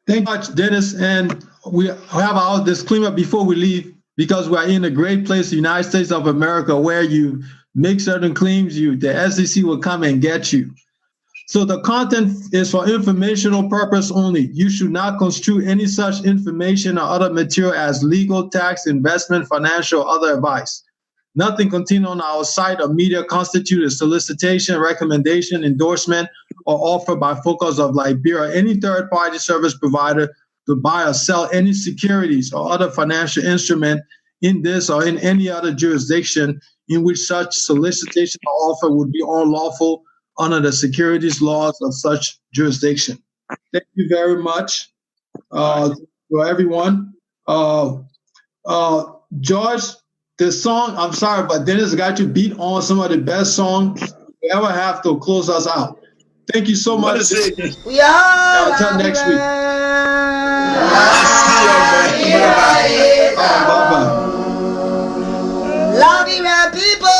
Thank you much, Dennis. And we have our disclaimer before we leave, because we're in a great place, the United States of America, where you make certain claims, the SEC will come and get you. So the content is for informational purpose only. You should not construe any such information or other material as legal, tax, investment, financial, or other advice. Nothing contained on our site or media constitutes a solicitation, recommendation, endorsement, or offer by Focus of Liberia, any third-party service provider, to buy or sell any securities or other financial instrument in this or in any other jurisdiction in which such solicitation or offer would be unlawful under the securities laws of such jurisdiction. Thank you very much to everyone. George, the song, I'm sorry, but Dennis got you beat on some of the best songs we ever have to close us out. Thank you so much. We are until next week. Bye-bye. Liberia people.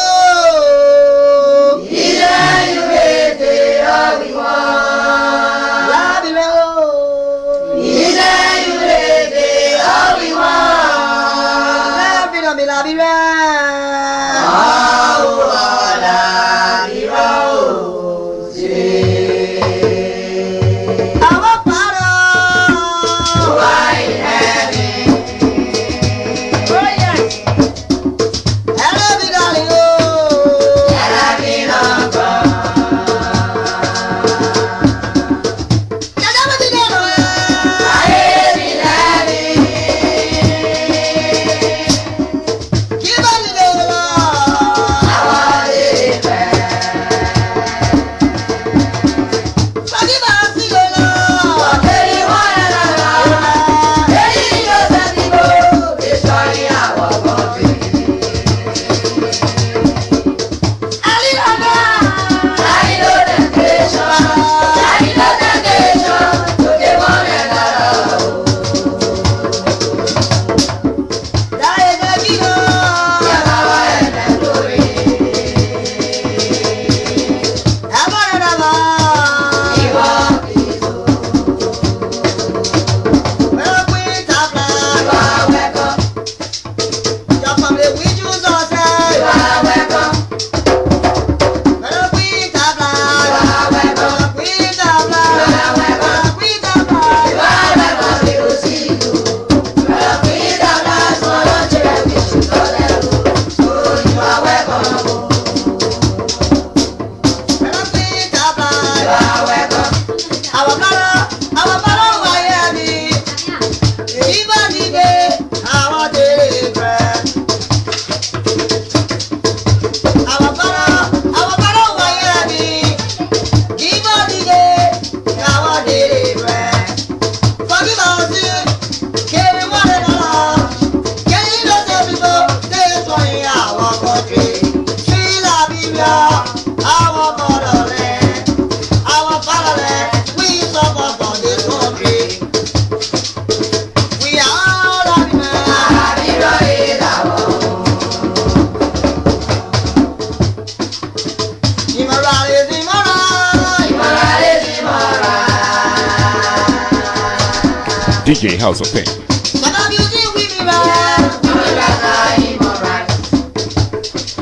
DJ House of Pain.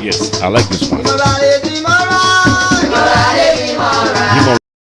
Yes, I like this one.